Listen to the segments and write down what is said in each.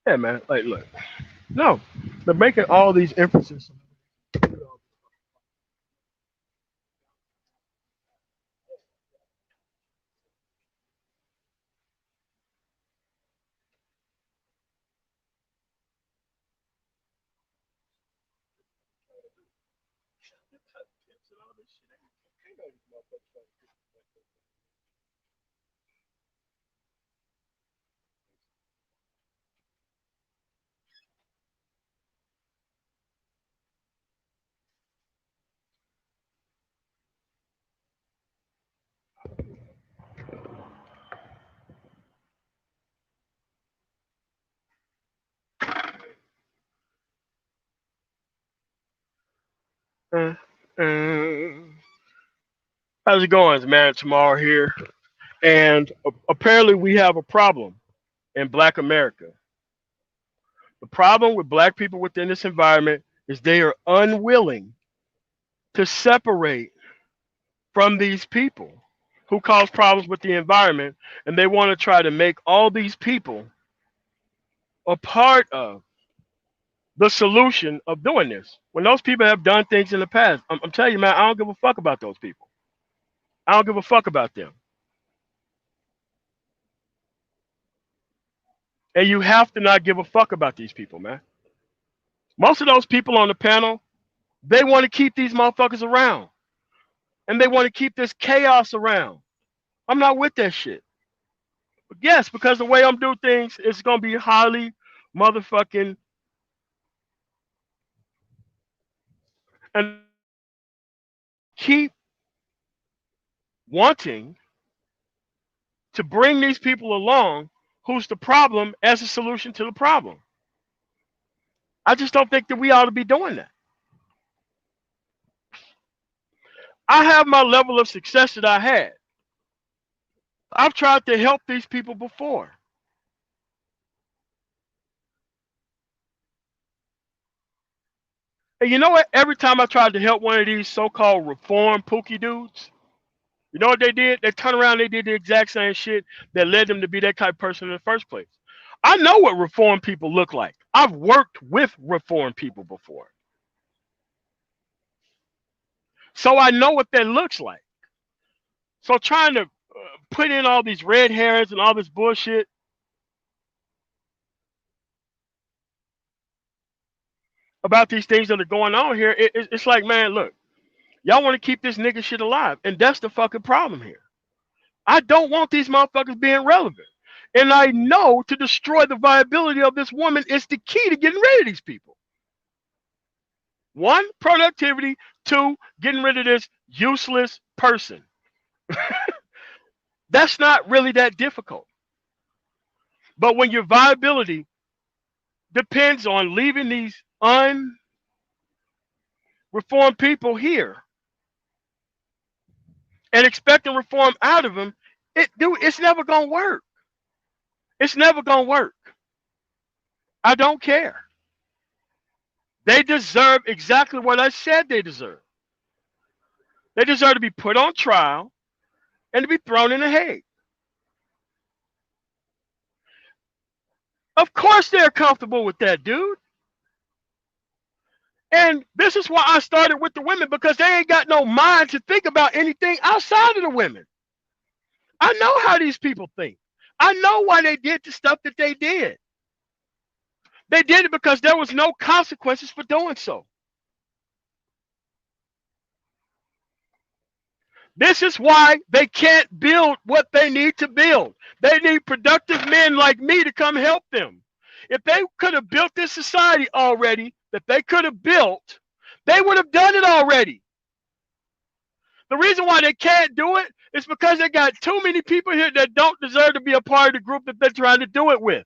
Yeah, man. Like, look, no, they're making all these inferences. Uh, uh, how's it going? It's man tomorrow here, and apparently we have a problem in Black America. The problem with Black people within this environment is they are unwilling to separate from these people who cause problems with the environment, and they want to try to make all these people a part of the solution of doing this. When those people have done things in the past, I'm telling you, man, I don't give a fuck about those people. I don't give a fuck about them. And you have to not give a fuck about these people, man. Most of those people on the panel, they want to keep these motherfuckers around. And they want to keep this chaos around. I'm not with that shit. But yes, because the way I'm doing things, it's gonna be highly motherfucking and keep wanting to bring these people along who's the problem as a solution to the problem. I just don't think that we ought to be doing that. I have my level of success that I had. I've tried to help these people before. And you know what? Every time I tried to help one of these so-called reform pookie dudes, you know what they did? They turned around, they did the exact same shit that led them to be that type of person in the first place. I know what reform people look like. I've worked with reform people before. So I know what that looks like. So trying to put in all these red herrings and all this bullshit about these things that are going on here, it's like, man, look, y'all want to keep this nigga shit alive. And that's the fucking problem here. I don't want these motherfuckers being relevant. And I know to destroy the viability of this woman is the key to getting rid of these people. One, productivity. Two, getting rid of this useless person. That's not really that difficult. But when your viability depends on leaving these unreformed people here and expecting reform out of them, it's never gonna work. It's never gonna work. I don't care. They deserve exactly what I said they deserve. They deserve to be put on trial and to be thrown in the Hague. Of course they're comfortable with that, dude. And this is why I started with the women, because they ain't got no mind to think about anything outside of the women. I know how these people think. I know why they did the stuff that they did. They did it because there was no consequences for doing so. This is why they can't build what they need to build. They need productive men like me to come help them. If they could have built this society already, that they could have built, they would have done it already. The reason why they can't do it is because they got too many people here that don't deserve to be a part of the group that they're trying to do it with.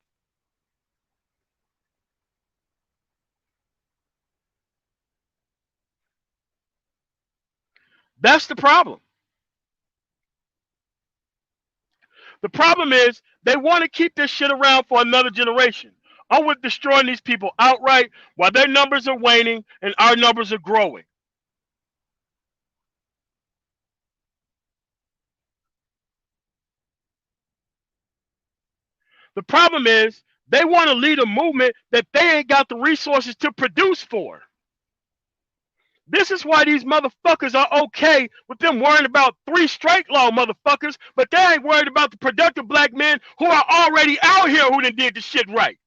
That's the problem. The problem is they want to keep this shit around for another generation. I would destroying these people outright while their numbers are waning and our numbers are growing. The problem is They want to lead a movement that they ain't got the resources to produce for. This is why these motherfuckers are okay with them worrying about 3 straight law motherfuckers, but they ain't worried about the productive black men who are already out here who done did the shit right.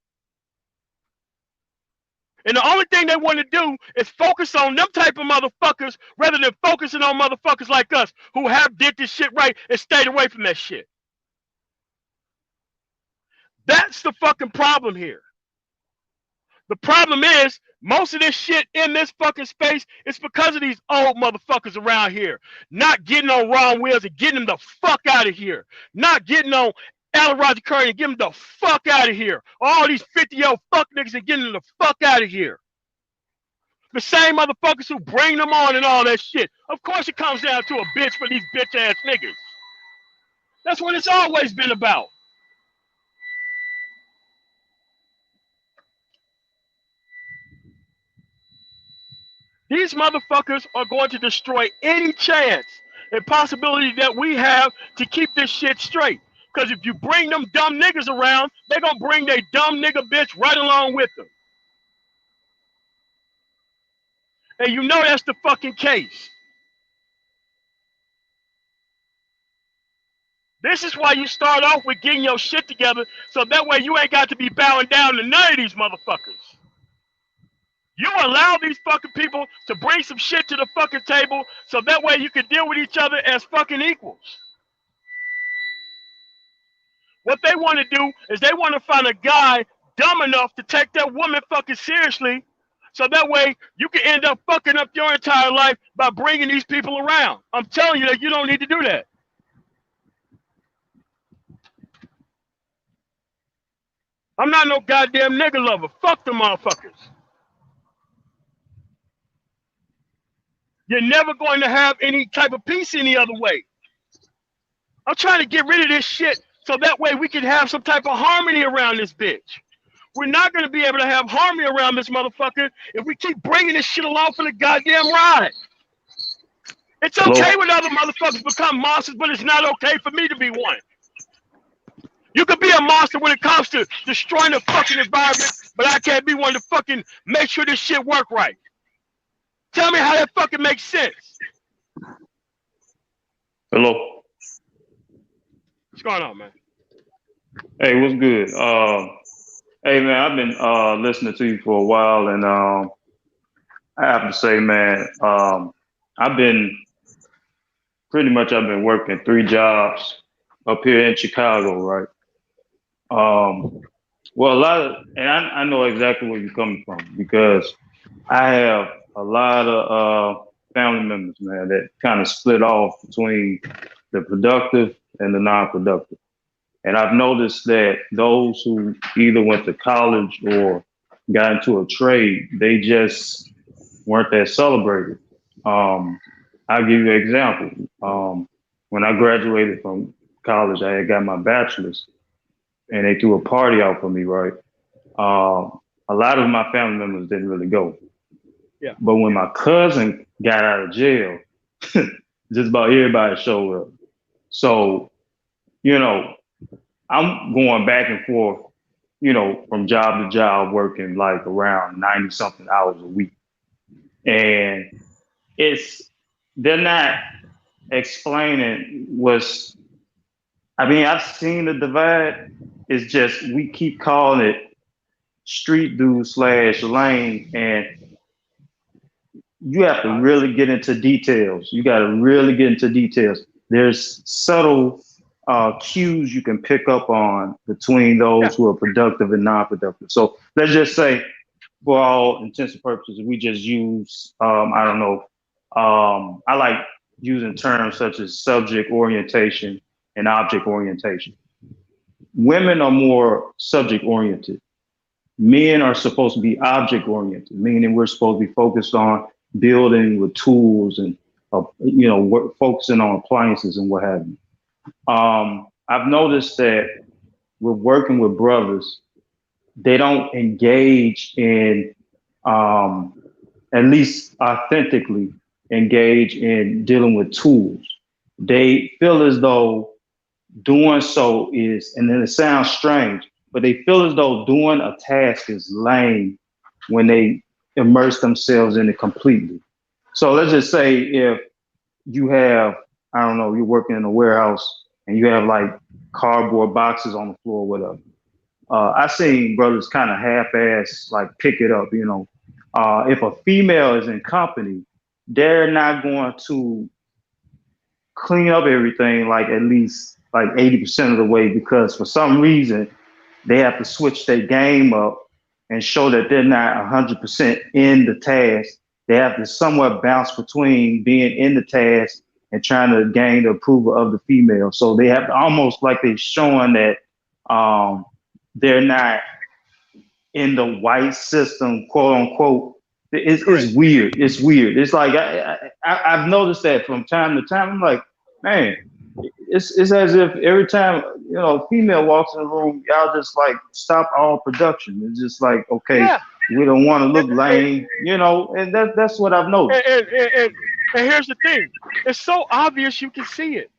And the only thing they want to do is focus on them type of motherfuckers rather than focusing on motherfuckers like us who have did this shit right and stayed away from that shit. That's the fucking problem here. The problem is, most of this shit in this fucking space is because of these old motherfuckers around here. Not getting on Ron Wheels and getting them the fuck out of here. Not getting on Alan Roger Curry and getting them the fuck out of here. All these 50-year-old fuck niggas and getting them the fuck out of here. The same motherfuckers who bring them on and all that shit. Of course it comes down to a bitch for these bitch ass niggas. That's what it's always been about. These motherfuckers are going to destroy any chance and possibility that we have to keep this shit straight. Because if you bring them dumb niggas around, they're going to bring their dumb nigga bitch right along with them. And you know that's the fucking case. This is why you start off with getting your shit together, so that way you ain't got to be bowing down to none of these motherfuckers. You allow these fucking people to bring some shit to the fucking table, so that way you can deal with each other as fucking equals. What they want to do is they want to find a guy dumb enough to take that woman fucking seriously, so that way you can end up fucking up your entire life by bringing these people around. I'm telling you that you don't need to do that. I'm not no goddamn nigga lover. Fuck them motherfuckers. You're never going to have any type of peace any other way. I'm trying to get rid of this shit so that way we can have some type of harmony around this bitch. We're not going to be able to have harmony around this motherfucker if we keep bringing this shit along for the goddamn ride. It's okay when other motherfuckers become monsters, but it's not okay for me to be one. You could be a monster when it comes to destroying the fucking environment, but I can't be one to fucking make sure this shit work right. Tell me how that fucking makes sense. Hello. What's going on, man? Hey, what's good? Hey, man, I've been listening to you for a while, and I have to say, man, I've been working 3 jobs up here in Chicago, right? Well, I know exactly where you're coming from, because I have a lot of family members, man, that kind of split off between the productive and the non-productive. And I've noticed that those who either went to college or got into a trade, they just weren't that celebrated. I'll give you an example. When I graduated from college, I had got my bachelor's, and they threw a party out for me, right? A lot of my family members didn't really go. Yeah. But when my cousin got out of jail, just about everybody showed up. So, you know, I'm going back and forth, you know, from job to job, working like around 90 something hours a week. And they're not explaining I've seen the divide. It's just, we keep calling it street dude / lane, and you have to really get into details. You got to really get into details. There's subtle cues you can pick up on between those who are productive and non-productive. So let's just say, for all intents and purposes, we just use, I don't know, I like using terms such as subject orientation and object orientation. Women are more subject oriented. Men are supposed to be object oriented, meaning we're supposed to be focused on building with tools and, focusing on appliances and what have you. I've noticed that we're working with brothers, they don't engage in, at least authentically engage in dealing with tools. They feel as though doing so is, and then it sounds strange, but they feel as though doing a task is lame when they immerse themselves in it completely. So let's just say if you have, I don't know, you're working in a warehouse and you have like cardboard boxes on the floor, whatever. I seen brothers kind of half-ass like pick it up. If a female is in company, they're not going to clean up everything like at least like 80% of the way because for some reason they have to switch their game up and show that they're not 100% in the task. They have to somewhat bounce between being in the task and trying to gain the approval of the female. So they have to almost like they're showing that they're not in the white system, quote unquote. It's Correct. weird. It's weird. It's like I've noticed that from time to time. I'm like, man, it's as if every time a female walks in the room, y'all just like stop all production. It's just like, okay, Yeah. we don't want to And, look lame, and that's what I've and, noticed. and, and, and here's the thing. It's so obvious you can see it.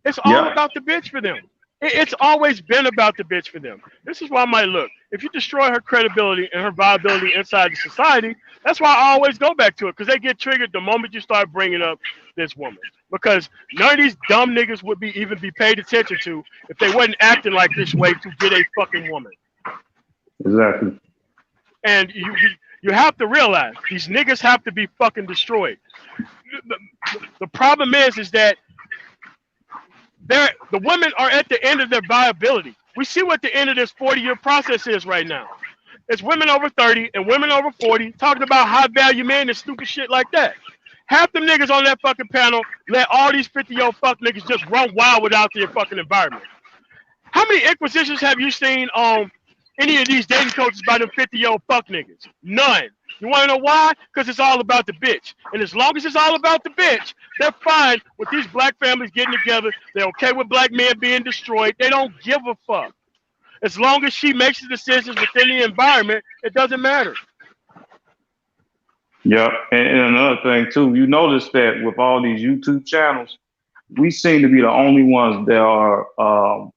It's all Yeah, about the bitch for them. It's always been about the bitch for them. This is why I might look. If you destroy her credibility and her viability inside the society, that's why I always go back to it because they get triggered the moment you start bringing up this woman. Because none of these dumb niggas would even be paid attention to if they wasn't acting like this way to get a fucking woman. exactly. And you have to realize these niggas have to be fucking destroyed. The problem is that the women are at the end of their viability. We see what the end of this 40-year process is right now. It's women over 30 and women over 40 talking about high value men and stupid shit like that. Half them niggas on that fucking panel let all these 50-year-old fuck niggas just run wild without their fucking environment. How many inquisitions have you seen on any of these dating coaches by them 50-year-old fuck niggas? None. You want to know why? Because it's all about the bitch. And as long as it's all about the bitch, they're fine with these black families getting together. They're okay with black men being destroyed. They don't give a fuck. As long as she makes the decisions within the environment, it doesn't matter. Yeah, and another thing too, you notice that with all these YouTube channels, we seem to be the only ones that are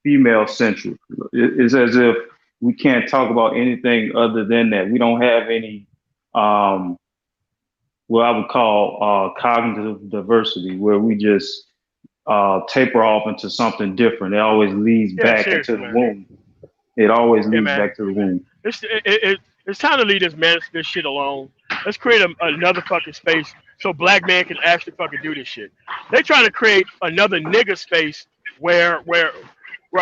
female centric. It's as if we can't talk about anything other than that. We don't have any um, what I would call cognitive diversity, where we just taper off into something different. It always leads Yeah, back into seriously, the man. womb. It always Yeah, leads man. back to the womb. It's time to leave this shit alone. Let's create another fucking space so black men can actually fucking do this shit. They trying to create another nigga space where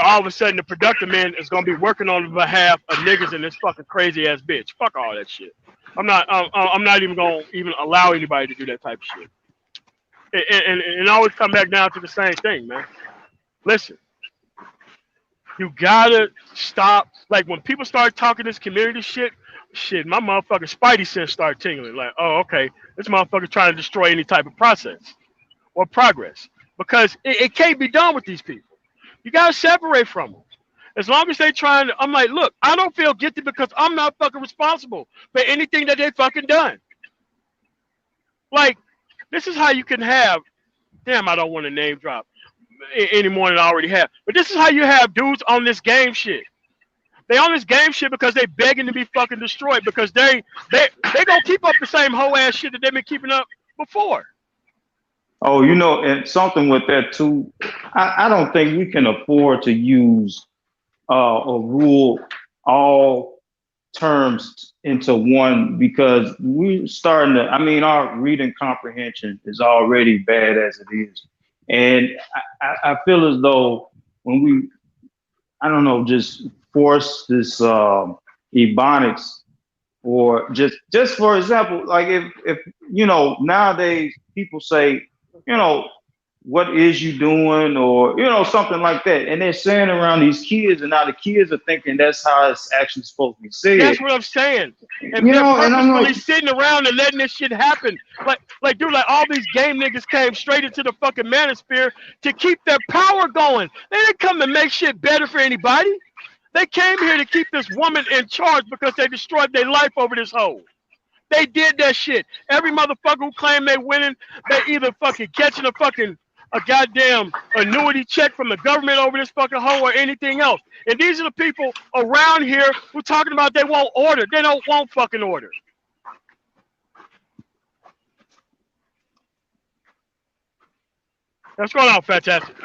all of a sudden the productive man is gonna be working on behalf of niggas and this fucking crazy ass bitch. Fuck all that shit. I'm not even gonna even allow anybody to do that type of shit. And always come back down to the same thing, man. Listen, you gotta stop. Like when people start talking this community shit, my motherfucking spidey sense start tingling. Like, oh, okay, this motherfucker trying to destroy any type of process or progress because it can't be done with these people. You gotta separate from them. As long as they trying to, I'm like, look, I don't feel guilty because I'm not fucking responsible for anything that they fucking done. Like, this is how you can have. Damn, I don't want to name drop any more than I already have. But this is how you have dudes on this game shit. They on this game shit because they begging to be fucking destroyed because they gonna keep up the same hoe ass shit that they've been keeping up before. Oh, and something with that too. I don't think we can afford to use or rule all terms into one because we're starting to. I mean, our reading comprehension is already bad as it is, and I feel as though when we, I don't know, just force this ebonics or just for example, like if nowadays people say, you know, what is you doing or something like that, and they're saying around these kids, and now the kids are thinking that's how it's actually supposed to be said. That's what I'm saying. And they're And I'm purposefully like, sitting around and letting this shit happen. Dude, like all these game niggas came straight into the fucking manosphere to keep their power going. They didn't come to make shit better for anybody. They came here to keep this woman in charge because they destroyed their life over this hoe. They did that shit. Every motherfucker who claimed they winning, they either fucking catching a fucking a goddamn annuity check from the government over this fucking hoe or anything else. And these are the people around here who talking about they won't order. They don't want fucking order. What's going on, Fantastic?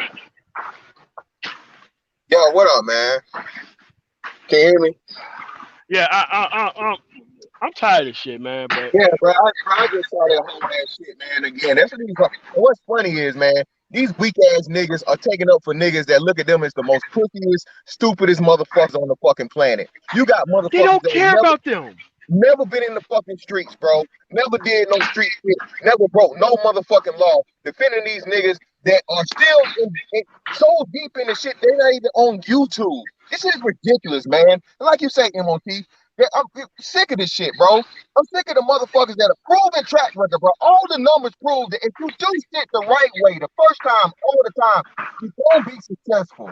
Yo, what up, man? Can you hear me? Yeah, I'm tired of shit, man. But Yeah, bro. I just saw that whole ass shit, man. Again, that's what these. And what's funny is, man, these weak ass niggas are taking up for niggas that look at them as the most pussiest, stupidest motherfuckers on the fucking planet. You got they motherfuckers don't that care about them. never been in the fucking streets, bro. Never did no street shit. Never broke no motherfucking law. Defending these niggas that are still so deep in the shit, they're not even on YouTube. This is ridiculous, man. And like you say, MOT, I'm sick of this shit, bro. I'm sick of the motherfuckers that are proven track record, bro. All the numbers prove that if you do shit the right way, the first time, all the time, you're gonna be successful.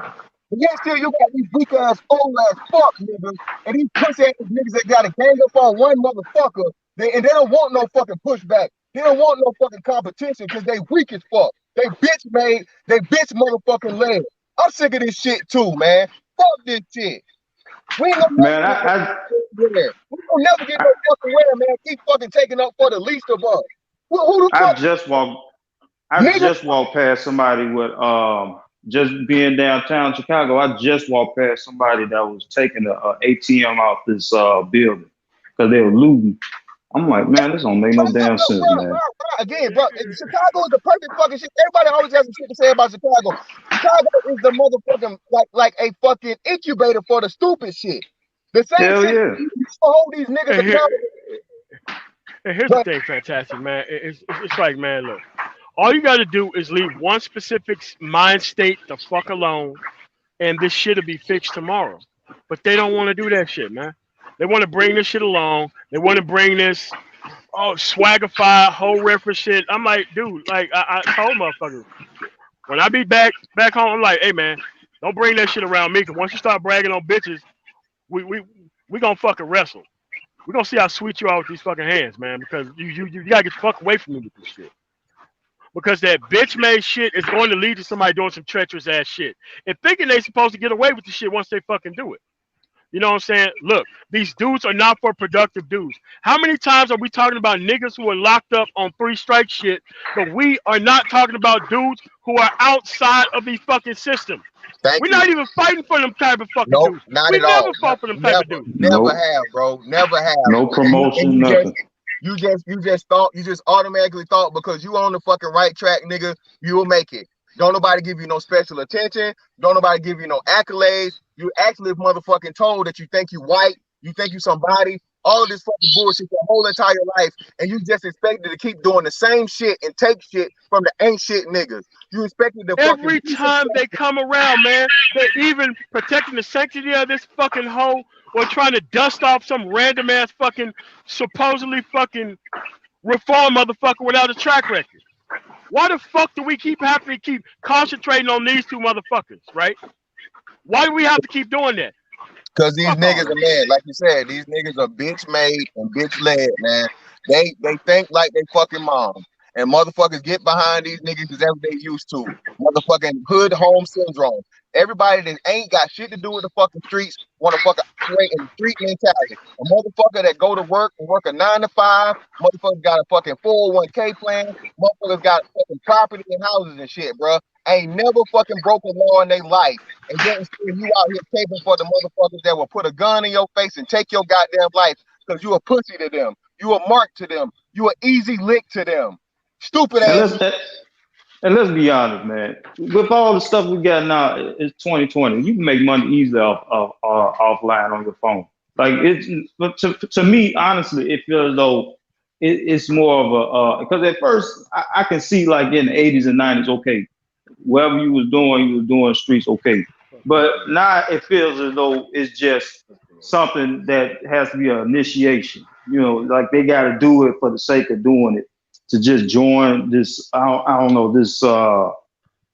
But yet still you got these weak ass, old ass fuck niggas, and these pussy ass niggas that gotta gang up on one motherfucker, and they don't want no fucking pushback. They don't want no fucking competition because they weak as fuck. They bitch made, they bitch motherfucking led. I'm sick of this shit too, man. Fuck this shit. We ain't gonna Man, never get no where. We gonna never get no fucking where, man. Keep fucking taking up for the least of us. Who the I fuck, just walked. I nigga? just walked past somebody with just being downtown Chicago. I just walked past somebody that was taking a ATM out this building because they were looting. I'm like, man, this don't make no damn sense, man. Again, bro, Chicago is the perfect fucking shit. Everybody always has some shit to say about Chicago. Chicago is the motherfucking like a fucking incubator for the stupid shit. The same Hell shit yeah. you hold these niggas And here, accountable. and here's the But thing, Fantastic, man. It's like, man, look, all you got to do is leave one specific mind state the fuck alone, and this shit'll be fixed tomorrow. But they don't want to do that shit, man. They want to bring this shit along. They want to bring this swaggified whole reference shit. I'm like, dude, like I told motherfuckers when I be back home, I'm like, hey man, don't bring that shit around me. Cause once you start bragging on bitches, we we we gonna fucking wrestle. We gonna see how sweet you are with these fucking hands, man. Because you gotta get the fuck away from me with this shit. Because that bitch made shit is going to lead to somebody doing some treacherous ass shit and thinking they supposed to get away with the shit once they fucking do it. You know what I'm saying? Look, these dudes are not for productive dudes. How many times are we talking about niggas who are locked up on 3 strike shit, but we are not talking about dudes who are outside of the fucking system? thank We're you. not even fighting for them type of fucking Nope, dudes. not We at never all. fought for them type of Never, dudes. never Nope. have, bro. Never have. No And promotion, nothing. you just automatically thought because you on the fucking right track, nigga, you will make it. Don't nobody give you no special attention. Don't nobody give you no accolades. You actually motherfucking told that you think you white, you think you somebody, all of this fucking bullshit your whole entire life, and you just expected to keep doing the same shit and take shit from the ain't shit niggas. You expected to fucking Every be time they successful. come around, man, they're even protecting the sanctity of this fucking hoe or trying to dust off some random ass fucking supposedly fucking reform motherfucker without a track record. Why the fuck do we keep having to keep concentrating on these two motherfuckers, right? Why do we have to keep doing that? Cause these Fuck all niggas are, that. man, like you said, these niggas are bitch made and bitch led, man. They think like they fucking mom. And motherfuckers get behind these niggas because that's what they used to. Motherfucking hood home syndrome. Everybody that ain't got shit to do with the fucking streets want to fucking operate in the street mentality. A motherfucker that go to work and work a 9 to 5, motherfuckers got a fucking 401k plan, motherfuckers got fucking property and houses and shit, bro. Ain't never fucking broken law in their life. And yet still you out here caping for the motherfuckers that will put a gun in your face and take your goddamn life because you a pussy to them. You a mark to them. You a easy lick to them. Stupid And ass. let's be honest, man. With all the stuff we got now, it's 2020. You can make money easily offline on your phone. Like but to me, honestly, it feels as though it's more of a because at first I can see like in the 80s and 90s, okay, whatever you was doing streets, okay. But now it feels as though it's just something that has to be an initiation. You know, like they got to do it for the sake of doing it to just join this. I don't know this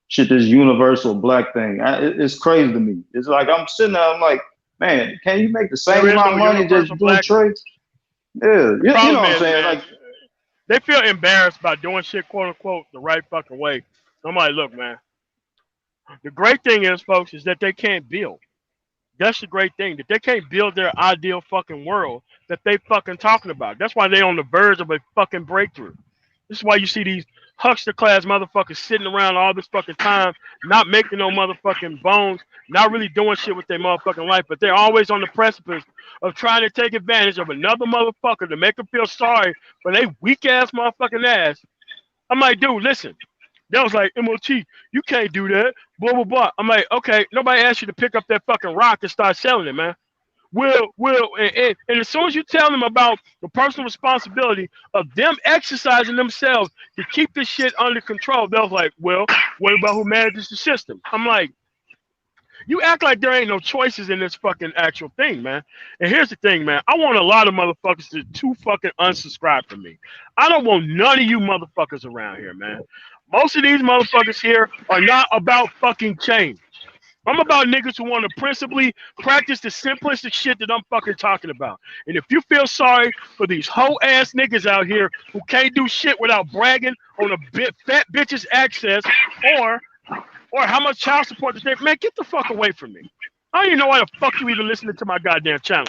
shit, this universal black thing. It's crazy to me. It's like I'm sitting there. I'm like, man, can you make the same There is amount no of money just universal doing black. trades? Yeah, The you know problem what I'm is, saying? man, Like, they feel embarrassed by doing shit, quote unquote, the right fucking way. I'm like, look, man. The great thing is, folks, is that they can't build. That's the great thing, that they can't build their ideal fucking world that they fucking talking about. That's why they on the verge of a fucking breakthrough. This is why you see these huckster class motherfuckers sitting around all this fucking time, not making no motherfucking bones, not really doing shit with their motherfucking life, but they're always on the precipice of trying to take advantage of another motherfucker to make them feel sorry for their weak ass motherfucking ass. I'm like, dude, listen. That was like, MOT, you can't do that. Blah blah blah. I'm like, okay, nobody asked you to pick up that fucking rock and start selling it, man. And as soon as you tell them about the personal responsibility of them exercising themselves to keep this shit under control, they're like, well, what about who manages the system? I'm like, you act like there ain't no choices in this fucking actual thing, man. And here's the thing, man. I want a lot of motherfuckers to fucking unsubscribe from me. I don't want none of you motherfuckers around here, man. Most of these motherfuckers here are not about fucking change. I'm about niggas who want to principally practice the simplistic shit that I'm fucking talking about. And if you feel sorry for these hoe ass niggas out here who can't do shit without bragging on a fat bitch's access, or or how much child support that they, man, get the fuck away from me. I don't even know why the fuck you even listening to my goddamn channel.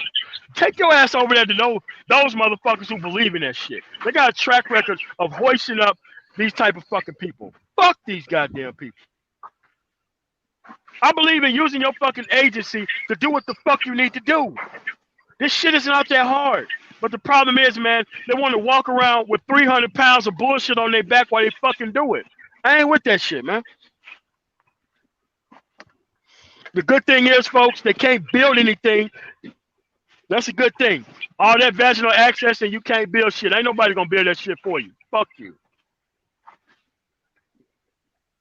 Take your ass over there to know those motherfuckers who believe in that shit. They got a track record of hoisting up these type of fucking people. Fuck these goddamn people. I believe in using your fucking agency to do what the fuck you need to do. This shit isn't out that hard. But the problem is, man, they want to walk around with 300 pounds of bullshit on their back while they fucking do it. I ain't with that shit, man. The good thing is, folks, they can't build anything. That's a good thing. All that vaginal access and you can't build shit. Ain't nobody gonna build that shit for you. Fuck you.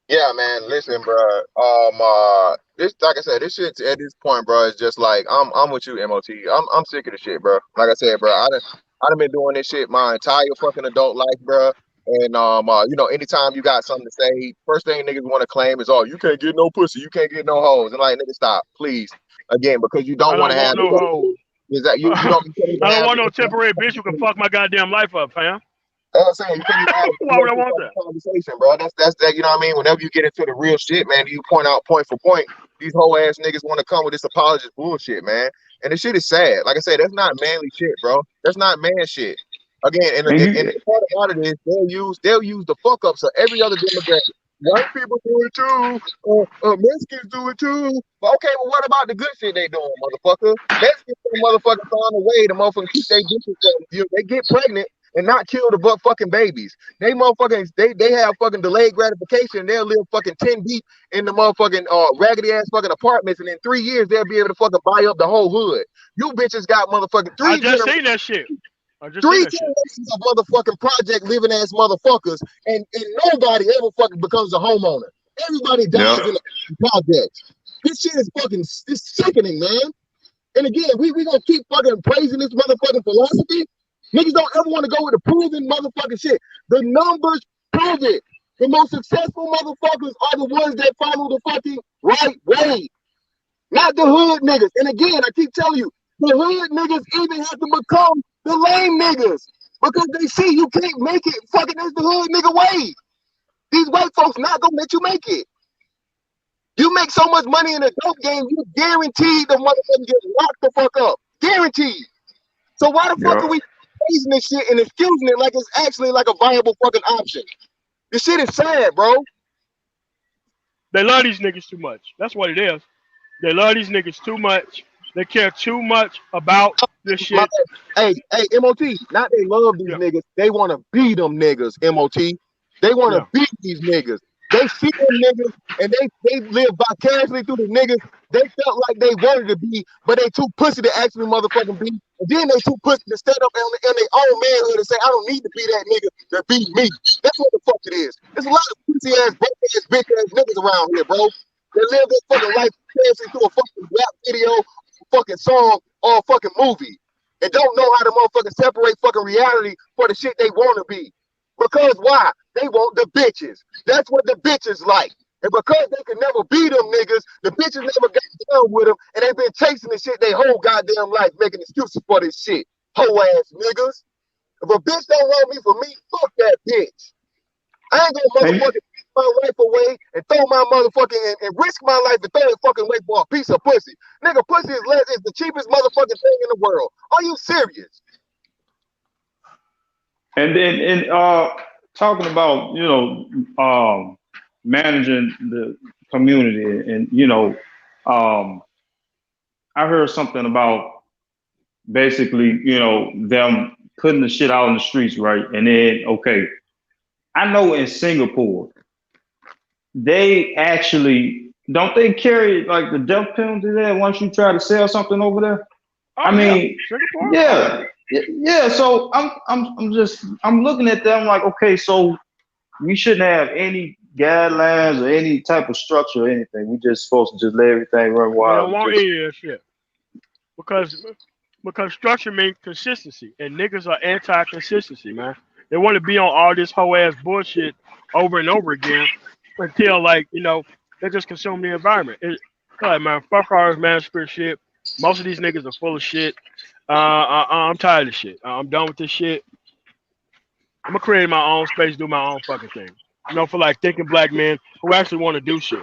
Yeah, man. Listen, bro. This, like I said, this shit at this point, bro, is just like I'm with you, MOT. I'm sick of the shit, bro. Like I said, bro, I done been doing this shit my entire fucking adult life, bro. And you know, anytime you got something to say, first thing niggas want to claim is, oh, you can't get no pussy, you can't get no hoes, and like, nigga, stop, please, again, because you I don't want don't to have. want no hoes. Is that you? You don't. You can't even I don't have. want no temporary bitch who can fuck my goddamn life up, fam. I'm saying, you can't even have Why would I want that? a conversation, bro. That's that. You know what I mean? Whenever you get into the real shit, man, you point out point for point. These whole ass niggas want to come with this apologist bullshit, man. And the shit is sad. Like I said, that's not manly shit, bro. That's not man shit. Again, and the part about it is they'll use the fuck ups of every other demographic. White people do it too. Mexicans do it too. But okay, well, what about the good shit they doing, motherfucker? Mexicans motherfucker find a way to motherfucking keep their bitches from they get pregnant and not kill the butt fucking babies. They motherfucking they have fucking delayed gratification. They'll live fucking 10 deep in the motherfucking raggedy ass fucking apartments, and in 3 years they'll be able to fucking buy up the whole hood. You bitches got motherfucking I just seen that shit. three generations of motherfucking project living ass motherfuckers, and nobody ever fucking becomes a homeowner. Everybody dies in the projects. This shit is fucking sickening, man. And again, we gonna keep fucking praising this motherfucking philosophy. Niggas don't ever want to go with the proven motherfucking shit. The numbers prove it. The most successful motherfuckers are the ones that follow the fucking right way, not the hood niggas. And again, I keep telling you, the hood niggas even have to become the lame niggas because they see you can't make it. Fucking that's the hood nigga way. These white folks not gonna let you make it. You make so much money in a dope game, you guaranteed the motherfucker get locked the fuck up. Guaranteed. So why the fuck are we praising this shit and excusing it like it's actually like a viable fucking option? This shit is sad, bro. They love these niggas too much. That's what it is. They love these niggas too much. They care too much about this shit. Hey, MOT, not they love these niggas. They want to be them niggas, MOT. They want to be these niggas. They see them niggas and they live vicariously through the niggas they felt like they wanted to be, but they too pussy to actually motherfucking be. And then they too pussy to stand up in their own manhood and say, I don't need to be that nigga to be me. That's what the fuck it is. There's a lot of pussy ass, broke ass, bitch ass niggas around here, bro. They live their fucking life vicariously through a fucking rap video, fucking song, or a fucking movie. And don't know how to motherfucking separate fucking reality for the shit they want to be. Because why? They want the bitches. That's what the bitches like. And because they could never be them niggas, the bitches never got down with them, and they've been chasing this shit their whole goddamn life, making excuses for this shit. Hoe ass niggas. If a bitch don't want me for me, fuck that bitch. I ain't gonna motherfucking my life away and throw my motherfucking and risk my life and throw it fucking away for a piece of pussy. Nigga, pussy is the cheapest motherfucking thing in the world. Are you serious? And then talking about managing the community and I heard something about basically them putting the shit out in the streets, right? And then okay, I know in Singapore they actually don't they carry like the death penalty there once you try to sell something over there. Oh I yeah, mean, Singapore. Oh yeah. yeah, yeah. So I'm looking at them like, okay, so we shouldn't have any guidelines or any type of structure or anything. We just supposed to just let everything run They don't wild. want Just any of that shit because structure means consistency, and niggas are anti-consistency, man. They want to be on all this whole ass bullshit over and over again until like they just consume the environment. Like man, fuck all this man spirit shit. Most of these niggas are full of shit. I'm tired of shit. I'm done with this shit. I'm gonna create my own space, do my own fucking thing. For like thinking black men who actually want to do shit.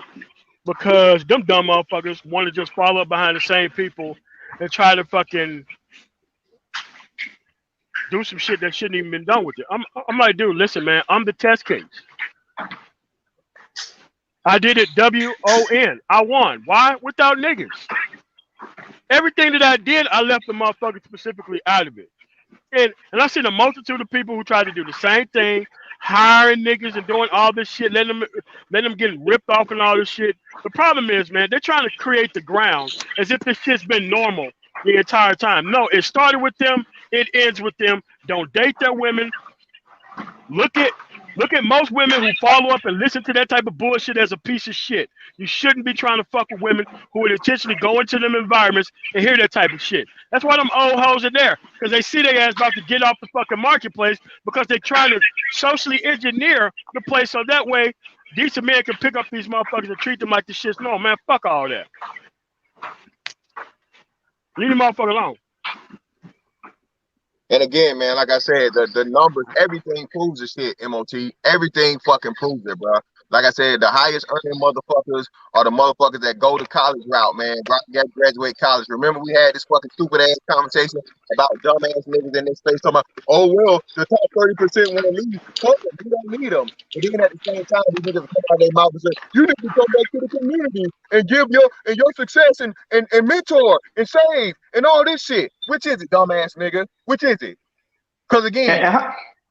Because them dumb motherfuckers want to just follow up behind the same people and try to fucking do some shit that shouldn't even been done with it. I'm like, dude, listen, man, I'm the test case. I did it WON. I won. Why? Without niggas. Everything that I did, I left the motherfucker specifically out of it. And I seen a multitude of people who tried to do the same thing, hiring niggas and doing all this shit, letting them get ripped off and all this shit. The problem is, man, they're trying to create the ground as if this shit's been normal the entire time. No, it started with them, it ends with them. Don't date their women. Look at most women who follow up and listen to that type of bullshit as a piece of shit. You shouldn't be trying to fuck with women who would intentionally go into them environments and hear that type of shit. That's why them old hoes are there, because they see their ass about to get off the fucking marketplace because they're trying to socially engineer the place so that way decent men can pick up these motherfuckers and treat them like the shit's normal. Man, fuck all that. Leave the motherfucker alone. And again, man, like I said, the numbers, everything proves the shit, MOT. Everything fucking proves it, bro. Like I said, the highest earning motherfuckers are the motherfuckers that go the college route, man. Graduate college. Remember we had this fucking stupid ass conversation about dumbass niggas in this space talking about, oh well, the top 30% want to leave. Fuck them, we don't need them. But then at the same time, these niggas come out their mouth and say, you need to come back to the community and give your success and mentor and save and all this shit. Which is it, dumbass nigga? Which is it? Because again,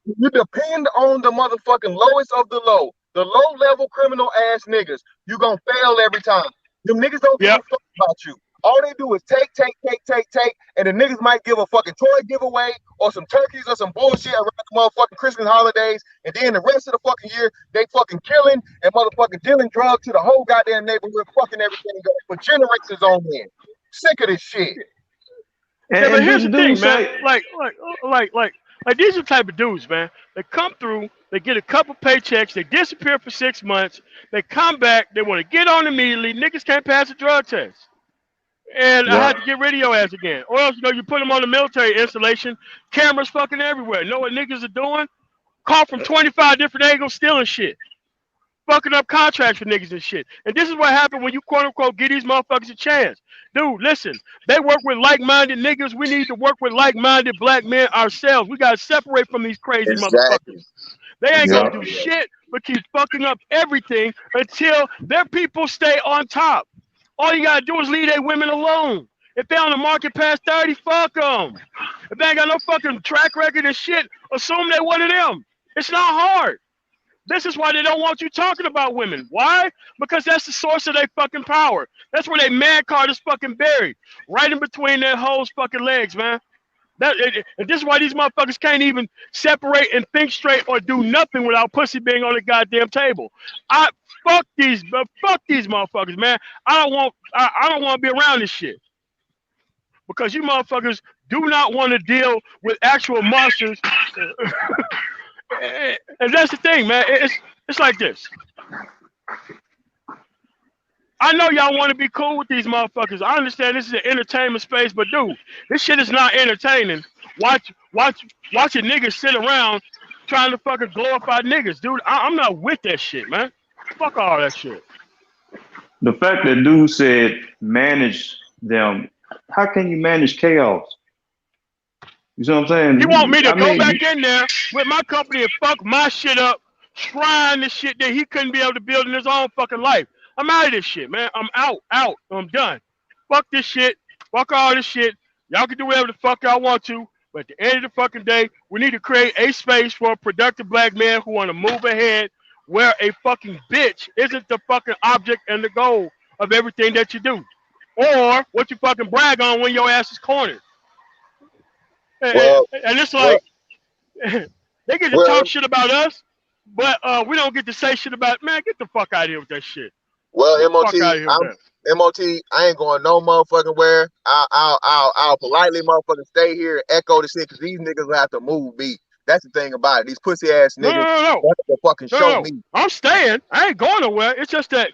you depend on the motherfucking lowest of the low. The low-level criminal ass niggas. You gonna fail every time. Them niggas don't give a fuck about you. All they do is take, and the niggas might give a fucking toy giveaway or some turkeys or some bullshit around the motherfucking Christmas holidays, and then the rest of the fucking year, they fucking killing and motherfucking dealing drugs to the whole goddamn neighborhood, fucking everything for generations on end. Sick of this shit. Yeah, but here's the thing, man. Like these are the type of dudes, man. They come through, they get a couple paychecks, they disappear for 6 months, they come back, they want to get on immediately. Niggas can't pass a drug test. And I had to get rid of your ass again. Or else, you put them on the military installation, cameras fucking everywhere. Know what niggas are doing? Caught from 25 different angles stealing shit. Fucking up contracts for niggas and shit. And this is what happened when you quote unquote give these motherfuckers a chance. Dude, listen, they work with like-minded niggas. We need to work with like-minded black men ourselves. We gotta separate from these crazy motherfuckers. They ain't gonna do shit but keep fucking up everything until their people stay on top. All you gotta do is leave their women alone. If they on the market past 30, fuck them. If they ain't got no fucking track record and shit, assume they one of them. It's not hard. This is why they don't want you talking about women. Why? Because that's the source of their fucking power. That's where their man card is fucking buried. Right in between their hoes fucking legs, man. And this is why these motherfuckers can't even separate and think straight or do nothing without pussy being on the goddamn table. Fuck these motherfuckers, man. I don't want to be around this shit. Because you motherfuckers do not want to deal with actual monsters. And that's the thing, man. It's like this. I know y'all want to be cool with these motherfuckers. I understand this is an entertainment space, but dude, this shit is not entertaining. Watching niggas sit around trying to fucking glorify niggas, dude. I'm not with that shit, man. Fuck all that shit. The fact that dude said manage them, how can you manage chaos? You see what I'm He want saying? me to I go mean, back in there with my company and fuck my shit up, trying the shit that he couldn't be able to build in his own fucking life. I'm out of this shit, man. I'm out. I'm done. Fuck this shit. Fuck all this shit. Y'all can do whatever the fuck y'all want to. But at the end of the fucking day, we need to create a space for a productive black man who want to move ahead, where a fucking bitch isn't the fucking object and the goal of everything that you do, or what you fucking brag on when your ass is cornered. Well, And it's well, like, they get to well, talk shit about us, but we don't get to say shit about, man, get the fuck out of here with that shit. Get well, the fuck out MOT. of here with that. MOT. I ain't going no motherfucking where. I'll politely motherfucking stay here and echo the shit because these niggas will have to move me. That's the thing about it. These pussy ass No, no, niggas no, no. have to fucking No, no, show no. me. I'm staying. I ain't going nowhere. It's just that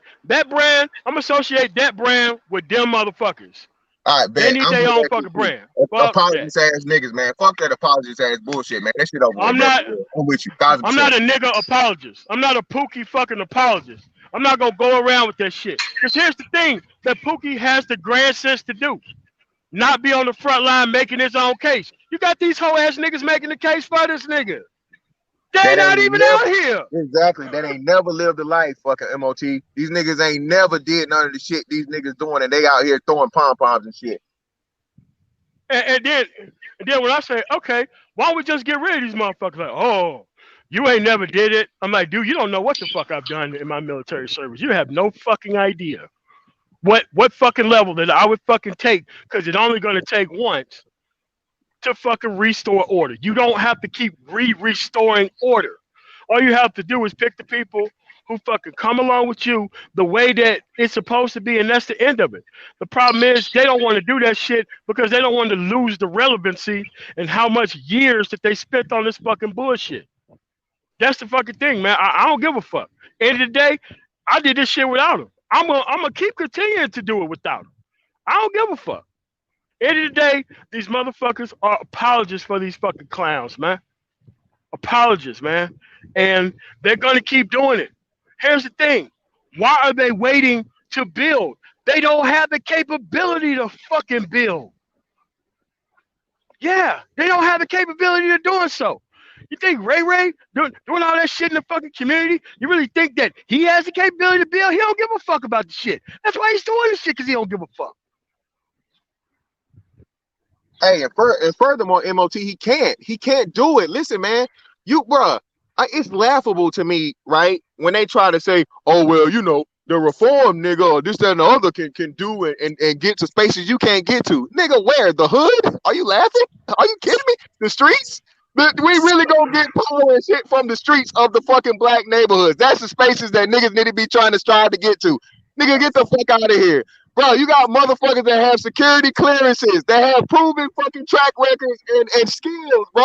brand, I'm associate that brand with them motherfuckers. All right, They bet. need I'm their with own that shit fucking too. brand. Fuck that. Apologist ass niggas, man. Fuck that apologist ass bullshit, man. That shit over with, I'm bro. not I'm with you, 1000%. I'm not a nigga apologist. I'm not a Pookie fucking apologist. I'm not gonna go around with that shit. Cause here's the thing that Pookie has the grand sense to do. Not be on the front line making his own case. You got these whole ass niggas making the case for this nigga. They That not ain't even never out here. exactly. That ain't never lived a life, fucking MOT. These niggas ain't never did none of the shit these niggas doing, and they out here throwing pom poms and shit. And then when I say, okay, why don't we just get rid of these motherfuckers? Like, oh, you ain't never did it. I'm like, dude, you don't know what the fuck I've done in my military service. You have no fucking idea what fucking level that I would fucking take, because it's only gonna take once to fucking restore order. You don't have to keep restoring order. All you have to do is pick the people who fucking come along with you the way that it's supposed to be, and that's the end of it. The problem is they don't want to do that shit because they don't want to lose the relevancy and how much years that they spent on this fucking bullshit. That's the fucking thing, man. I don't give a fuck. End of the day, I did this shit without them. I'm gonna keep continuing to do it without them. I don't give a fuck. End of the day, these motherfuckers are apologists for these fucking clowns, man. Apologists, man. And they're gonna keep doing it. Here's the thing. Why are they waiting to build? They don't have the capability to fucking build. Yeah, they don't have the capability of doing so. You think Ray doing all that shit in the fucking community? You really think that he has the capability to build? He don't give a fuck about the shit. That's why he's doing this shit, because he don't give a fuck. Hey, and furthermore, MOT, he can't do it. Listen, man, bruh, it's laughable to me, right? When they try to say, oh, well, the reform nigga or this, that, and the other can do it and get to spaces you can't get to. Nigga, where? The hood? Are you laughing? Are you kidding me? The streets? We really gonna get power and shit from the streets of the fucking black neighborhoods. That's the spaces that niggas need to be trying to strive to get to. Nigga, get the fuck out of here. Bro, you got motherfuckers that have security clearances, that have proven fucking track records and skills, bro,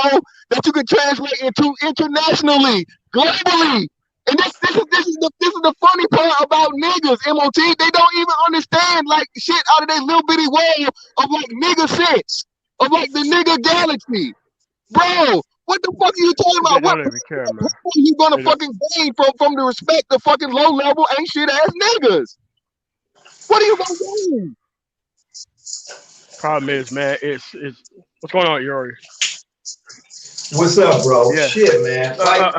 that you can translate into internationally, globally. And this is the funny part about niggas, MOT. They don't even understand like shit out of their little bitty world of like nigga sense, of like the nigga galaxy. Bro, what the fuck are you talking They about? What don't even care, man. are you gonna They don't. fucking gain from the respect of fucking low level ain't shit ass niggas? What are you gonna do? Problem is, man, it's what's going on, Yori? What's up, bro? Yeah. Shit, man. Like,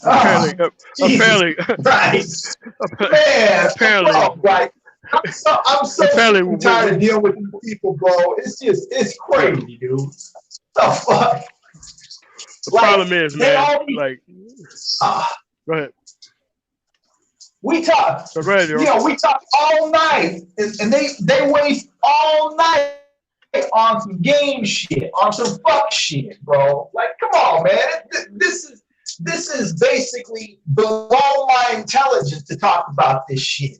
Apparently, Jesus apparently, Christ, man, apparently, bro. Like, I'm so sick apparently, and tired of dealing with these people, bro. It's crazy, dude. The fuck? the Like, problem is, they man, all be, like, uh, go ahead. we talk, So go ahead, Yori. we talk all night, and they waste all night on some game shit, on some fuck shit, bro. Like, come on, man. This is basically below my intelligence to talk about this shit.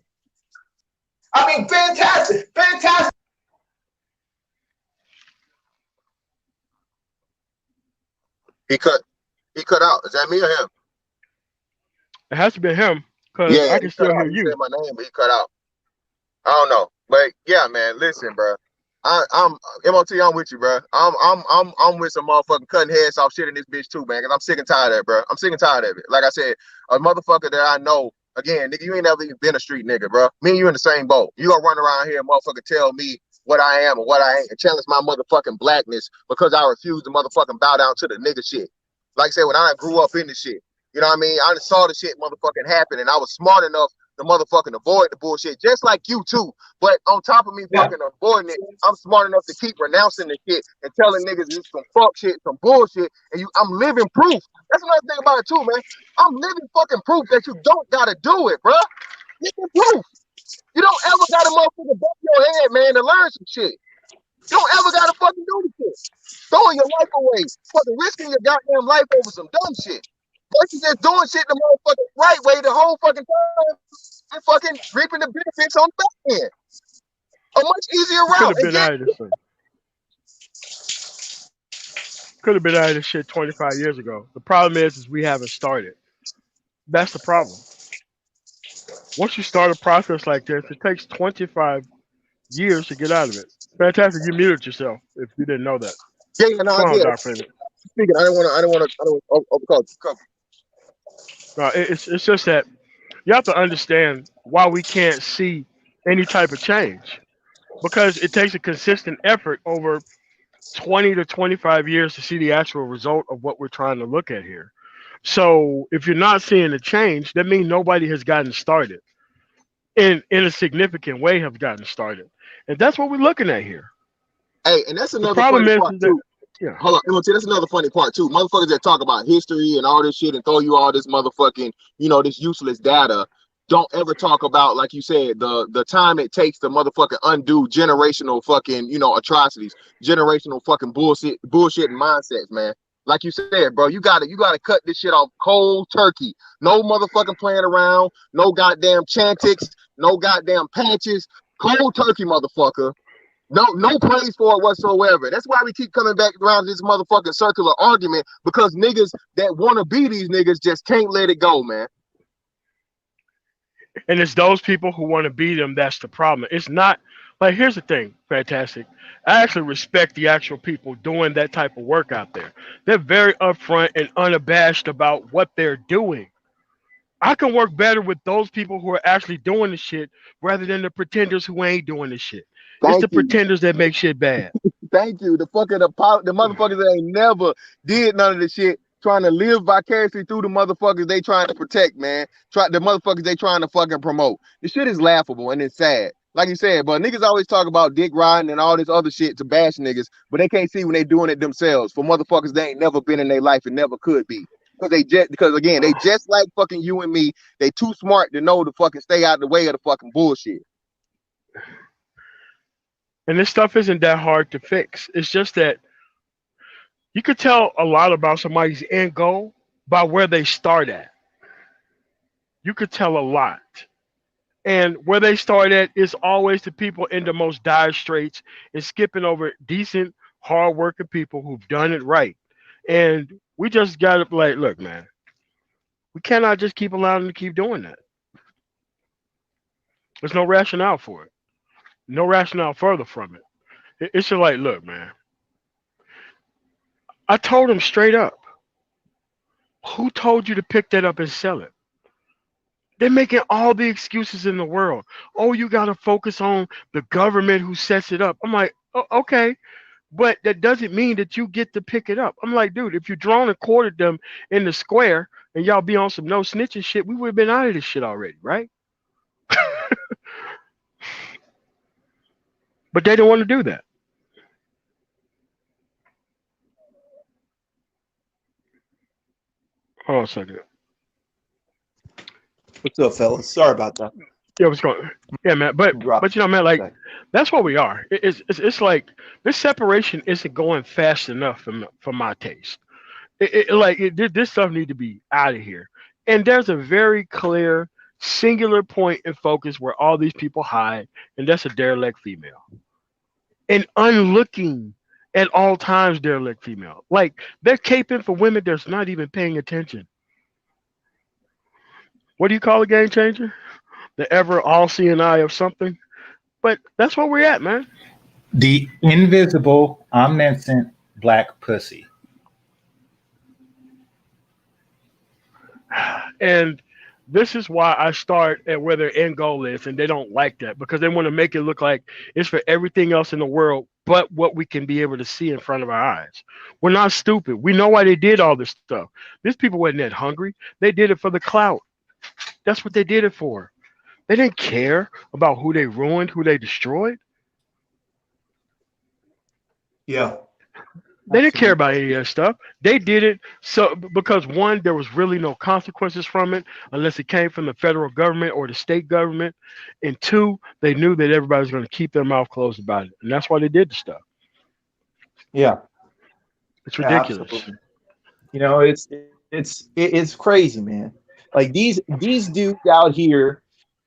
I mean, fantastic. He cut out. Is that me or him? It has to be him, because Yeah, I he can cut still out. hear He you. said my name, but he cut out. I don't know, but yeah, man. Listen, bro. I'm MOT. I'm with you, bro. I'm with some motherfucking cutting heads off shit in this bitch too, man. Cause I'm sick and tired of it, bro. I'm sick and tired of it. Like I said, a motherfucker that I know Again, nigga, you ain't never even been a street nigga, bro. Me and you in the same boat. You gonna run around here and motherfucker tell me what I am and what I ain't and challenge my motherfucking blackness because I refuse to motherfucking bow down to the nigga shit. Like I said, when I grew up in the shit, you know what I mean? I just saw the shit motherfucking happen and I was smart enough to motherfucking avoid the bullshit, just like you too. But on top of me Yeah. fucking avoiding it, I'm smart enough to keep renouncing the shit and telling niggas it's some fuck shit, some bullshit, and I'm living proof. That's another thing about it too, man. I'm living fucking proof that you don't gotta do it, bro. Living proof. You don't ever gotta motherfucking bump your head, man, to learn some shit. You don't ever gotta fucking do this shit. Throwing your life away, fucking risking your goddamn life over some dumb shit. Versus just doing shit the motherfucking right way the whole fucking time and fucking reaping the benefits on the back end. A much easier Could route. have been out of this thing. Could have been out of this shit 25 years ago. The problem is we haven't started. That's the problem. Once you start a process like this, it takes 25 years to get out of it. Fantastic, you muted yourself if you didn't know that. Yeah, no, Go I on, did. Doc Freeman. Speaking, I don't overcome. No, it's just that you have to understand why we can't see any type of change because it takes a consistent effort over 20 to 25 years to see the actual result of what we're trying to look at here. So if you're not seeing a change, that means nobody has gotten started in a significant way have gotten started. And that's what we're looking at here. Hey, and that's The another problem funny is part that too. yeah, Hold on, I'm gonna tell you, that's another funny part too. Motherfuckers that talk about history and all this shit and throw you all this motherfucking, this useless data. Don't ever talk about, like you said, the time it takes to motherfucking undo generational fucking, atrocities, generational fucking bullshit and mindsets, man. Like you said, bro, you gotta cut this shit off cold turkey. No motherfucking playing around, no goddamn chantix, no goddamn patches, cold turkey, motherfucker. No praise for it whatsoever. That's why we keep coming back around this motherfucking circular argument because niggas that want to be these niggas just can't let it go, man. and it's those people who want to beat them that's the problem. It's not like here's the thing, fantastic. I actually respect the actual people doing that type of work out there. They're very upfront and unabashed about what they're doing. I can work better with those people who are actually doing the shit rather than the pretenders who ain't doing the shit. It's Thank the you. pretenders that make shit bad. Thank you. The motherfuckers that ain't never did none of this shit trying to live vicariously through the motherfuckers they trying to protect, man. The motherfuckers they trying to fucking promote. The shit is laughable and it's sad. Like you said, but niggas always talk about dick riding and all this other shit to bash niggas, but they can't see when they doing it themselves. For motherfuckers they ain't never been in their life and never could be. Because again, they just like fucking you and me. They too smart to know to fucking stay out the way of the fucking bullshit. And this stuff isn't that hard to fix. It's just that you could tell a lot about somebody's end goal by where they start at. You could tell a lot. And where they start at is always the people in the most dire straits and skipping over decent, hardworking people who've done it right. And we just got to like, look, man, we cannot just keep allowing them to keep doing that. There's no rationale for it. No rationale further from it. It's just like, look, man, I told him straight up, who told you to pick that up and sell it? They're making all the excuses in the world. Oh, you got to focus on the government who sets it up. I'm like, oh, okay, but that doesn't mean that you get to pick it up. I'm like, dude, if you drawn and quartered them in the square and y'all be on some no snitching shit, we would have been out of this shit already, right? But they don't want to do that. Hold on a second. What's up, fellas? Sorry about that. Yeah, what's going? Yeah, man. Drop. But man, like that's what we are. It's like this separation isn't going fast enough for my taste. This stuff need to be out of here. And there's a very clear, singular point in focus where all these people hide, and that's a derelict female. And unlooking at all times, derelict female. Like they're caping for women that's not even paying attention. What do you call a game changer? The ever all seeing eye of something. But that's where we're at, man. The invisible, omniscient black pussy. And This is why I start at where their end goal is, and they don't like that because they want to make it look like it's for everything else in the world but what we can be able to see in front of our eyes. We're not stupid. We know why they did all this stuff. These people wasn't that hungry. They did it for the clout. That's what they did it for. They didn't care about who they ruined, who they destroyed. Yeah, They didn't care absolutely. about any of that stuff. They did it so because one, there was really no consequences from it unless it came from the federal government or the state government, and two, they knew that everybody was going to keep their mouth closed about it, and that's why they did the stuff. Yeah, It's yeah, ridiculous. absolutely. You know, it's crazy, man. Like these dudes out here.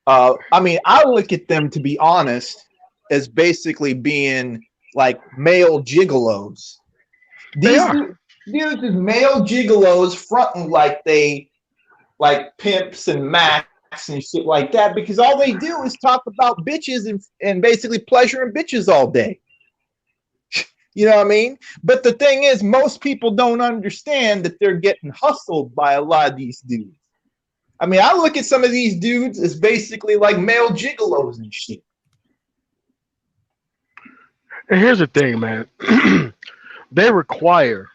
I mean, I look at them, to be honest, as basically being like male gigolos. They These are. dudes is male gigolos fronting like they like pimps and max and shit like that because all they do is talk about bitches and basically pleasuring bitches all day. You know what I mean? But the thing is, most people don't understand that they're getting hustled by a lot of these dudes. I mean, I look at some of these dudes as basically like male gigolos and shit. And here's the thing, man. They require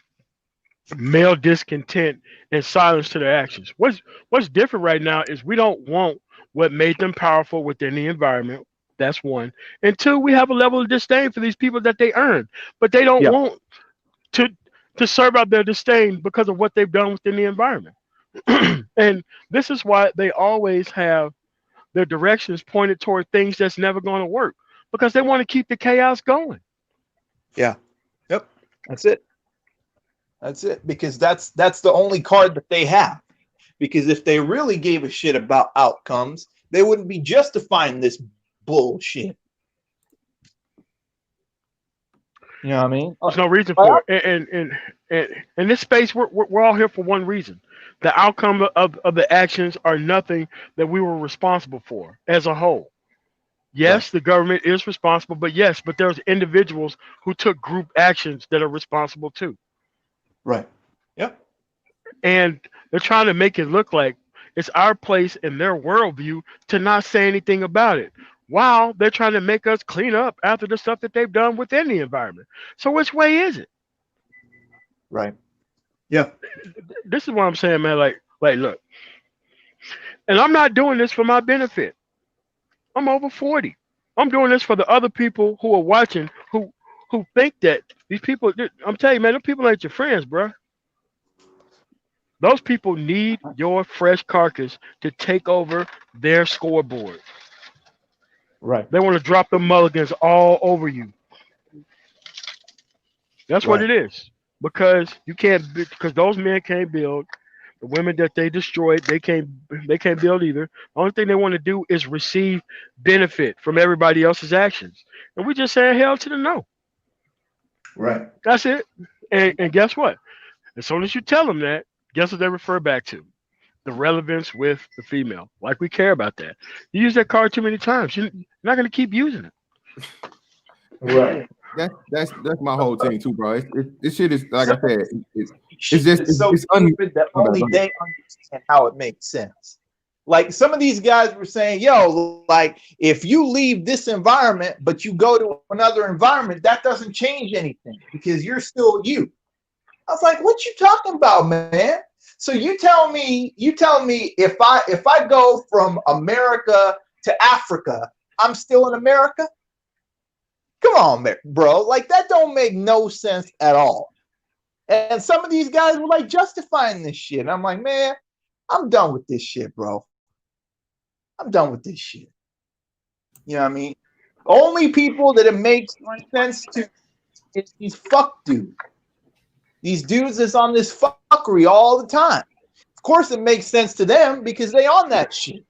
male discontent and silence to their actions. What's different right now is we don't want what made them powerful within the environment. That's one. And two, we have a level of disdain for these people that they earned, but they don't Yeah, want to to serve out their disdain because of what they've done within the environment. And this is why they always have their directions pointed toward things that's never going to work because they want to keep the chaos going. yeah, yep. That's it. That's it. Because that's the only card that they have. Because if they really gave a shit about outcomes, they wouldn't be justifying this bullshit. You know what I mean? There's no reason for Well, it. And in this space, we're all here for one reason. The outcome of the actions are nothing that we were responsible for as a whole. right, Yes, the government is responsible, but yes, but there's individuals who took group actions that are responsible too. right. Yep, And they're trying to make it look like it's our place in their worldview to not say anything about it. While they're trying to make us clean up after the stuff that they've done within the environment. So which way is it? right. Yeah, This is what I'm saying, man. Like, look, and I'm not doing this for my benefit. I'm over 40. I'm doing this for the other people who are watching who think that these people. I'm telling you, man, those people ain't your friends, bro. Those people need your fresh carcass to take over their scoreboard. right, They want to drop the mulligans all over you. That's what right, it is. Because you can't, because those men can't build. The women that they destroyed, they can't build either. The only thing they want to do is receive benefit from everybody else's actions. And we just saying hell to the no. right. That's it. And guess what? As soon as you tell them that, guess what they refer back to? The relevance with the female. Like we care about that. You use that card too many times. You're not going to keep using it. Yeah, Right. that's my whole thing too, bro. This shit is like I Some said, it's shit just is so it's un. stupid that My bad, only go ahead. they understand how it makes sense. Like some of these guys were saying, yo, like if you leave this environment, but you go to another environment, that doesn't change anything because you're still you. I was like, what you talking about, man? So you tell me if I go from America to Africa, I'm still in America? Come on, bro. Like that don't make no sense at all. And some of these guys were like justifying this shit. And I'm like, man, I'm done with this shit, bro. I'm done with this shit. You know what I mean? Only people that it makes sense to is these fuck dudes. These dudes that's on this fuckery all the time. Of course, it makes sense to them because they on that shit.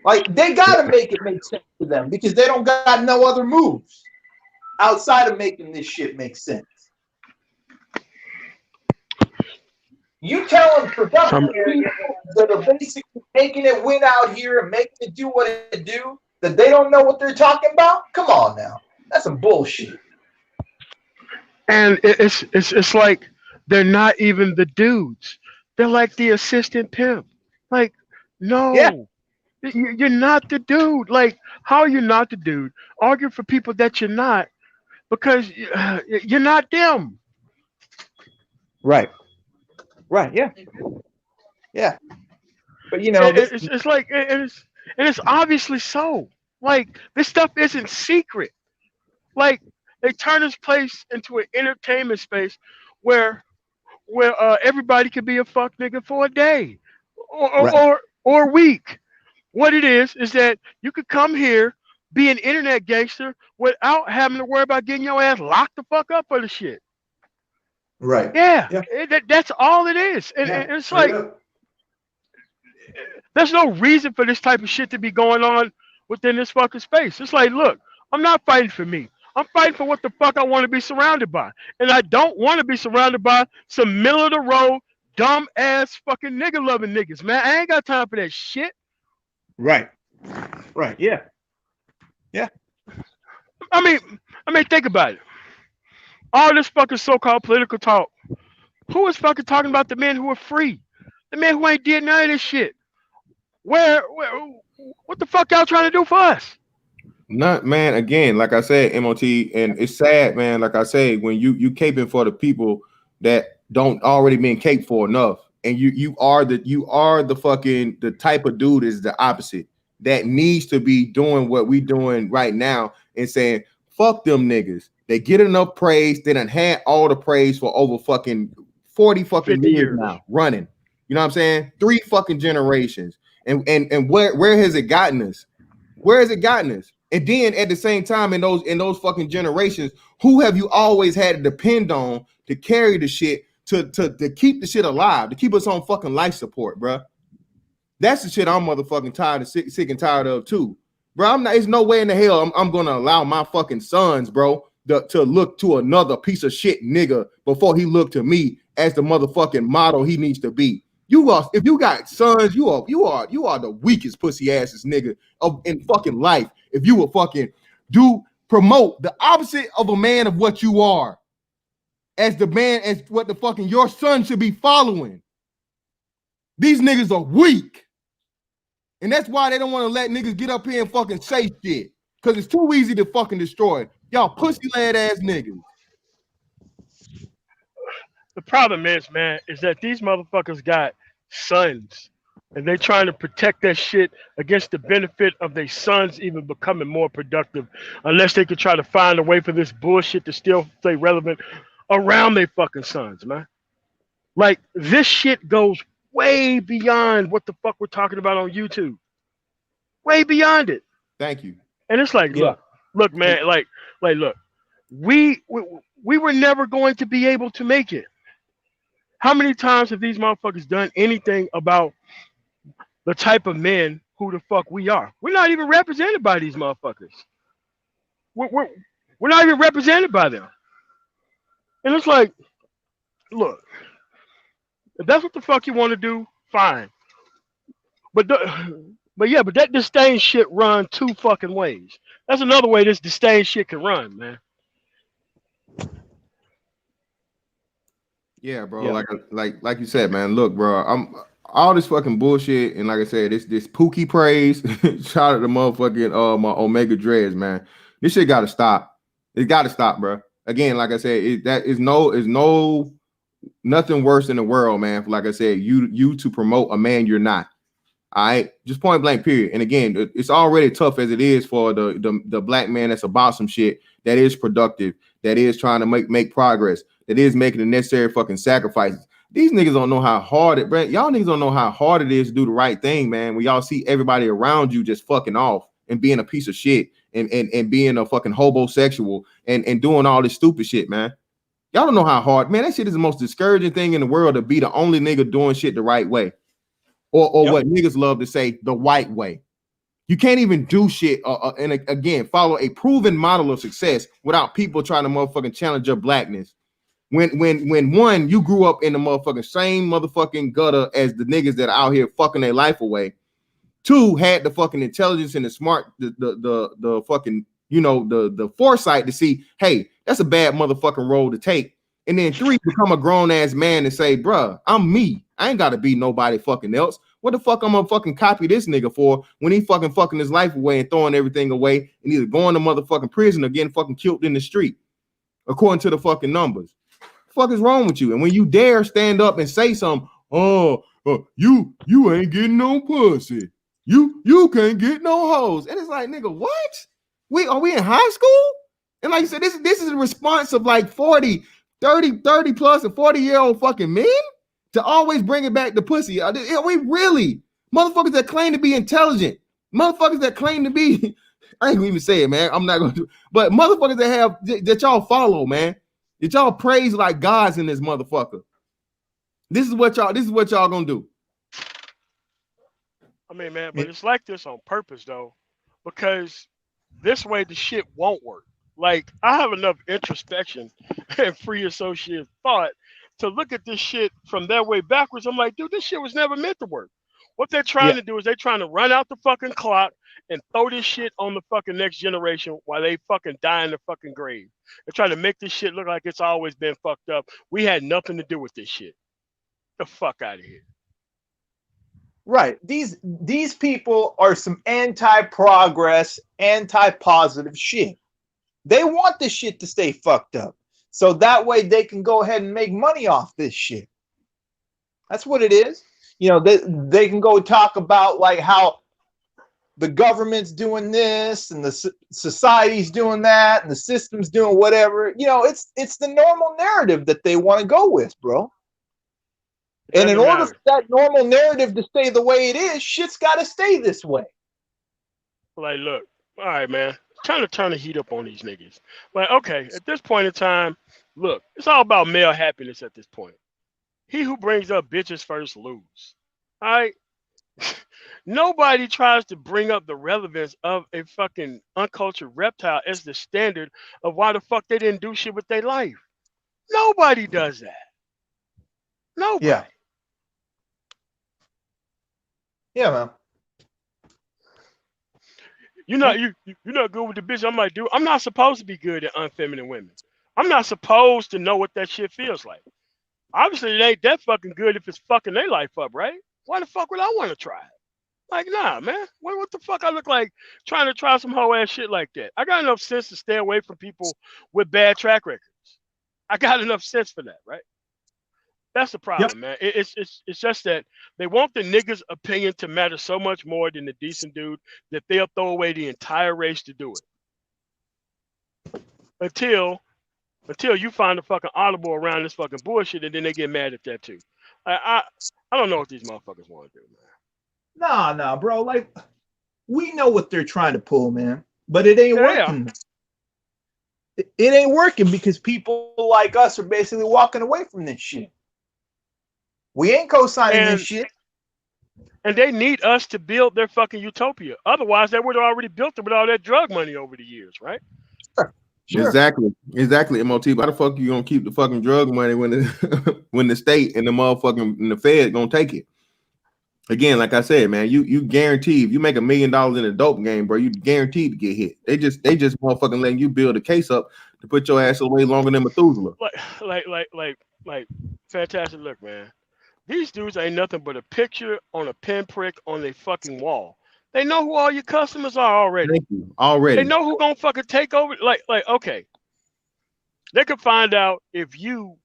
Like they gotta make it make sense to them because they don't got no other moves outside of making this shit make sense. You telling Some production people that are basically making it win out here and making it do what it do that they don't know what they're talking about? Come on now, that's some bullshit. and it's like they're not even the dudes. They're like the assistant pimp. Like Yeah. No, you're not the dude. Like, how are you not the dude? Argue for people that you're not because you're not them. Right. Right. Yeah. Yeah. But this. It's like and it's obviously so. Like this stuff isn't secret. Like they turn this place into an entertainment space where everybody could be a fuck nigga for a day or or, Right. or, or a week. What it is that you could come here, be an internet gangster without having to worry about getting your ass locked the fuck up for the shit. Right. Yeah, Yeah. that's all it is. Yeah. And it's Straight like up. there's no reason for this type of shit to be going on within this fucking space. It's like, look, I'm not fighting for me. I'm fighting for what the fuck I want to be surrounded by. And I don't want to be surrounded by some middle of the road, dumb ass fucking nigga loving niggas, man. I ain't got time for that shit. Right. Right. Yeah. Yeah. I mean, think about it. All this fucking so-called political talk. Who is fucking talking about the men who are free? The men who ain't did none of this shit. Where what the fuck y'all trying to do for us? Not man, again, like I said, MOT, and it's sad, man. Like I say, when you caping for the people that don't already been caped for enough, and you are the fucking the type of dude is the opposite that needs to be doing what we doing right now and saying fuck them niggas. They get enough praise. They done had all the praise for over fucking 40 fucking 50 years years. now running. You know what I'm saying? 3 fucking generations. And where has it gotten us? Where has it gotten us? And then at the same time, in those fucking generations, who have you always had to depend on to carry the shit to keep the shit alive, to keep us on fucking life support, bro? That's the shit I'm motherfucking tired of, sick and tired of too, bro. I'm not. There's no way in the hell I'm gonna allow my fucking sons, bro, to look to another piece of shit nigga before he look to me as the motherfucking model he needs to be. You are, if you got sons, you are the weakest pussy asses nigga in fucking life. If you will fucking promote the opposite of a man of what you are, as the man as what the fucking your son should be following. These niggas are weak, and that's why they don't want to let niggas get up here and fucking say shit, because it's too easy to fucking destroy y'all pussy lad ass niggas. The problem is, man, is that these motherfuckers got sons. And they trying to protect that shit against the benefit of their sons even becoming more productive, unless they could try to find a way for this bullshit to still stay relevant around their fucking sons, man. Like this shit goes way beyond what the fuck we're talking about on YouTube. Way beyond it. Thank you. And it's like, Yeah. look, man, like, look, we were never going to be able to make it. How many times have these motherfuckers done anything about the type of men who the fuck we are? We're not even represented by these motherfuckers. We're not even represented by them. And it's like, look, if that's what the fuck you want to do, fine. But that disdain shit run 2 fucking ways. That's another way this disdain shit can run, man. Yeah, bro. Yeah. Like you said, man. Look, bro. I'm all this fucking bullshit, and like I said, this Pookie praise. Shout out to motherfucking my Omega Dreads, man. This shit gotta stop. It gotta stop, bro. Again, like I said, that is nothing worse in the world, man. Like I said, you to promote a man you're not. All right, just point blank, period. And again, it's already tough as it is for the black man that's about some shit, that is productive, that is trying to make progress, that is making the necessary fucking sacrifices. These niggas don't know how hard it, bro. Y'all niggas don't know how hard it is to do the right thing, man. When y'all see everybody around you just fucking off and being a piece of shit and being a fucking homosexual and doing all this stupid shit, man. Y'all don't know how hard, man. That shit is the most discouraging thing in the world, to be the only nigga doing shit the right way. Or Yep. what niggas love to say, the white way. You can't even do shit and again follow a proven model of success without people trying to motherfucking challenge your blackness. When one, you grew up in the motherfucking same motherfucking gutter as the niggas that are out here fucking their life away. 2, had the fucking intelligence and the fucking, you know, the foresight to see, hey, that's a bad motherfucking road to take. And then 3, become a grown ass man and say, bruh, I'm me. I ain't gotta be nobody fucking else. What the fuck I'm gonna fucking copy this nigga for when he fucking his life away and throwing everything away and either going to motherfucking prison or getting fucking killed in the street, according to the fucking numbers. What the fuck is wrong with you? And when you dare stand up and say something, you ain't getting no pussy. You can't get no hoes. And it's like, nigga, what? Are we in high school? And like I said, this is a response of like 30 plus and 40-year-old fucking men to always bring it back to pussy. Are we really motherfuckers that claim to be intelligent? Motherfuckers that claim to be, I ain't gonna even say it, man. I'm not gonna do, but motherfuckers that y'all follow, man, that y'all praise like gods in this motherfucker. This is what y'all gonna do. I mean, man, but it's like this on purpose though, because this way the shit won't work. Like, I have enough introspection and free associative thought to look at this shit from their way backwards. I'm like, dude, this shit was never meant to work. What they're trying to do is they're trying to run out the fucking clock and throw this shit on the fucking next generation while they fucking die in the fucking grave. They're trying to make this shit look like it's always been fucked up. We had nothing to do with this shit. The fuck out of here. Right. These people are some anti-progress, anti-positive shit. They want this shit to stay fucked up. So that way they can go ahead and make money off this shit. That's what it is. You know, they can go talk about like how the government's doing this and the society's doing that and the system's doing whatever. You know, it's the normal narrative that they want to go with, bro. And in order for that normal narrative to stay the way it is, shit's got to stay this way. Like, look, all right, man. Trying to turn the heat up on these niggas. Like, okay, at this point in time, look, it's all about male happiness at this point. He who brings up bitches first lose. All right? Nobody tries to bring up the relevance of a fucking uncultured reptile as the standard of why the fuck they didn't do shit with their life. Nobody does that. Nobody. Yeah. Yeah, man. You're not good with the bitch. I'm like, dude, I'm not supposed to be good at unfeminine women. I'm not supposed to know what that shit feels like. Obviously, it ain't that fucking good if it's fucking their life up, right? Why the fuck would I want to try it? Like, nah, man. What the fuck I look like trying to try some hoe ass shit like that? I got enough sense to stay away from people with bad track records. I got enough sense for that, right? That's the problem, man. It's just that they want the niggas' opinion to matter so much more than the decent dude that they'll throw away the entire race to do it. Until you find a fucking audible around this fucking bullshit, and then they get mad at that too. I don't know what these motherfuckers want to do, man. Nah, bro. Like, we know what they're trying to pull, man, but it ain't working. It ain't working because people like us are basically walking away from this shit. We ain't co-signing this shit. And they need us to build their fucking utopia. Otherwise, they would have already built it with all that drug money over the years, right? Sure. Exactly, MOT. Why the fuck you gonna keep the fucking drug money when the state and the motherfucking and the Fed gonna take it? Again, like I said, man, you guarantee if you make $1 million in a dope game, bro, you guaranteed to get hit. They just motherfucking letting you build a case up to put your ass away longer than Methuselah. Like, fantastic. Look, man, these dudes ain't nothing but a picture on a pinprick on their fucking wall. They know who all your customers are already. Thank you. Already. They know who gonna fucking take over. Like, okay, they could find out if you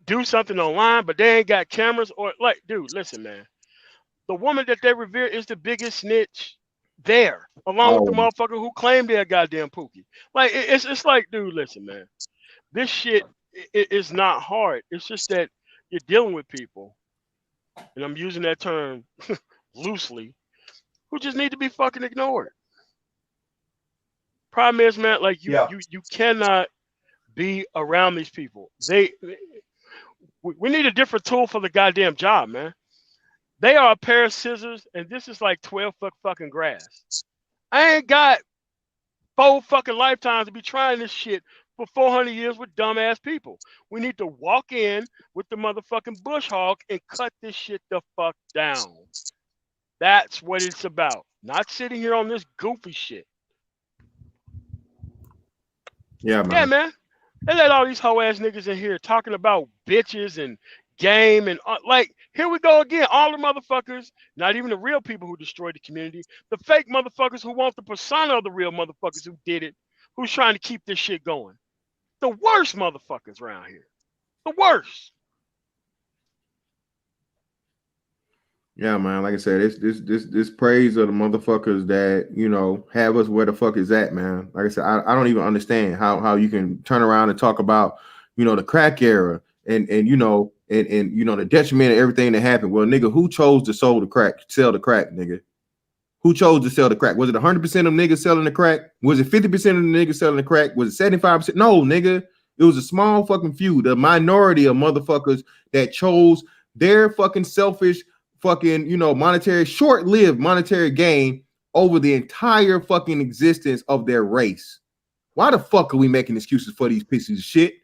do something online, but they ain't got cameras or like, dude, listen, man. The woman that they revere is the biggest snitch there, along with the motherfucker who claimed they're goddamn Pookie. Like, it's like, dude, listen, man. This shit is not hard. It's just that you're dealing with people, and I'm using that term loosely, who just need to be fucking ignored. Problem is, man, like you cannot be around these people. We need a different tool for the goddamn job, man. They are a pair of scissors, and this is like 12 foot fucking grass. I ain't got 4 fucking lifetimes to be trying this shit for 400 years with dumbass people. We need to walk in with the motherfucking bush hog and cut this shit the fuck down. That's what it's about. Not sitting here on this goofy shit. Yeah, man. Yeah, man. They let all these hoe ass niggas in here talking about bitches and game and like here we go again. All the motherfuckers, not even the real people who destroyed the community, the fake motherfuckers who want the persona of the real motherfuckers who did it, who's trying to keep this shit going. The worst motherfuckers around here. The worst. Yeah, man. Like I said, this praise of the motherfuckers that have us where the fuck is at, man. Like I said, I don't even understand how you can turn around and talk about the crack era and the detriment of everything that happened. Well, nigga, who chose to sell the crack, nigga? Who chose to sell the crack? Was it 100% of niggas selling the crack? Was it 50% of the niggas selling the crack? Was it 75%? No, nigga. It was a small fucking few, the minority of motherfuckers that chose their fucking selfish fucking, monetary, short-lived monetary gain over the entire fucking existence of their race. Why the fuck are we making excuses for these pieces of shit?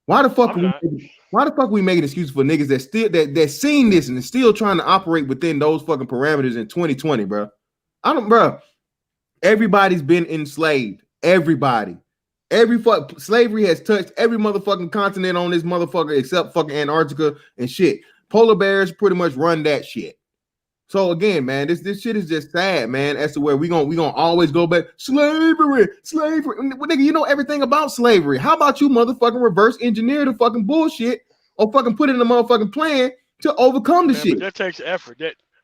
Why the fuck are we making excuses for niggas that still that seen this and still trying to operate within those fucking parameters in 2020, bro? Bro. Everybody's been enslaved. Everybody. Slavery has touched every motherfucking continent on this motherfucker except fucking Antarctica and shit. Polar bears pretty much run that shit. So again, man, this shit is just sad, man. As to where we gonna always go back slavery. Nigga, you know everything about slavery. How about you motherfucking reverse engineer the fucking bullshit or fucking put it in a motherfucking plan to overcome the shit? But that takes effort.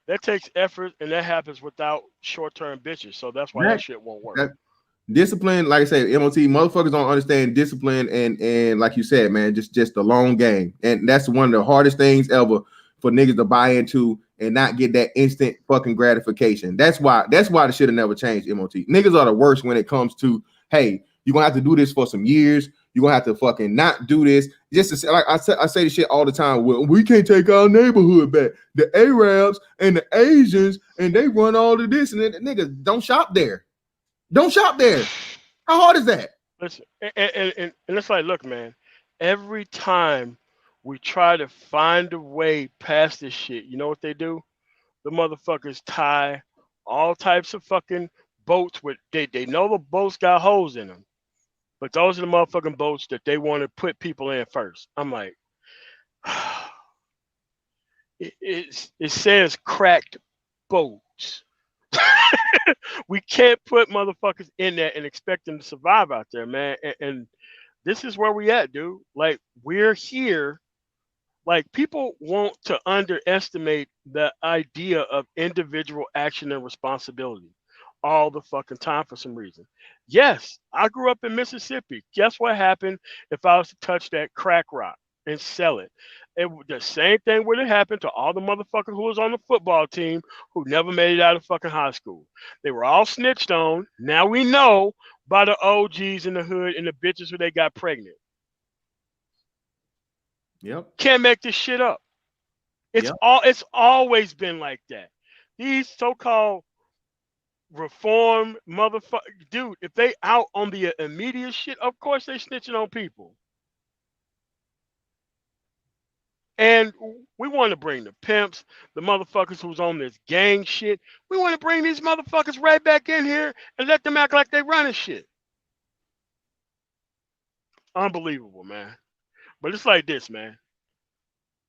That takes effort, and that happens without short-term bitches. So that's why that shit won't work. Discipline, like I say, MOT motherfuckers don't understand discipline and like you said, man, just the long game, and that's one of the hardest things ever for niggas to buy into and not get that instant fucking gratification. That's why the shit have never changed. MOT niggas are the worst when it comes to, hey, you're gonna have to do this for some years. You're gonna have to fucking not do this. Just to say, like I say this shit all the time. Well, we can't take our neighborhood back. The Arabs and the Asians, and they run all of this, and niggas don't shop there. Don't shop there. How hard is that? Listen, and it's like, look, man, every time we try to find a way past this shit, you know what they do? The motherfuckers tie all types of fucking boats with, they know the boats got holes in them, but those are the motherfucking boats that they want to put people in first. I'm like, it says cracked boats. We can't put motherfuckers in there and expect them to survive out there, man. And this is where we at, dude. Like, we're here. Like, people want to underestimate the idea of individual action and responsibility all the fucking time for some reason. Yes, I grew up in Mississippi. Guess what happened if I was to touch that crack rock and sell it? The same thing would have happened to all the motherfuckers who was on the football team who never made it out of fucking high school. They were all snitched on. Now we know by the OGs in the hood and the bitches who they got pregnant. Yep. Can't make this shit up. It's always been like that. These so-called reform motherfuckers, dude, if they out on the immediate shit, of course they snitching on people. And we want to bring the pimps, the motherfuckers who's on this gang shit. We want to bring these motherfuckers right back in here and let them act like they running shit. Unbelievable, man. But it's like this, man.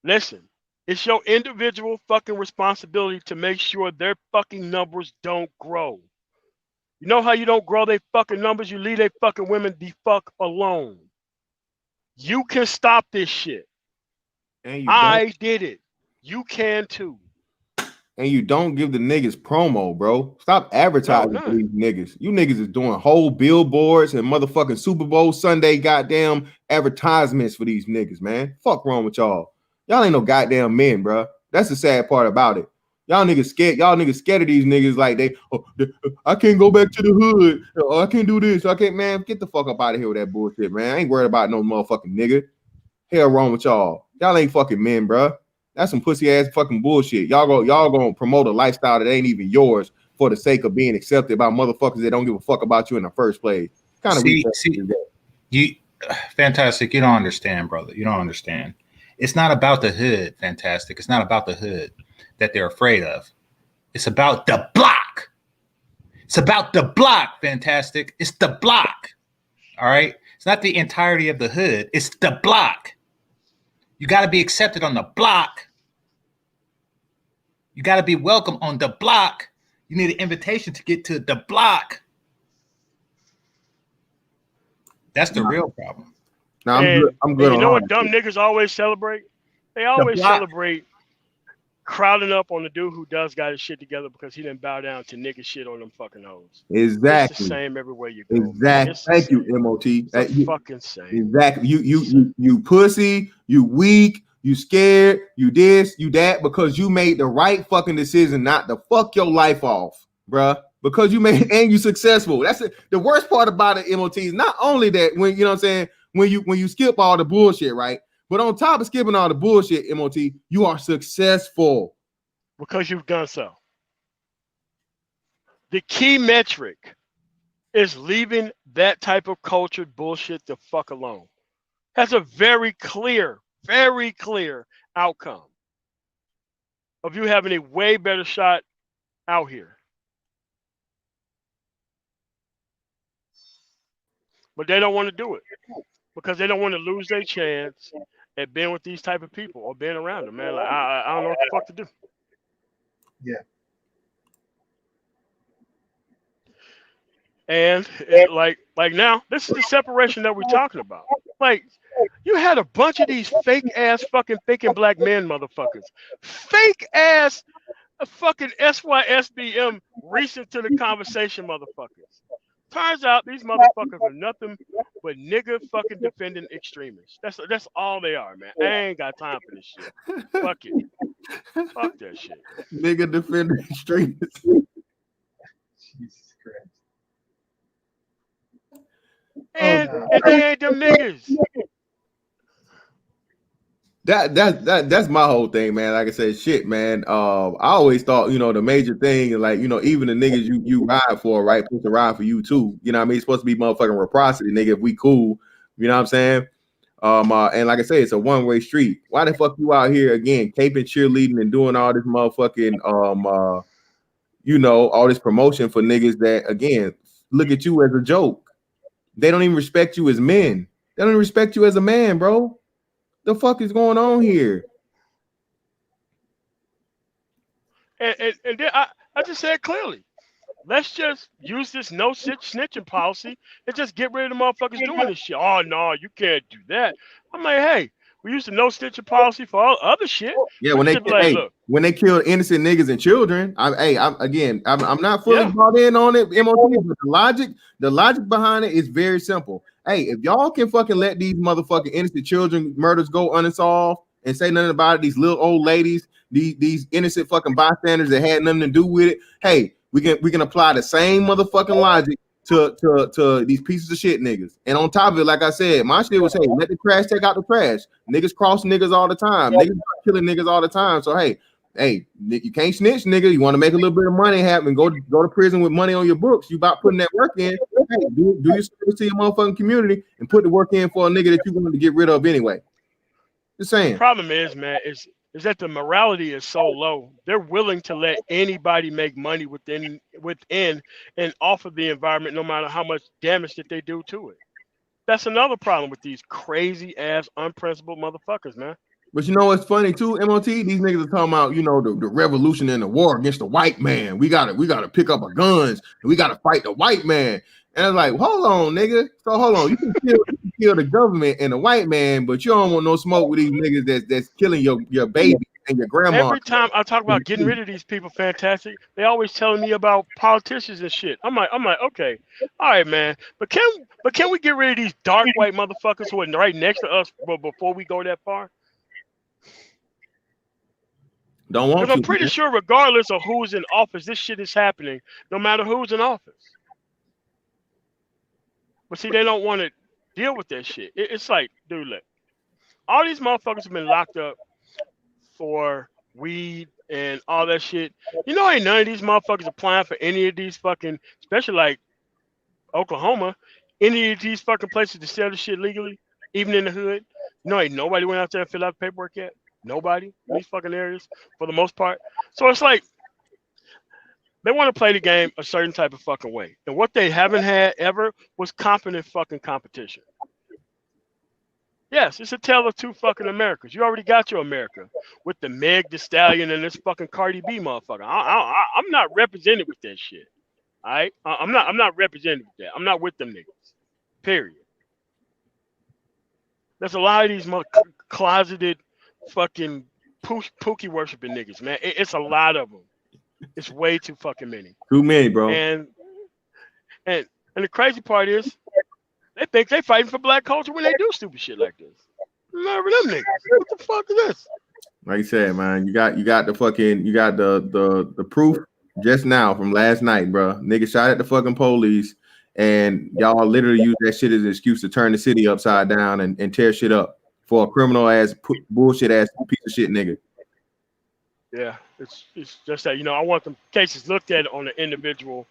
Listen, it's your individual fucking responsibility to make sure their fucking numbers don't grow. You know how you don't grow their fucking numbers? You leave their fucking women the fuck alone. You can stop this shit. I did it. You can too. And you don't give the niggas promo, bro. Stop advertising for these niggas. You niggas is doing whole billboards and motherfucking Super Bowl Sunday goddamn advertisements for these niggas, man. Fuck wrong with y'all. Y'all ain't no goddamn men, bro. That's the sad part about it. Y'all niggas scared. Y'all niggas scared of these niggas like I can't go back to the hood. I can't do this. I can't, man. Get the fuck up out of here with that bullshit, man. I ain't worried about no motherfucking nigga. Hell wrong with y'all. Y'all ain't fucking men, bro. That's some pussy ass fucking bullshit. Y'all gonna promote a lifestyle that ain't even yours for the sake of being accepted by motherfuckers that don't give a fuck about you in the first place. Kind of you fantastic. You don't understand, brother. You don't understand. It's not about the hood, fantastic. It's not about the hood that they're afraid of. It's about the block. It's about the block, fantastic. It's the block. All right. It's not the entirety of the hood. It's the block. You got to be accepted on the block. You got to be welcome on the block. You need an invitation to get to the block. That's the real problem. Now And I'm good you on know all what that dumb shit. niggas always celebrate? They The always block. celebrate crowding up on the dude who does got his shit together because he didn't bow down to nigga shit on them fucking hoes. It's the Exactly. same everywhere you go, man. Exactly. It's the Thank same. you, MOT. It's the fucking same. Exactly. You pussy, you weak, you scared, you this, you that, because you made the right fucking decision not to fuck your life off, bruh. Because you made and you successful. That's it. The worst part about it, MOT, is not only that when you know what I'm saying, when you skip all the bullshit, right? But on top of skipping all the bullshit, MOT, you are successful. Because you've done so. The key metric is leaving that type of cultured bullshit the fuck alone. That's a very clear outcome of you having a way better shot out here. But they don't want to do it because they don't want to lose their chance at being with these type of people or being around them, man. Like I don't know what the fuck to do. Yeah. And like now, this is the separation that we're talking about. Like, you had a bunch of these fake ass fucking thinking black men motherfuckers. Fake ass fucking SYSBM recent to the conversation motherfuckers. Turns out these motherfuckers are nothing but nigga fucking defending extremists. That's all they are, man. I ain't got time for this shit. Fuck it. Fuck that shit. Nigga defending extremists. Jesus Christ. And they ain't them niggas. That's my whole thing, man. Like I said, shit, man. I always thought, the major thing is like, even the niggas you ride for, right? Supposed to ride for you too. You know what I mean? It's supposed to be motherfucking reciprocity, nigga. If we cool, you know what I'm saying? And like I say, it's a one-way street. Why the fuck you out here again, caping, cheerleading, and doing all this motherfucking all this promotion for niggas that again look at you as a joke. They don't even respect you as men. They don't even respect you as a man, bro. The fuck is going on here? And then I just said clearly, let's just use this no snitching policy and just get rid of the motherfuckers doing this shit. Oh no, you can't do that. I'm like, hey, we used the no snitching policy for all other shit. Yeah, We should be like, look, when they kill innocent niggas and children, I'm not fully Yeah. bought in on it, MOT, but the logic behind it is very simple. Hey, if y'all can fucking let these motherfucking innocent children murders go unsolved and say nothing about it, these little old ladies, these innocent fucking bystanders that had nothing to do with it, hey, we can apply the same motherfucking logic to these pieces of shit niggas. And on top of it, like I said, my shit was, hey, let the trash take out the trash. Niggas cross niggas all the time. Niggas killing niggas all the time. So hey, you can't snitch, nigga. You want to make a little bit of money happen, go to prison with money on your books. You about putting that work in. Hey, do your service to your motherfucking community and put the work in for a nigga that you wanted to get rid of anyway. Just saying. The problem is, man, is that the morality is so low. They're willing to let anybody make money within and off of the environment, no matter how much damage that they do to it. That's another problem with these crazy ass unprincipled motherfuckers, man. But you know what's funny too, MOT? These niggas are talking about, the revolution and the war against the white man. We gotta pick up our guns and we gotta fight the white man. And it's like, hold on, nigga. So hold on, you can kill the government and the white man, but you don't want no smoke with these niggas that's killing your baby and your grandma. Every time I talk about getting rid of these people, fantastic, they always telling me about politicians and shit. I'm like, okay, all right, man. But can we get rid of these dark white motherfuckers who are right next to us before we go that far? Don't want Because I'm to, pretty man. sure, regardless of who's in office, this shit is happening, no matter who's in office. But see, they don't want to deal with that shit. It's like, dude, look, all these motherfuckers have been locked up for weed and all that shit. Ain't none of these motherfuckers applying for any of these fucking, especially like Oklahoma, any of these fucking places to sell the shit legally, even in the hood. Ain't nobody went out there and filled out the paperwork yet. Nobody in these fucking areas for the most part. So it's like they want to play the game a certain type of fucking way. And what they haven't had ever was competent fucking competition. Yes, it's a tale of two fucking Americas. You already got your America with the Meg Thee Stallion and this fucking Cardi B motherfucker. I'm not represented with that shit. All right, I'm not represented with that. I'm not with them niggas. Period. There's a lot of these closeted fucking pookie worshiping niggas, man. It's a lot of them. It's way too fucking many. Too many, bro. And and the crazy part is they think they fighting for black culture when they do stupid shit like this. Remember them niggas? What the fuck is this? Like you said, man, you got the proof just now from last night, bro. Nigga shot at the fucking police, and y'all literally use that shit as an excuse to turn the city upside down and tear shit up for a criminal ass bullshit ass piece of shit nigga. Yeah, it's just that, I want them cases looked at on an individual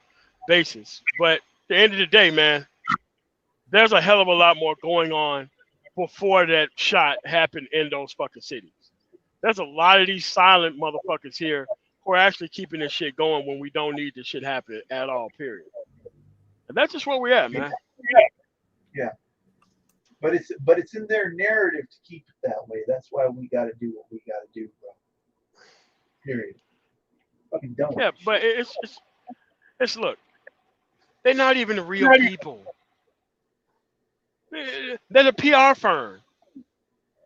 basis. But at the end of the day, man, there's a hell of a lot more going on before that shot happened in those fucking cities. There's a lot of these silent motherfuckers here who are actually keeping this shit going when we don't need this shit happening at all, period. And that's just where we're at, man. Yeah. But it's in their narrative to keep it that way. That's why we got to do what we got to do, bro. Period. Fucking don't. Yeah, but it's look, they're not even the real people. They're the PR firm.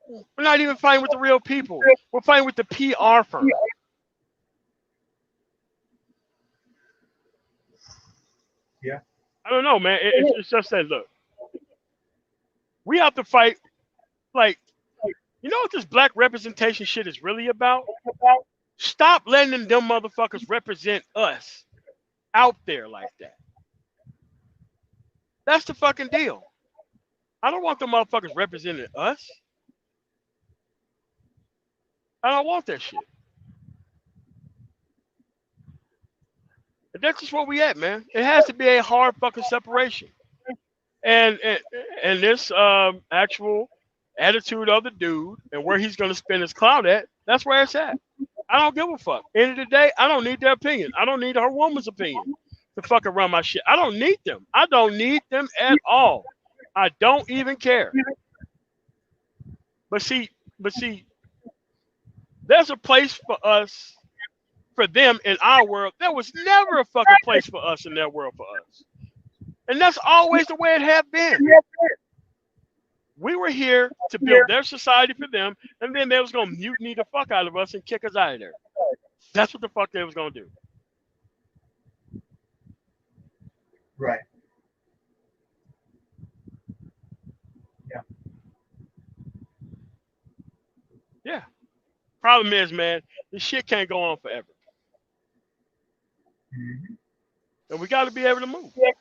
We're not even fighting with the real people. We're fighting with the PR firm. Yeah. I don't know, man. It's just that, look, we have to fight. Like, you know what this black representation shit is really about? Stop letting them motherfuckers represent us out there like that. That's the fucking deal. I don't want them motherfuckers representing us. I don't want that shit. And that's just where we at, man. It has to be a hard fucking separation. And this actual attitude of the dude and where he's gonna spend his clout at, that's where it's at. I don't give a fuck. End of the day, I don't need their opinion. I don't need her woman's opinion to fucking run my shit. I don't need them. I don't need them at all. I don't even care. But see, there's a place for us, for them in our world. There was never a fucking place for us in their world for us. And that's always the way it had been. We were here to build their society for them, and then they was gonna mutiny the fuck out of us and kick us out of there. That's what the fuck they was gonna do. Right. Yeah. Yeah. Problem is, man, this shit can't go on forever. Mm-hmm. And we got to be able to move. That's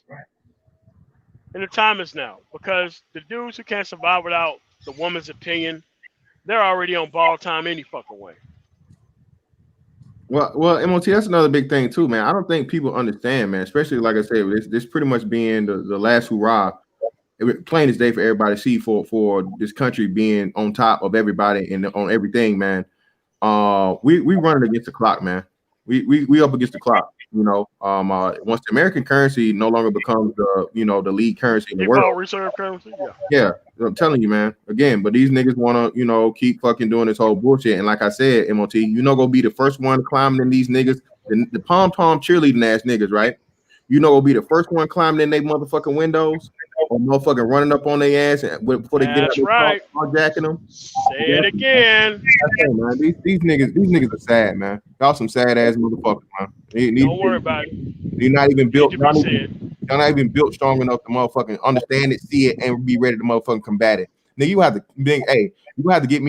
right. And the time is now, because the dudes who can't survive without the woman's opinion, they're already on ball time any fucking way. Well, MOT, that's another big thing too, man. I don't think people understand, man. Especially like I said, this pretty much being the last hurrah, plain as day for everybody to see for this country being on top of everybody and on everything, man. We running against the clock, man. We up against the clock. Once the American currency no longer becomes the lead currency in the world, reserve currency, yeah, I'm telling you, man. Again, but these niggas want to keep fucking doing this whole bullshit. And like I said, MOT, gonna be the first one climbing in these niggas, the pom cheerleading ass niggas, right? Gonna be the first one climbing in their motherfucking windows or motherfucking running up on their ass before they get out their car, carjacking them. Say it again. Man, these niggas are sad, man. Y'all some sad ass motherfuckers, man. Don't worry about it. You're not even built. Y'all not even built strong enough to motherfucking understand it, see it, and be ready to motherfucking combat it. Nigga, you have to get me you have to get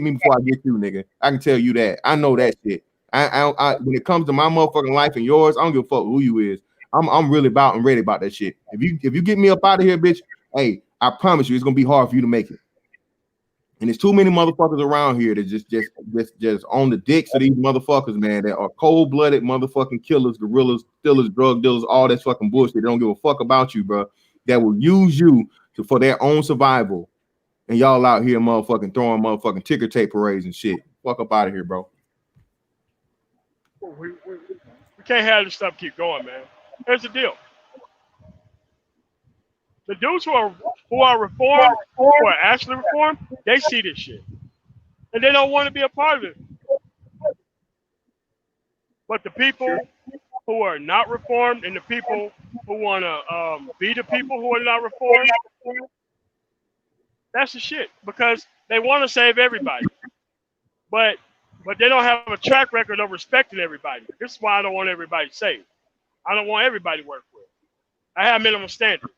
me before I get you, nigga. I can tell you that. I know that shit. I when it comes to my motherfucking life and yours, I don't give a fuck who you is. I'm really about and ready about that shit. If you get me up out of here, bitch, hey, I promise you it's gonna be hard for you to make it. And there's too many motherfuckers around here that just on the dicks of these motherfuckers, man, that are cold-blooded motherfucking killers, gorillas, stealers, drug dealers, all that fucking bullshit. They don't give a fuck about you, bro. That will use you for their own survival. And y'all out here motherfucking throwing motherfucking ticker tape parades and shit. Fuck up out of here, bro. We can't have this stuff keep going, man. Here's the deal. The dudes who are reformed, who are actually reformed, they see this shit, and they don't want to be a part of it. But the people who are not reformed and the people who want to be the people who are not reformed, that's the shit because they want to save everybody, but they don't have a track record of respecting everybody. This is why I don't want everybody saved. I don't want everybody worked with. I have minimum standards.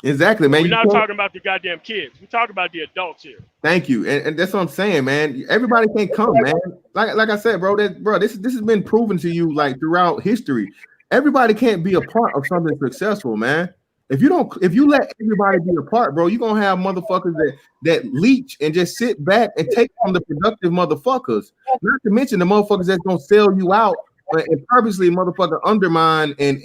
Exactly, man. We're not talking about the goddamn kids. We're talking about the adults here. Thank you, and that's what I'm saying, man. Everybody can't come, man. Like I said, bro. This has been proven to you like throughout history. Everybody can't be a part of something successful, man. If you let everybody be a part, bro, you're gonna have motherfuckers that leech and just sit back and take on the productive motherfuckers. Not to mention the motherfuckers that's gonna sell you out and purposely motherfucker undermine and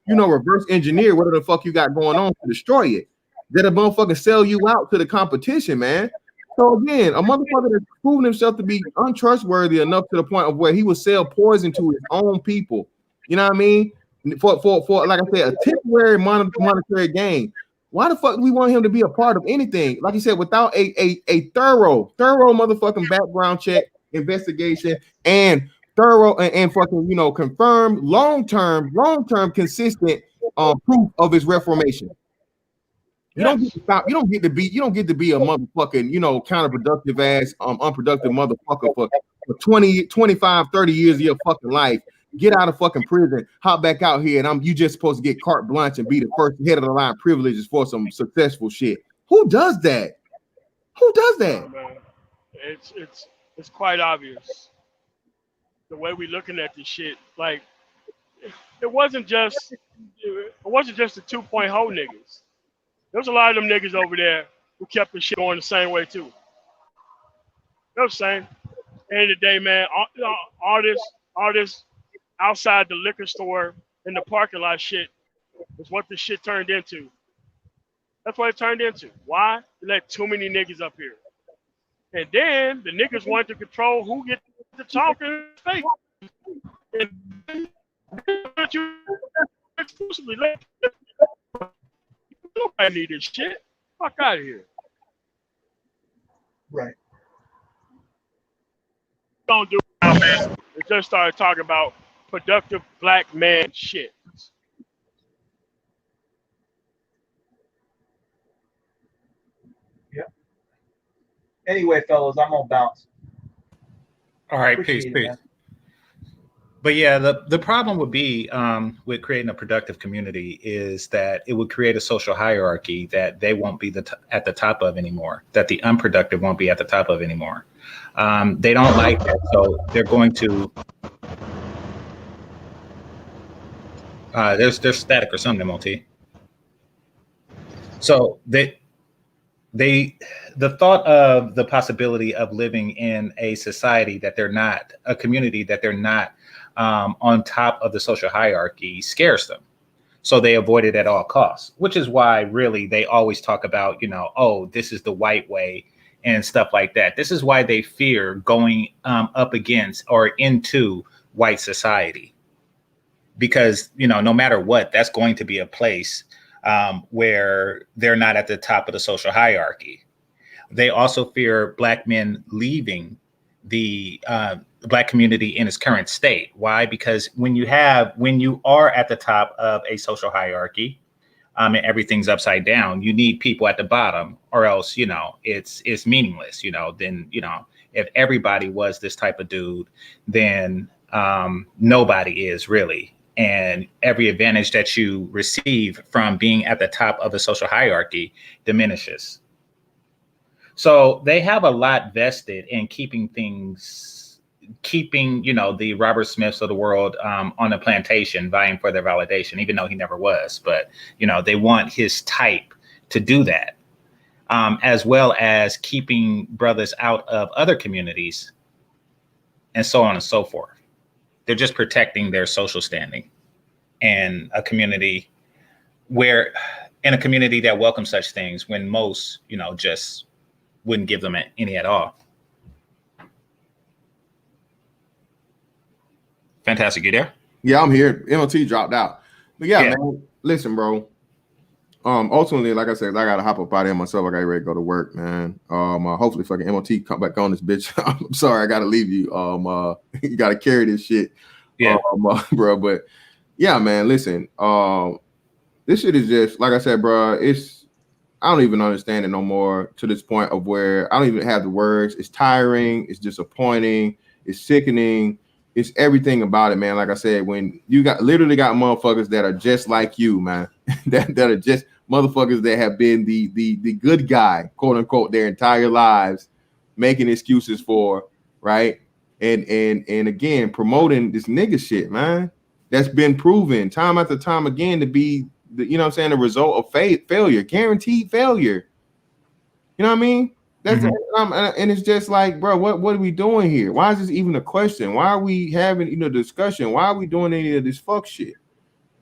reverse engineer whatever the fuck you got going on to destroy it. That a motherfucker sell you out to the competition, man. So again, a motherfucker that's proven himself to be untrustworthy enough to the point of where he will sell poison to his own people. You know what I mean? For like I said, a temporary monetary gain. Why the fuck do we want him to be a part of anything? Like you said, without a thorough motherfucking background check, investigation, and thorough and fucking confirmed long-term consistent proof of his reformation. You don't get to stop. You don't get to be a motherfucking, counterproductive ass, unproductive motherfucker for 20, 25, 30 years of your fucking life. Get out of fucking prison, hop back out here, and you just supposed to get carte blanche and be the first head of the line privileges for some successful shit. Who does that? Who does that? Man, it's quite obvious the way we looking at this shit. Like it wasn't just the 2-point hole niggas. There's a lot of them niggas over there who kept the shit going the same way too. You know what I'm saying? End of the day, man, all this outside the liquor store in the parking lot shit is what the shit turned into. That's what it turned into. Why? You let too many niggas up here. And then the niggas wanted to control who gets to talk in space. And you exclusively let nobody need this shit. Fuck out of here. Right. Don't do it now, man. It just started talking about productive black man shit. Yeah. Anyway, fellas, I'm gonna bounce. All right, peace. But yeah, the problem would be with creating a productive community is that it would create a social hierarchy that they won't be at the top of anymore, that the unproductive won't be at the top of anymore. They don't like that, so they're going to. There's static or something, MOT. So the thought of the possibility of living in a society that they're not, a community that they're not on top of the social hierarchy scares them. So they avoid it at all costs, which is why really they always talk about, oh, this is the white way and stuff like that. This is why they fear going up against or into white society. Because, no matter what, that's going to be a place where they're not at the top of the social hierarchy. They also fear Black men leaving the Black community in its current state. Why? Because when you are at the top of a social hierarchy and everything's upside down, you need people at the bottom, or else, it's meaningless. Then, if everybody was this type of dude, then nobody is really. And every advantage that you receive from being at the top of the social hierarchy diminishes. So they have a lot vested in keeping, the Robert Smiths of the world on a plantation vying for their validation, even though he never was. But, they want his type to do that, as well as keeping brothers out of other communities and so on and so forth. They're just protecting their social standing and a community that welcomes such things when most, just wouldn't give them any at all. Fantastic. You there? Yeah, I'm here. MLT dropped out. But yeah, Yeah. man. Listen, bro. Ultimately, like I said, I gotta hop up out of here myself. I gotta ready to go to work, man. Hopefully, fucking MOT come back on this bitch. I'm sorry, I gotta leave you. You gotta carry this shit, Yeah. bro. But yeah, man. Listen, this shit is just like I said, bro. I don't even understand it no more to this point of where I don't even have the words. It's tiring. It's disappointing. It's sickening. It's everything about it, man. Like I said, when you literally got motherfuckers that are just like you, man, that are just motherfuckers that have been the good guy, quote unquote, their entire lives, making excuses for, right? And again, promoting this nigga shit, man. That's been proven time after time again to be you know what I'm saying, the result of failure, guaranteed failure. You know what I mean? That's and it's just like, bro, what are we doing here? Why is this even a question? Why are we having discussion? Why are we doing any of this fuck shit?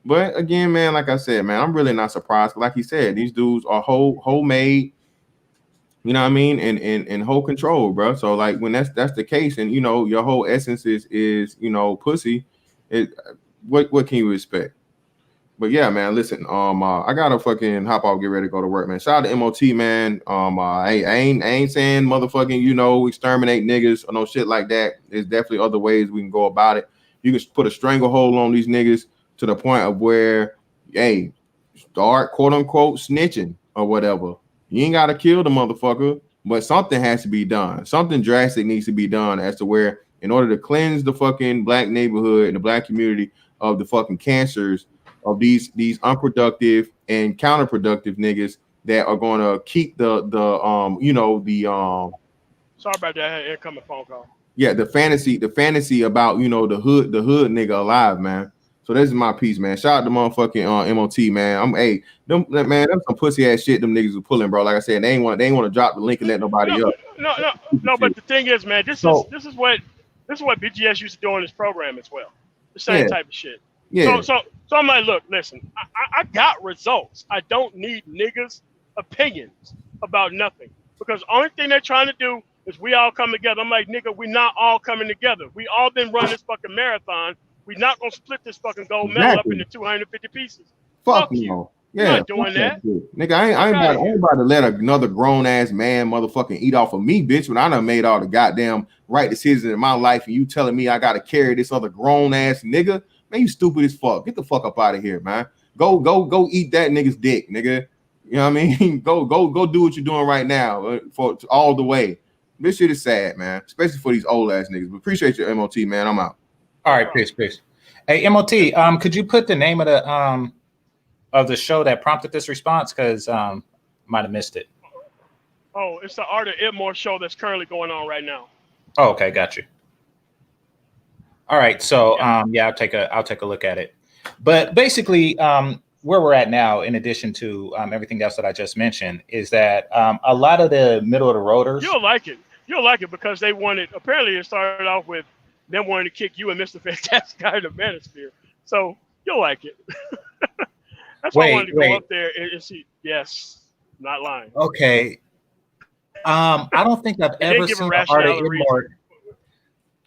But again, man, like I said, man, I'm really not surprised. Like he said, these dudes are homemade. You know what I mean? And whole control, bro. So like when that's the case, and your whole essence is pussy. It what can you expect? But yeah, man, listen, I gotta fucking hop off, get ready to go to work, man. Shout out to MOT, man. I ain't saying motherfucking, exterminate niggas or no shit like that. There's definitely other ways we can go about it. You can put a stranglehold on these niggas to the point of where, hey, start quote unquote snitching or whatever. You ain't gotta kill the motherfucker, but something has to be done. Something drastic needs to be done as to where, in order to cleanse the fucking black neighborhood and the black community of the fucking cancers of these unproductive and counterproductive niggas that are going to keep the Sorry about that. I had an incoming phone call. the fantasy about the hood nigga alive, man. So this is my piece, man. Shout out to motherfucking MOT, man. That's some pussy ass shit them niggas are pulling, bro. Like I said, they ain't want to drop the link and let No, nobody up. no, no, no. But Shit. the thing is, man, So this is what BGS used to do on this program as well. The same yeah, type of shit. yeah, So I'm like, look, listen, I got results. I don't need niggas' opinions about nothing because the only thing they're trying to do is we all come together. I'm like, nigga, we not all coming together. We all been running this fucking marathon. We not gonna split this fucking gold medal up exactly. into 250 pieces. Fuck Fuck you. no. We're Yeah, not fuck doing that that. shit. Nigga, I ain't, I Fuck ain't out about, of I ain't here. about to let another grown ass man motherfucking eat off of me, bitch, when I done made all the goddamn right decisions in my life and you telling me I gotta carry this other grown ass nigga. Man, you stupid as fuck. Get the fuck up out of here, man. Go eat that nigga's dick, nigga. You know what I mean? Go do what you're doing right now for all the way. This shit is sad, man, especially for these old ass niggas. But appreciate your MOT, man. I'm out. All No right, problem. peace. Hey, MOT, could you put the name of the show that prompted this response? Because might have missed it. Oh, it's the Art of Itmore show that's currently going on right now. Oh, okay, got you. All right, so Yeah. yeah, I'll take a look at it. But basically, where we're at now, in addition to everything else that I just mentioned, is that a lot of the middle of the roaders. You'll like it. You'll like it because they wanted. Apparently, it started off with them wanting to kick you and Mr. Fantastic out of the Manosphere. So you'll like it. That's why I wanted to go Wait. up there and see. Yes, not lying. Okay. I don't think I've They didn't ever give a seen an Art of rationale or reason.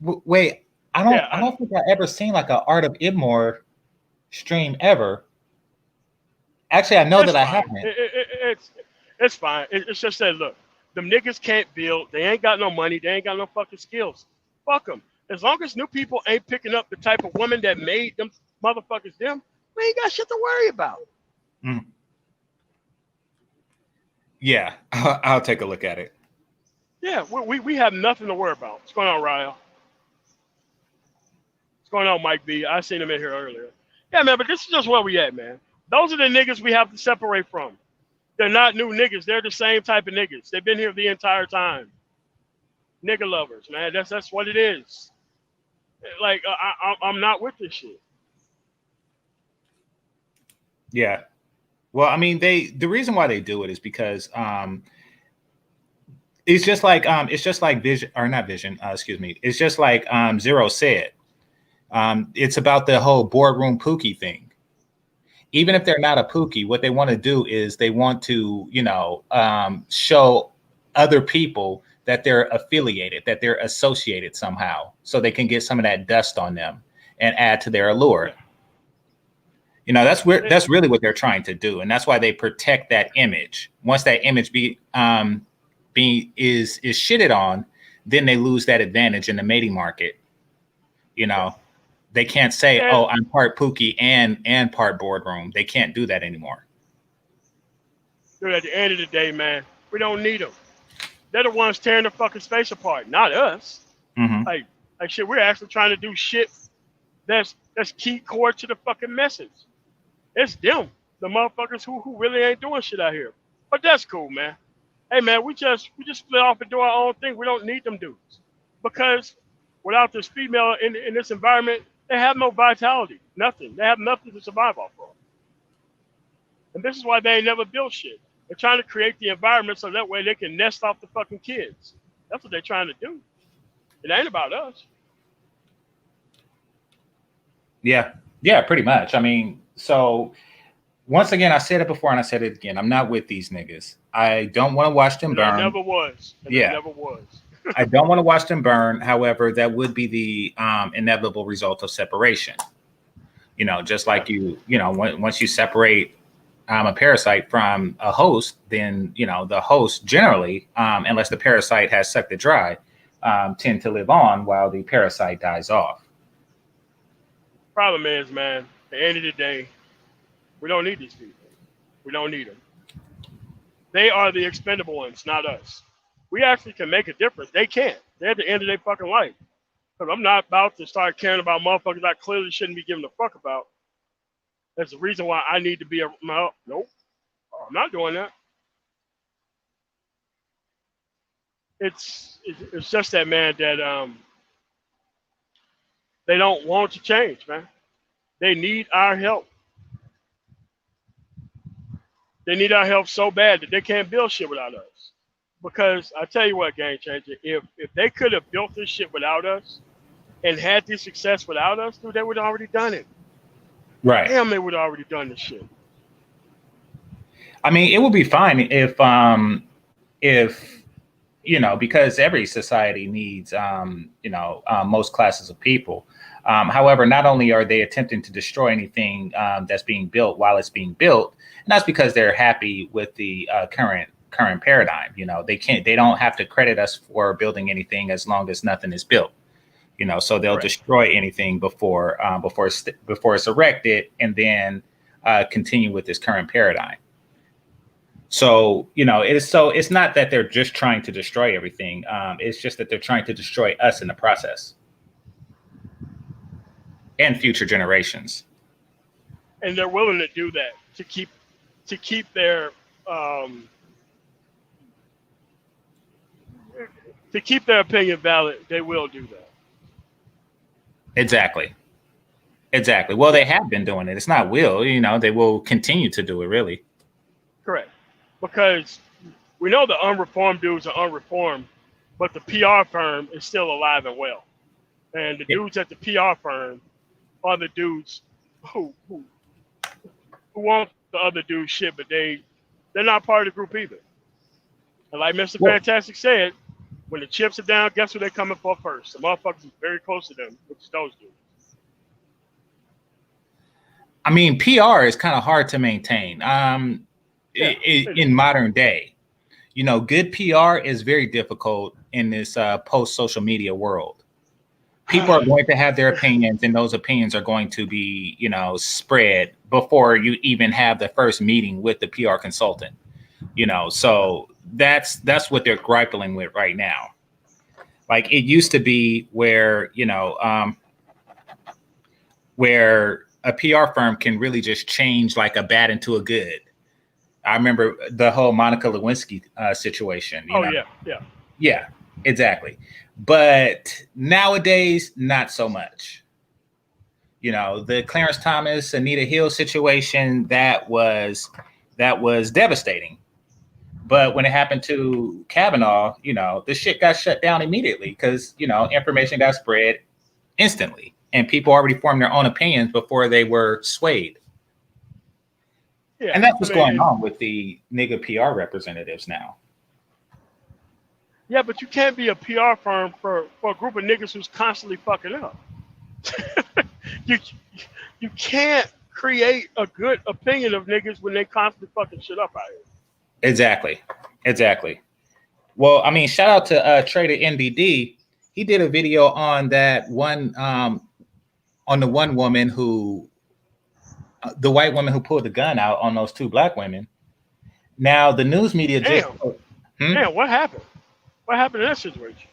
Ibmore. Wait, Yeah, I I don't know. think I ever seen like an Art of Ibmore stream ever. Actually, I know It's that I fine. haven't. It's fine. It's just that look, them niggas can't build. They ain't got no money. They ain't got no fucking skills. Fuck them. As long as new people ain't picking up the type of woman that made them motherfuckers them, we ain't got shit to worry about. Mm. Yeah, I'll take a look at it. Yeah, we have nothing to worry about. What's going on, Ryle? What's going on, Mike B? I seen him in here earlier. Yeah, man, but this is just where we at, man. Those are the niggas we have to separate from. They're not new niggas. They're the same type of niggas. They've been here the entire time. Nigga lovers, man. That's what it is. Like I'm not with this shit. Yeah. Well, I mean, the reason why they do it is because it's just like vision or not vision. Excuse me. It's just like Zero said. It's about the whole boardroom pookie thing. Even if they're not a pookie, what they want to do is they want to, show other people that they're affiliated, that they're associated somehow, so they can get some of that dust on them and add to their allure. Yeah. You know, that's really what they're trying to do, and that's why they protect that image. Once that image is shitted on, then they lose that advantage in the mating market. You know, they can't say, And "Oh, I'm part Pookie and part boardroom." They can't do that anymore. dude, at the end of the day, man, we don't need them. They're the ones tearing the fucking space apart, not us. Hmm. Like, like shit, we're actually trying to do shit that's key core to the fucking message. It's them, the motherfuckers who really ain't doing shit out here. But that's cool, man. Hey, man, we just split off and do our own thing. We don't need them dudes because without this female in this environment, they have no vitality, nothing. They have nothing to survive off of. And this is why they ain't never built shit. They're trying to create the environment so that way they can nest off the fucking kids. That's what they're trying to do. It ain't about us. Yeah, yeah, pretty much. I mean, so once again, I said it before and I said it again. I'm not with these niggas. I don't want to watch them And I burn. never was. And I Yeah. never was. I don't want to watch them burn. However, that would be the inevitable result of separation. You know, just like once you separate a parasite from a host, then the host generally, unless the parasite has sucked it dry, tend to live on while the parasite dies off. Problem is, man, at the end of the day, we don't need these people. We don't need them. They are the expendable ones, not us. We actually can make a difference. They can't. They're at the end of their fucking life. Because I'm not about to start caring about motherfuckers I clearly shouldn't be giving a fuck about. That's the reason why I need to be nope. I'm not doing that. It's just that, man, that they don't want to change, man. They need our help. They need our help so bad that they can't build shit without us. Because I tell you what, Game Changer, if they could have built this shit without us and had this success without us, dude, they would have already done it. Right. Damn, they would have already done this shit. I mean, it would be fine if because every society needs most classes of people. However, not only are they attempting to destroy anything that's being built while it's being built, and that's because they're happy with the current paradigm. They don't have to credit us for building anything as long as nothing is built. So they'll destroy anything before it's erected, and then continue with this current paradigm. So it's not that they're just trying to destroy everything. It's just that they're trying to destroy us in the process and future generations. And they're willing to do that to keep their opinion valid. They will do that. Exactly. Well, they have been doing it. It's not will. They will continue to do it. Really. Correct. Because we know the unreformed dudes are unreformed, but the PR firm is still alive and well. And the dudes at the PR firm are the dudes who want the other dudes shit, but they're not part of the group either. And like Mr. Fantastic said, when the chips are down, guess who they're coming for first? The motherfuckers is very close to them, which is those dudes. I mean, PR is kind of hard to maintain. In modern day, good PR is very difficult in this post-social media world. People are going to have their opinions, and those opinions are going to be, spread before you even have the first meeting with the PR consultant. So that's what they're grappling with right now. Like it used to be where, where a PR firm can really just change like a bad into a good. I remember the whole Monica Lewinsky situation. Yeah, exactly. But nowadays, not so much. The Clarence Thomas, Anita Hill situation, that was devastating. But when it happened to Kavanaugh, the shit got shut down immediately because, information got spread instantly and people already formed their own opinions before they were swayed. Yeah, and that's what's going on with the nigga PR representatives now. Yeah, but you can't be a PR firm for a group of niggas who's constantly fucking up. You can't create a good opinion of niggas when they constantly fucking shit up out here. Exactly. Exactly. Well, I mean, shout out to Trader NBD. He did a video on that one, on the one woman who, the white woman who pulled the gun out on those two black women. Now, the news media just. Damn, Hmm? damn, what happened? What happened in that situation?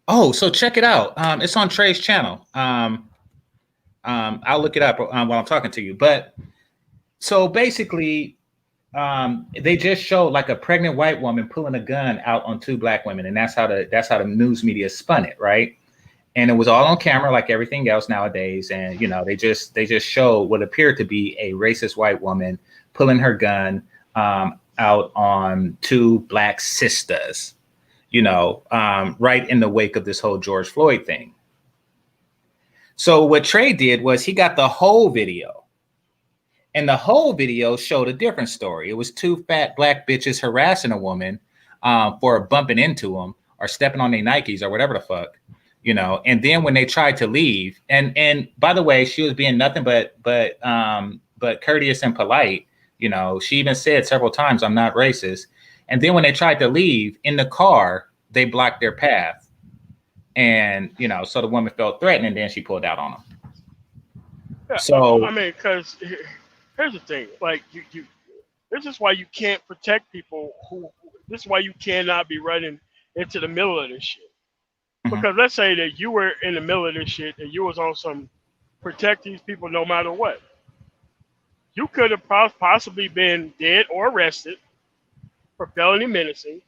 Oh, so check it out. It's on Trey's channel. I'll look it up while I'm talking to you. But so basically, they just showed like a pregnant white woman pulling a gun out on two black women, and that's how the news media spun it, right? And it was all on camera, like everything else nowadays. And you know, they just showed what appeared to be a racist white woman pulling her gun out on two black sisters. You know, right in the wake of this whole George Floyd thing. So what Trey did was he got the whole video. And the whole video showed a different story. It was two fat black bitches harassing a woman for bumping into them or stepping on their Nikes or whatever the fuck, you know. And then when they tried to leave, and by the way, she was being nothing but courteous and polite. You know, she even said several times, "I'm not racist." And then when they tried to leave in the car, they blocked their path. And, you know, so the woman felt threatened and then she pulled out on them. Yeah, So, I mean, because here's the thing, like you, this is why you can't protect people who. This is why you cannot be running into the middle of this shit. Because let's say that you were in the middle of this shit and you was on some protect these people no matter what. You could have possibly been dead or arrested for felony menacing,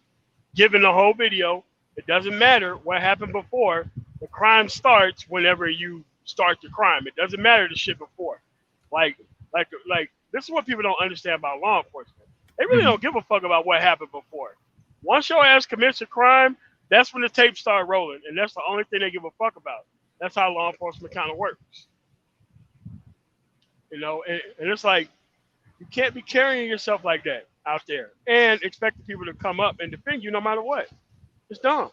given the whole video. It doesn't matter what happened before. The crime starts whenever you start the crime. It doesn't matter the shit before. Like this is what people don't understand about law enforcement. They really don't give a fuck about what happened before. Once your ass commits a crime, that's when the tapes start rolling, and that's the only thing they give a fuck about. That's how law enforcement kind of works. You know, and it's like you can't be carrying yourself like that out there and expecting people to come up and defend you no matter what. It's dumb.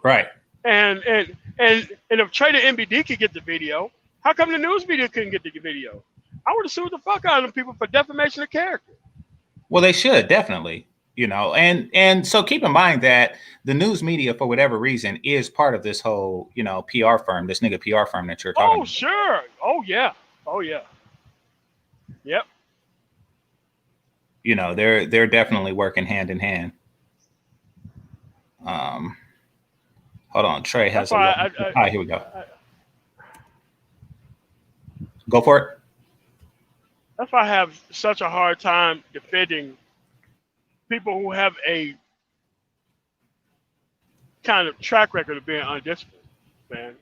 right. And if Trader NBD could get the video, how come the news media couldn't get the video? I would have sued the fuck out of them people for defamation of character. Well, they should definitely, you know, and so keep in mind that the news media, for whatever reason, is part of this whole, you know, PR firm, this nigga PR firm that you're talking about. Sure. Oh, yeah. Oh, yeah. Yep. You know, they're definitely working hand in hand. Hold on, Trey has here we go. Go for it. That's why I have such a hard time defending people who have a kind of track record of being undisciplined, man.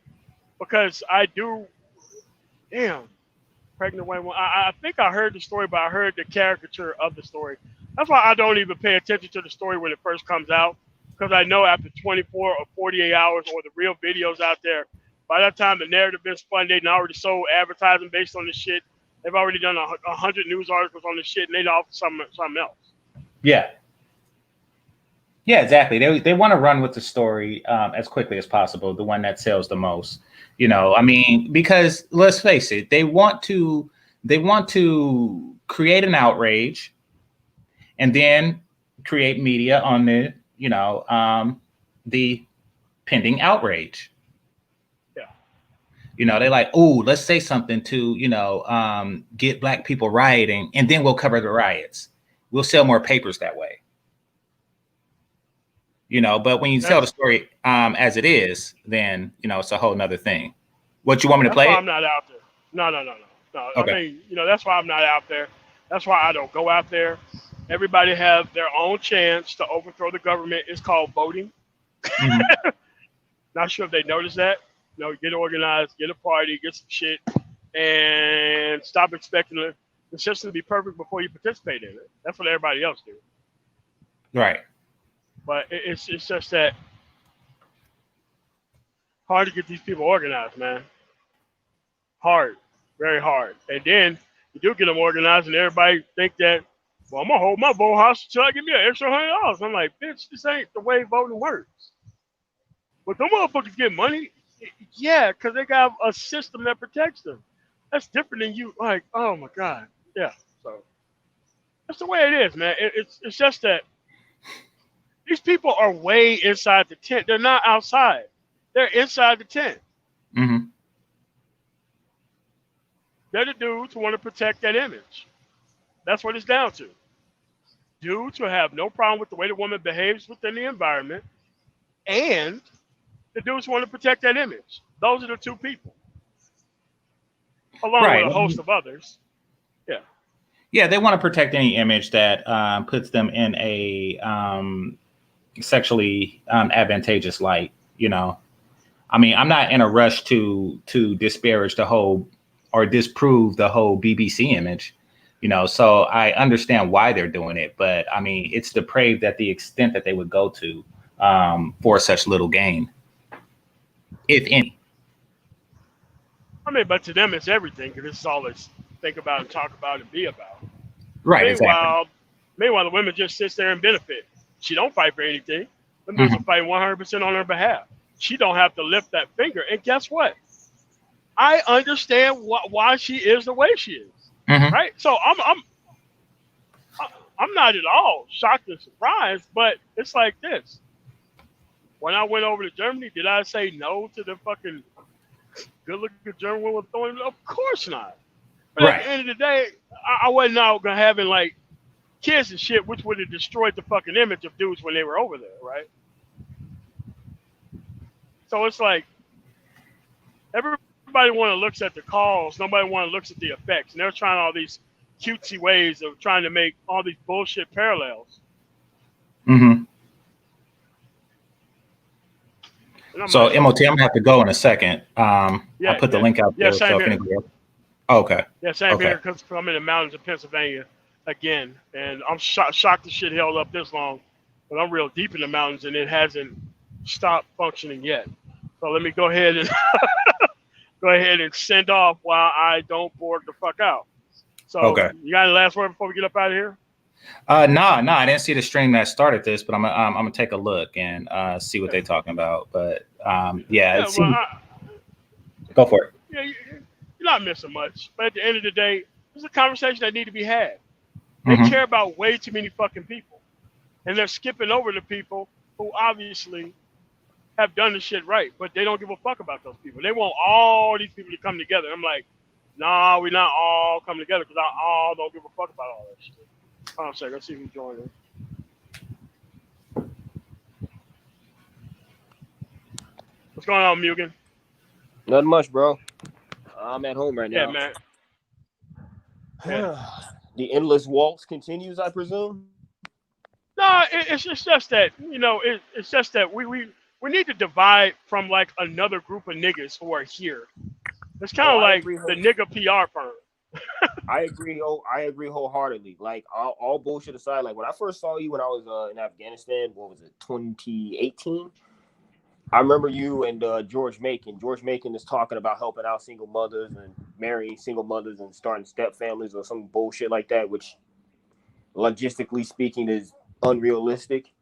Because I do, damn, pregnant woman. I think I heard the story, but I heard the caricature of the story. That's why I don't even pay attention to the story when it first comes out. Because I know after 24 or 48 hours or the real videos out there, by that time the narrative been spun, they've already sold advertising based on this shit. They've already done 100 news articles on this shit, and they offer something else. Yeah. Yeah, exactly. They want to run with the story as quickly as possible, the one that sells the most. You know, I mean, because let's face it, they want to create an outrage and then create media on the, you know, the pending outrage. Yeah. You know, they're like, oh, let's say something to, you know, get black people rioting, and then we'll cover the riots. We'll sell more papers that way. You know, but when you tell the story as it is, then, you know, it's a whole nother thing. What, you want me to play? That's why I'm not out there. No. Okay. I mean, you know, that's why I'm not out there. That's why I don't go out there. Everybody have their own chance to overthrow the government. It's called voting. Mm-hmm. Not sure if they noticed that. You know, get organized, get a party, get some shit, and stop expecting the system to be perfect before you participate in it. That's what everybody else do. Right. But it's just that hard to get these people organized, man. Hard, very hard. And then you do get them organized, and everybody think that, well, I'm gonna hold my vote hostage till I give me an extra $100. I'm like, bitch, this ain't the way voting works. But them motherfuckers get money, yeah, because they got a system that protects them. That's different than you. Like, oh my god, yeah. So that's the way it is, man. It's just that these people are way inside the tent. They're not outside. They're inside the tent. Mm-hmm. They're the dudes who want to protect that image. That's what it's down to. Dudes who have no problem with the way the woman behaves within the environment, and the dudes who want to protect that image. Those are the two people, along with Right. a host of others. Yeah. Yeah, they want to protect any image that puts them in a sexually advantageous light. You know, I mean, I'm not in a rush to disparage the whole or disprove the whole BBC image. You know, so I understand why they're doing it, but I mean, it's depraved at the extent that they would go to for such little gain, if any. I mean, but to them, it's everything because this is all they think about and talk about and be about. Right. Exactly. Meanwhile, the women just sits there and benefit. She don't fight for anything. The men Mm-hmm. will fight 100% on her behalf. She don't have to lift that finger. And guess what? I understand why she is the way she is. Mm-hmm. Right? So I'm not at all shocked and surprised, but it's like this. When I went over to Germany, did I say no to the fucking good-looking German woman throwing? Of course not. But at Right. the end of the day, I wasn't out having like kids and shit, which would have destroyed the fucking image of dudes when they were over there, right? So it's like everybody want to looks at the cause, nobody want to looks at the effects, and they're trying all these cutesy ways of trying to make all these bullshit parallels. Mm-hmm. So like, MOT, I'm gonna have to go in a second. I put the link out Yeah, there. same So if here. anybody else. Oh, okay. Yeah, same Okay. here because I'm in the mountains of Pennsylvania again, and I'm shocked the shit held up this long. But I'm real deep in the mountains, and it hasn't stopped functioning yet. So let me go ahead and send off while I don't borg the fuck out. So Okay. you got any last word before we get up out of here? No, I didn't see the stream that started this, but I'm gonna take a look and see what they're talking about. But Yeah, well, go for it. yeah, you're not missing much. But at the end of the day, there's a conversation that need to be had. They Mhm. care about way too many fucking people, and they're skipping over the people who obviously have done the shit right, but they don't give a fuck about those people. They want all these people to come together. I'm like, nah, we're not all coming together because I all don't give a fuck about all that shit. Hold on a second, let's see who's joining. What's going on, Mugen? Nothing much, bro. I'm at home right Yeah, now. man. The endless waltz continues, I presume. No, it's just that it's just that we need to divide from like another group of niggas who are here. It's kind of like the nigga PR firm. I agree wholeheartedly. Like all bullshit aside, like when I first saw you when I was in Afghanistan, what was it, 2018? I remember you and George Macon. George Macon is talking about helping out single mothers and marrying single mothers and starting step families or some bullshit like that, which logistically speaking is unrealistic,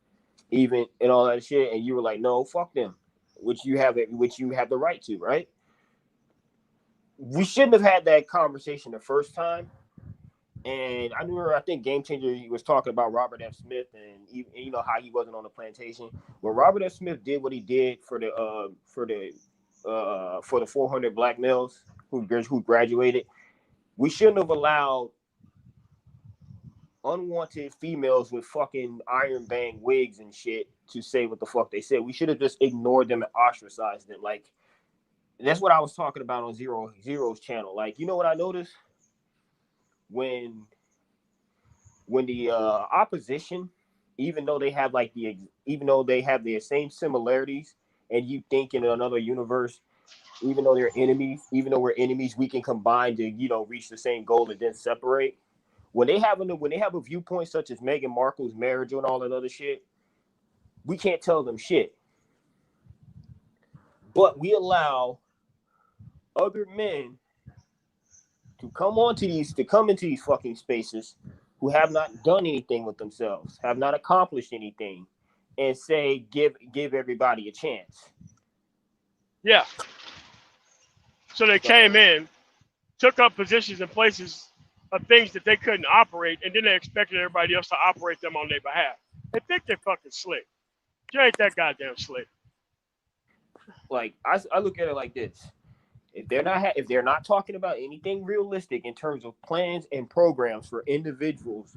even and all that shit. And you were like, no, fuck them, which you have the right to, right? We shouldn't have had that conversation the first time. And I think Game Changer was talking about Robert F. Smith and you know how he wasn't on the plantation. When Robert F. Smith did what he did for the 400 black males who graduated, we shouldn't have allowed unwanted females with fucking iron bang wigs and shit to say what the fuck they said. We should have just ignored them and ostracized them. Like, that's what I was talking about on Zero's channel. Like, you know what I noticed? When the opposition, even though they have their same similarities, and you think in another universe, even though we're enemies, we can combine to reach the same goal and then separate. When they have a viewpoint such as Meghan Markle's marriage and all that other shit, we can't tell them shit. But we allow other men to come into these fucking spaces who have not done anything with themselves, have not accomplished anything, and say give everybody a chance. Yeah. So they came in took up positions and places of things that they couldn't operate, and then they expected everybody else to operate them on their behalf. They think they're fucking slick. You ain't that goddamn slick. Like I look at it like this: if they're not talking about anything realistic in terms of plans and programs for individuals,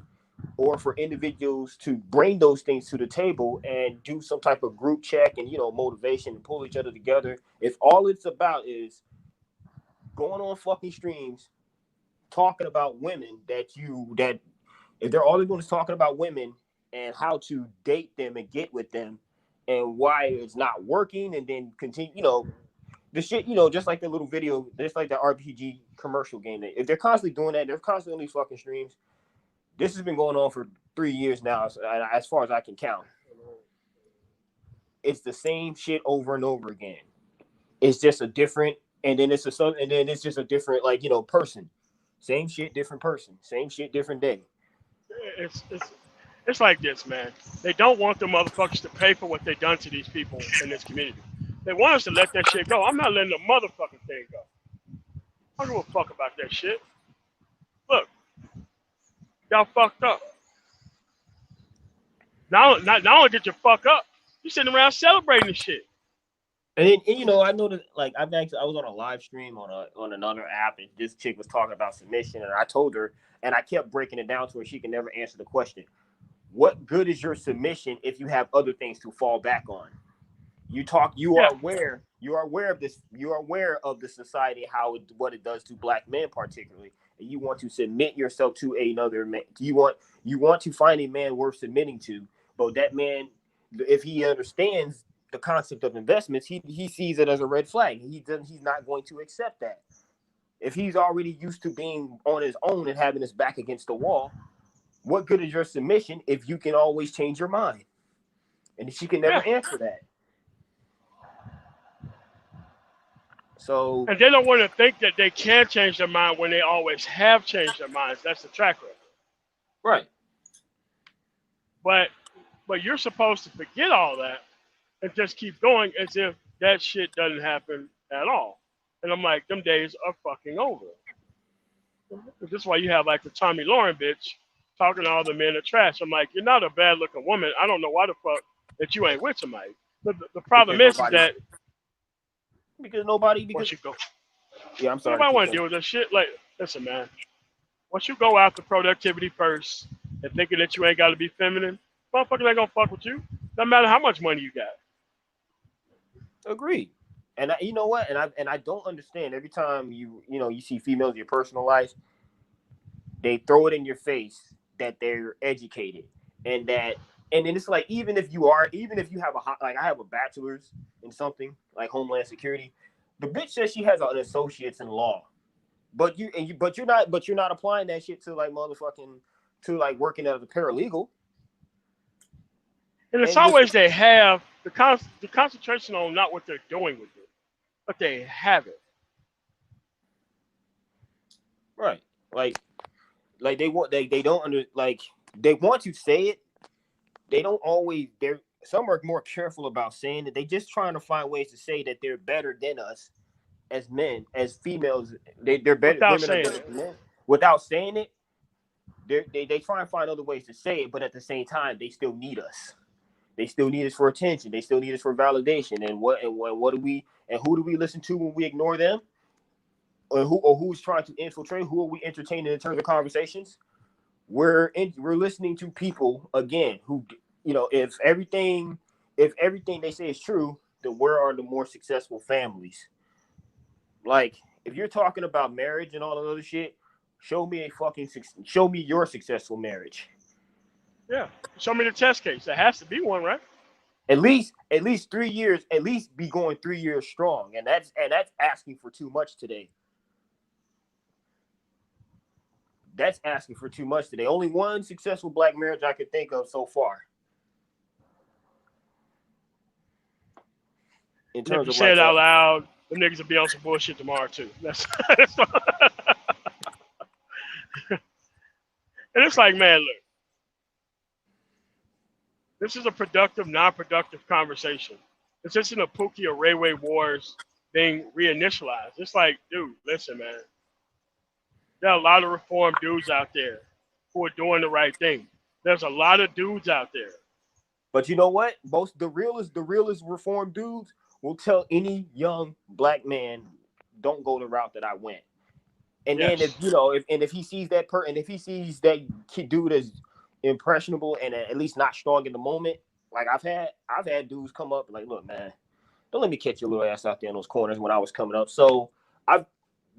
or for individuals to bring those things to the table and do some type of group check and motivation and pull each other together, if all it's about is going on fucking streams talking about women that if they're all they're doing is talking about women and how to date them and get with them and why it's not working, and then continue, the shit, just like the little video, just like the RPG commercial game. If they're constantly doing that, they're constantly on these fucking streams. This has been going on for 3 years now, as far as I can count. It's the same shit over and over again. It's just a different, and then it's just a different, person. Same shit, different person. Same shit, different day. It's like this, man. They don't want the motherfuckers to pay for what they done to these people in this community. They want us to let that shit go. I'm not letting the motherfucking thing go. I don't give a fuck about that shit. Look, y'all fucked up. Not only did you fuck up, you sitting around celebrating the shit. And I know that, like, I was on a live stream on another app, and this chick was talking about submission, and I told her, and I kept breaking it down to her, she can never answer the question. What good is your submission if you have other things to fall back on? You are aware of this. You are aware of the society, what it does to black men particularly, and you want to submit yourself to another man. You want to find a man worth submitting to, but that man, if he understands the concept of investments, he sees it as a red flag. He's not going to accept that. If he's already used to being on his own and having his back against the wall, what good is your submission if you can always change your mind? And she can never answer that. So, and they don't want to think that they can change their mind when they always have changed their minds. That's the track record. Right. But you're supposed to forget all that and just keep going as if that shit doesn't happen at all. And I'm like, them days are fucking over. This is why you have like the Tommy Lauren bitch talking to all the men are trash. I'm like, you're not a bad looking woman. I don't know why the fuck that you ain't with somebody. But the problem is that once you go, yeah, I'm sorry. nobody want to deal with that shit. Like, listen, man. Once you go after productivity first and thinking that you ain't got to be feminine, motherfuckers ain't gonna fuck with you. No matter how much money you got. Agreed. And you know what? And I don't understand. Every time you see females in your personal life, they throw it in your face that they're educated, and then it's like, even if you have I have a bachelor's in something like Homeland Security, the bitch says she has an associate's in law, but you're not applying that shit to like motherfucking to like working as a paralegal. And it's always they have the concentration on not what they're doing with it, but they have it. Right. Like they want they want to say it. They don't always. Some are more careful about saying it. They just trying to find ways to say that they're better than us as men, as females. They're better. Without saying it. Men. Without saying it, they try and find other ways to say it, but at the same time, they still need us. They still need us for attention. They still need us for validation. And what do we and who do we listen to when we ignore them? Or who's trying to infiltrate? Who are we entertaining in terms of conversations? We're listening to people again who, if everything they say is true, then where are the more successful families? Like, if you're talking about marriage and all that other shit, show me your successful marriage. Yeah, show me the test case. There has to be one, right? At least 3 years. At least be going 3 years strong, and that's asking for too much today. That's asking for too much today. Only one successful black marriage I could think of so far. In terms if you of say it out loud, the niggas will be on some bullshit tomorrow too. That's and it's like, man, look. This is a productive, non-productive conversation. This isn't a Pookie or Rayway Wars being reinitialized. It's like, dude, listen, man. There are a lot of reformed dudes out there who are doing the right thing. There's a lot of dudes out there. But you know what? Most the realest reformed dudes will tell any young black man, don't go the route that I went. And then if Yes. you know if he sees that and if he sees that kid dude as impressionable and at least not strong in the moment, like I've had dudes come up like, look, man, don't let me catch your little ass out there in those corners when I was coming up. So I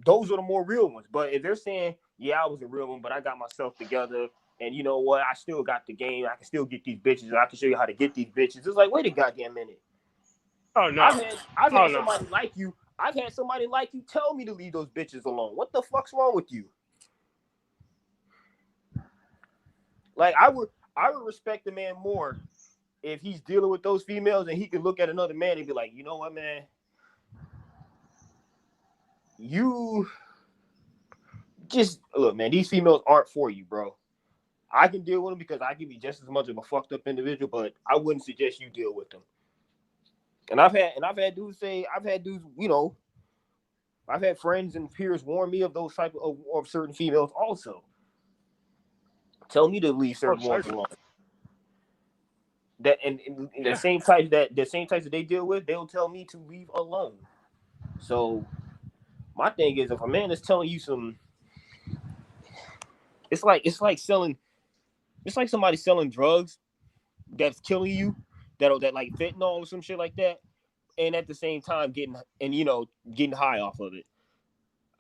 those are the more real ones. But if they're saying, yeah, I was a real one, but I got myself together, and you know what, I still got the game, I can still get these bitches, and I can show you how to get these bitches. It's like, wait a goddamn minute. Oh no. I've had Oh no. somebody like you. I've had somebody like you tell me to leave those bitches alone. What the fuck's wrong with you? Like I would respect the man more if he's dealing with those females and he can look at another man and be like, you know what, man, you just look, man, these females aren't for you, bro. I can deal with them because I can be just as much of a fucked up individual, but I wouldn't suggest you deal with them. And I've had dudes say, I've had dudes, I've had friends and peers warn me of those type of certain females also. Tell me to leave Oh, certain ones certainly. alone. That and the Yeah. same types that they deal with, they'll tell me to leave alone. So my thing is, if a man is telling you some, it's like somebody selling drugs that's killing you, that like fentanyl or some shit like that, and at the same time getting high off of it.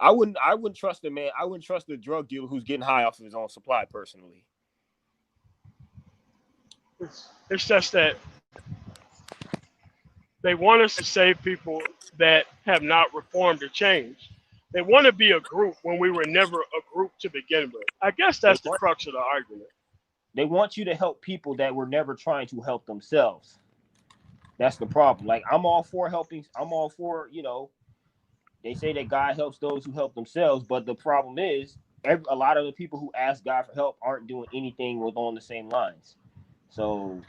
I wouldn't trust a man. I wouldn't trust a drug dealer who's getting high off of his own supply personally. It's just that they want us to save people that have not reformed or changed. They want to be a group when we were never a group to begin with. I guess They that's the want crux of the argument. they want you to help people that were never trying to help themselves. That's the problem. Like I'm all for helping. I'm all for they say that God helps those who help themselves, but the problem is a lot of the people who ask God for help aren't doing anything along the same lines. So,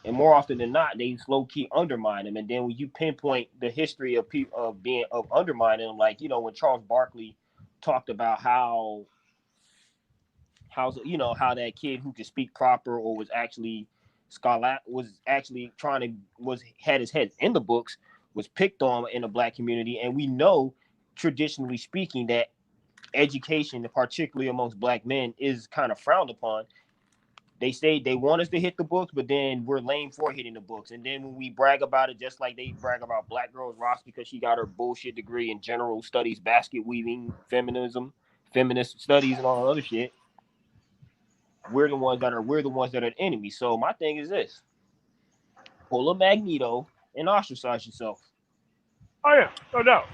and more often than not, they slow key undermine them. And then when you pinpoint the history of people of undermining them, like when Charles Barkley talked about how that kid who could speak proper or was actually scholar was actually trying to was had his head in the books, was picked on in the black community. And we know, traditionally speaking, that education, particularly amongst black men, is kind of frowned upon. They say they want us to hit the books, but then we're lame for hitting the books. And then when we brag about it, just like they brag about Black Girls Ross because she got her bullshit degree in general studies, basket weaving, feminism, feminist studies, and all that other shit, we're the ones that are the enemy. So my thing is this: pull a Magneto and ostracize yourself. Oh yeah, no doubt.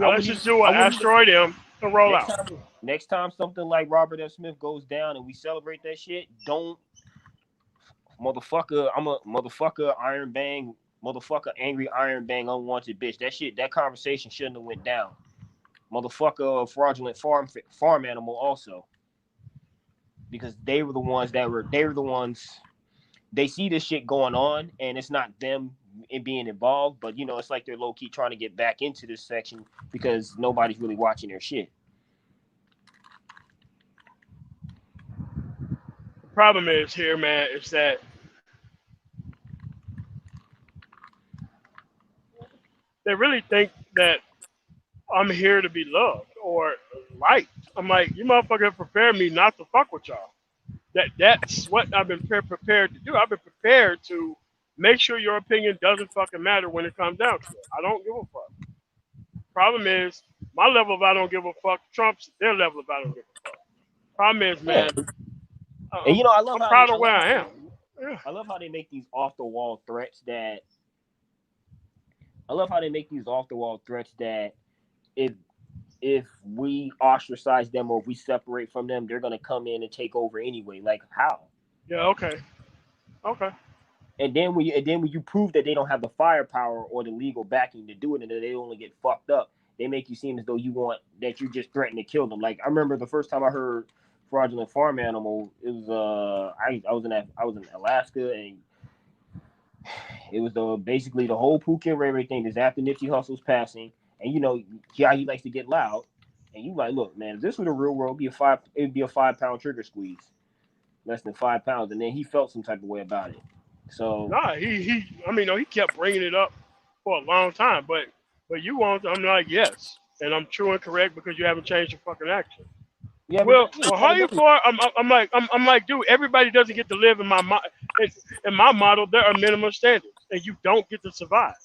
I Let's wouldn't just even. do I an wouldn't even. asteroid M and roll Next out. time, next time something like Robert F. Smith goes down and we celebrate that shit, don't motherfucker. I'm a motherfucker. Iron Bang, motherfucker. Angry Iron Bang, unwanted bitch. That shit. That conversation shouldn't have went down. Motherfucker, fraudulent farm animal also, because they were the ones that were. They were the ones. They see this shit going on, and it's not them being involved, but it's like they're low key trying to get back into this section because nobody's really watching their shit. The problem is here, man, is that they really think that I'm here to be loved or liked. I'm like, you motherfucker prepared me not to fuck with y'all. That's what I've been prepared to do. I've been prepared to make sure your opinion doesn't fucking matter when it comes down to it. I don't give a fuck. Problem is, my level of I don't give a fuck trumps their level of I don't give a fuck. Problem is, Yeah, man, and I'm, I'm proud of where I am. Yeah. I love how they make these off the wall threats that I love how they make these off the wall threats that if if we ostracize them or if we separate from them, they're gonna come in and take over anyway. Like how? Yeah. Okay. Okay. And then when you prove that they don't have the firepower or the legal backing to do it, and that they only get fucked up, they make you seem as though you just threaten to kill them. Like I remember the first time I heard fraudulent farm animal, it was I was in Alaska, and it was basically the whole Pookie and Ray Ray thing. This after Nipsey Hussle's passing, and you know, yeah, he likes to get loud. And you like, look, man, if this was the real world, it'd be a 5 pound trigger squeeze, less than 5 pounds. And then he felt some type of way about it. So Nah, I mean, no, he kept bringing it up for a long time, but you want, I'm like, yes, and I'm true and correct because you haven't changed your fucking action. yeah, but Well, how you for? I'm like, dude, everybody doesn't get to live in in my model. There are minimum standards, and you don't get to survive.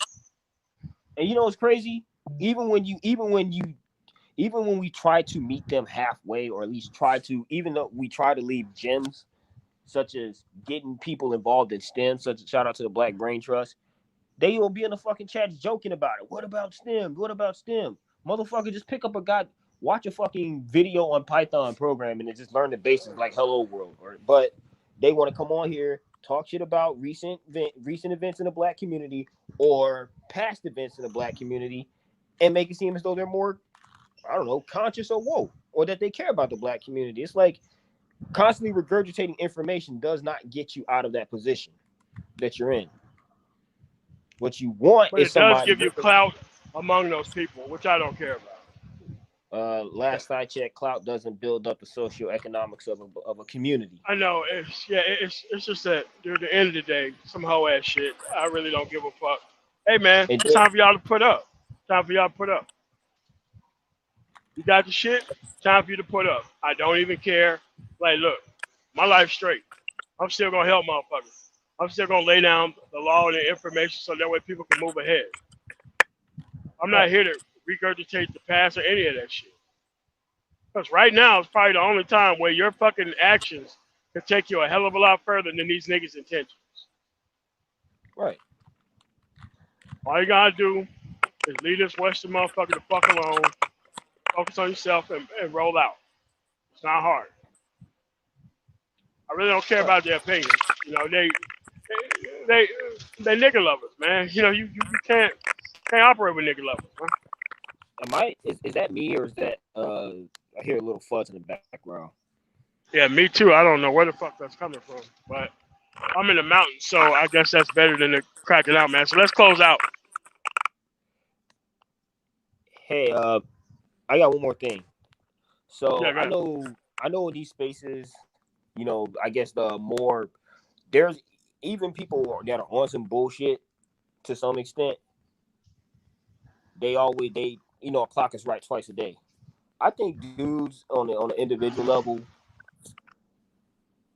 and you know what's crazy? Even when we try to meet them halfway, or at least try to, even though we try to leave gems such as getting people involved in STEM, such as shout out to the Black Brain Trust, they will be in the fucking chats joking about it. What about STEM? What about STEM? Motherfucker, just pick up watch a fucking video on Python programming and just learn the basics like Hello World. But they want to come on here, talk shit about recent events in the Black community or past events in the Black community, and make it seem as though they're more, I don't know, conscious or woke, or that they care about the Black community. It's like constantly regurgitating information does not get you out of that position that you're in. What you want But is it does somebody give you clout among those people, which I don't care about. last I checked, Clout doesn't build up the socioeconomics of a community. I know it's just that dude, at the end of the day, some hoe ass shit. I really don't give a fuck. Hey man, And it's then, time for y'all to put up. Time for y'all to put up. You got the shit. Time for you to put up. I don't even care. Like, look, my life's straight. I'm still gonna help motherfuckers. I'm still gonna lay down the law and the information so that way people can move ahead. I'm not right, here to regurgitate the past or any of that shit. Because right now is probably the only time where your fucking actions can take you a hell of a lot further than these niggas' intentions. right. All you gotta do is leave this Western motherfucker the fuck alone, focus on yourself, and roll out. It's not hard. I really don't care about their opinions. You know, they they nigga lovers, man. You know, you can't operate with nigga lovers, man. Is that me, or is that I hear a little fuzz in the background? Yeah, me too. I don't know where the fuck that's coming from, but I'm in the mountains, so I guess that's better than the cracking out, man. So let's close out. Hey, I got one more thing. So Yeah, go ahead. I know in these spaces, you know, I guess the more there's even people that are on some bullshit to some extent. They you know, a clock is right twice a day. I think dudes on the individual level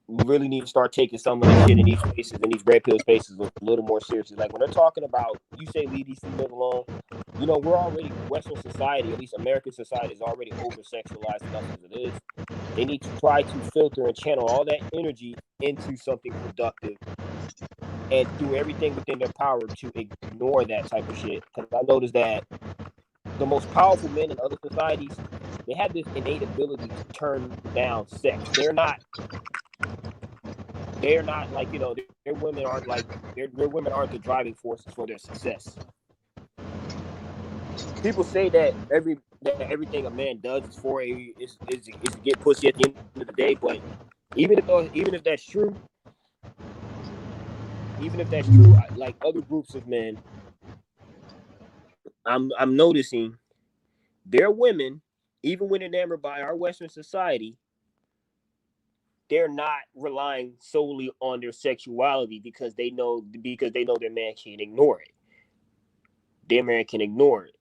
really need to start taking some of the shit in these spaces, in these red pill spaces, a little more seriously. Like when they're talking about, you say leave these females alone. You know, we're already, Western society, at least American society, is already over sexualized enough as it is. They need to try to filter and channel all that energy into something productive and do everything within their power to ignore that type of shit. Because I noticed that the most powerful men in other societies, they have this innate ability to turn down sex. They're not like, you know, their women aren't like their women aren't the driving forces for their success. People say that everything a man does is for is to get pussy at the end of the day, but even if that's true, like other groups of men, I'm noticing their women, even when enamored by our Western society, they're not relying solely on their sexuality because they know their man can't ignore it. Their man can ignore it.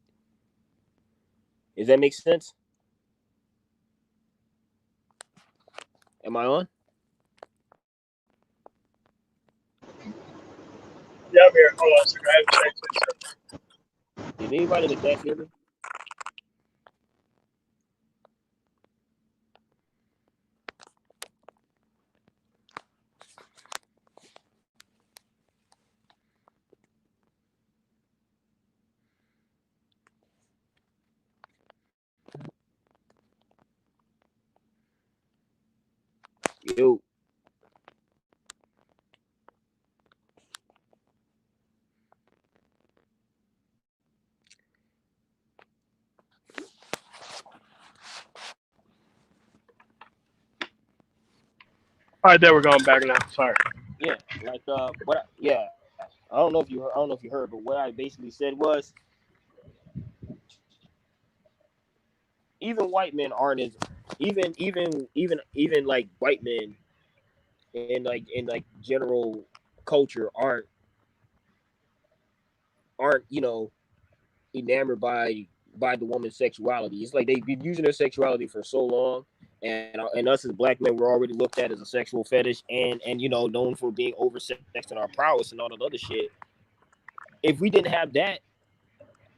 Does that make sense? Am I on? Yeah, I'm here. Hold on a second. I have to change this. Did anybody in the chat hear me? Yo, All right, there we're going back now. Sorry. yeah, like yeah. I don't know if you heard, but what I basically said was even white men aren't as even like white men in like general culture aren't enamored by the woman's sexuality. It's like they've been using their sexuality for so long, and us as black men, we're already looked at as a sexual fetish, and known for being oversexed in our prowess and all that other shit. If we didn't have that,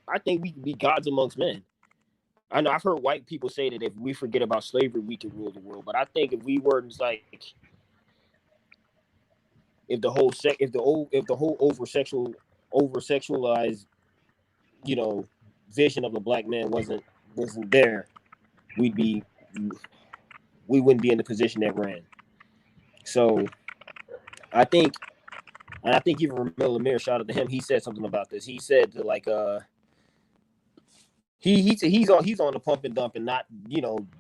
I think we could be gods amongst men. I know I've heard white people say that if we forget about slavery, we can rule the world. But I think if we were like, if the whole over sexualized, vision of the black man wasn't there, we'd be we wouldn't be in the position that we're in. So I think, and I think even Ramil Amir, shout out to him, he said something about this. He said that, like, he's on the pump and dump and not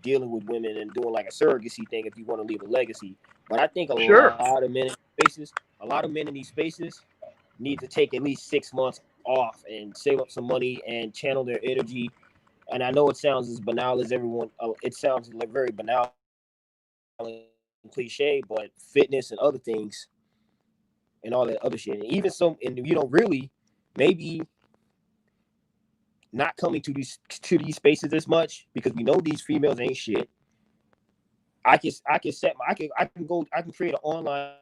dealing with women and doing like a surrogacy thing if you want to leave a legacy. But I think Sure. a lot of men in these spaces need to take at least 6 months off and save up some money and channel their energy. And I know it sounds as banal as everyone. It sounds like very banal and cliche, but fitness and other things and all that other shit, and even some, and really maybe not coming to these spaces as much because we know these females ain't shit. I can create an online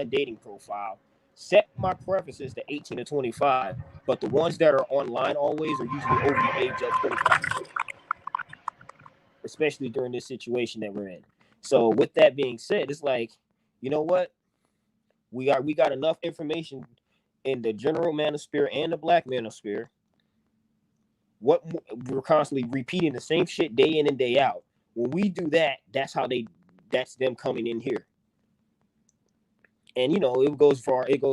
dating profile, set my preferences to 18 to 25, but the ones that are online always are usually over the age of 25, especially during this situation that we're in. So with that being said, it's like, you know what? We got enough information in the general manosphere and the black manosphere. What we're constantly repeating the same shit day in and day out. When we do that, that's them coming in here. And it goes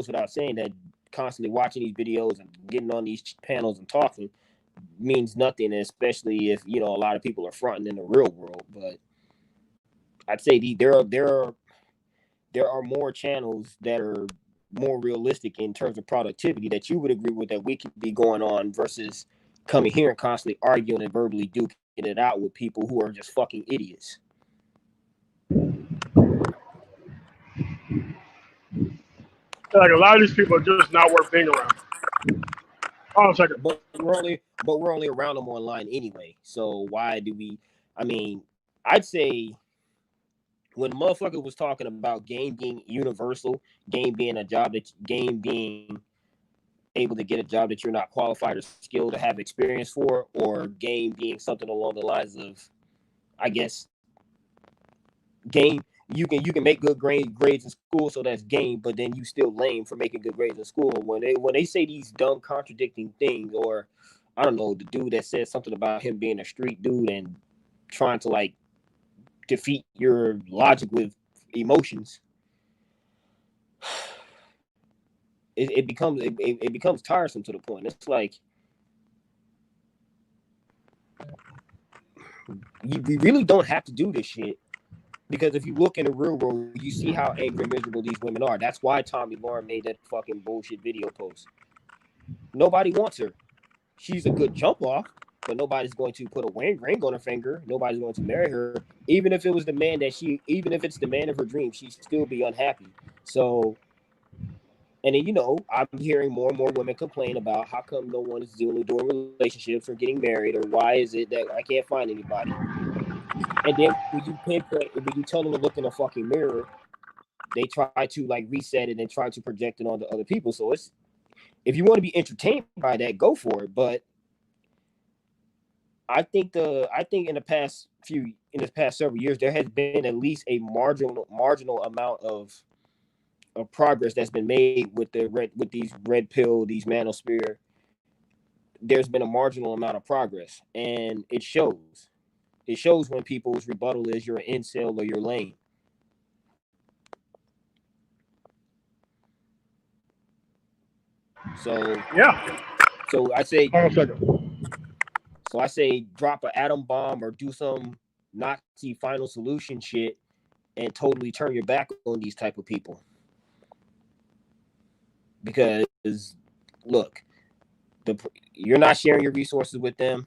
without saying that constantly watching these videos and getting on these panels and talking means nothing, especially if a lot of people are fronting in the real world. But I'd say there are more channels that are more realistic in terms of productivity that you would agree with that we could be going on versus coming here and constantly arguing and verbally duking it out with people who are just fucking idiots. Like a lot of these people are just not worth being around. Hold on a second. But we're only around them online anyway. So why do we? I mean, I'd say when the motherfucker was talking about game being universal, game being able to get a job that you're not qualified or skilled to have experience for, or game being something along the lines of, I guess, game you can make good grades in school, so that's game, but then you still lame for making good grades in school. When they say these dumb contradicting things, or I don't know, the dude that said something about him being a street dude and trying to like defeat your logic with emotions, it becomes tiresome to the point. It's like we really don't have to do this shit, because if you look in the real world, you see how angry and miserable these women are. That's why Tommy Lauren made that fucking bullshit video post. Nobody wants her. She's a good jump off, but nobody's going to put a ring on her finger. Nobody's going to marry her. Even if it's the man of her dreams, she'd still be unhappy. So, and then I'm hearing more and more women complain about how come no one is doing relationships or getting married, or why is it that I can't find anybody. And then when you tell them to look in a fucking mirror, they try to like reset it and try to project it onto other people. So it's, if you want to be entertained by that, go for it. But I think in the past several years, there has been at least a marginal amount of progress that's been made with these red pill, these manosphere. There's been a marginal amount of progress, and it shows. It shows when people's rebuttal is you're an incel or you're lame. So Yeah. so I say Hold on a second. so I say drop an atom bomb or do some Nazi final solution shit and totally turn your back on these type of people. Because look, you're not sharing your resources with them,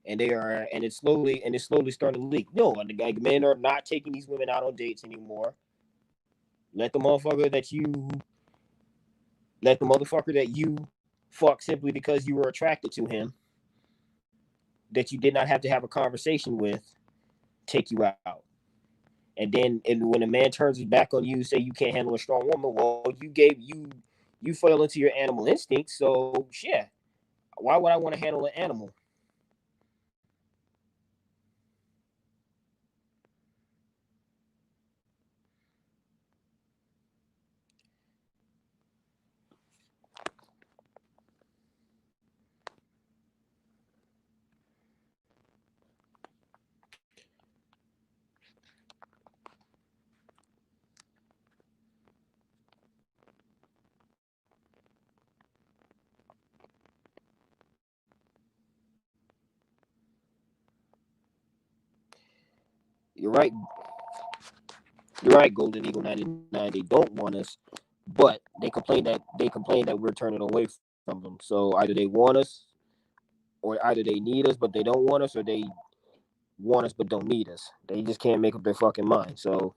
and it's slowly starting to leak. No, like men are not taking these women out on dates anymore. Let the motherfucker that you fuck simply because you were attracted to him, that you did not have to have a conversation with, take you out. And when a man turns his back on you, say you can't handle a strong woman, well, you fell into your animal instincts. So yeah, why would I want to handle an animal? You're right. You're right, Golden Eagle 99. They don't want us, but they complain that we're turning away from them. So either they want us, or either they need us but they don't want us, or they want us but don't need us. They just can't make up their fucking mind. So,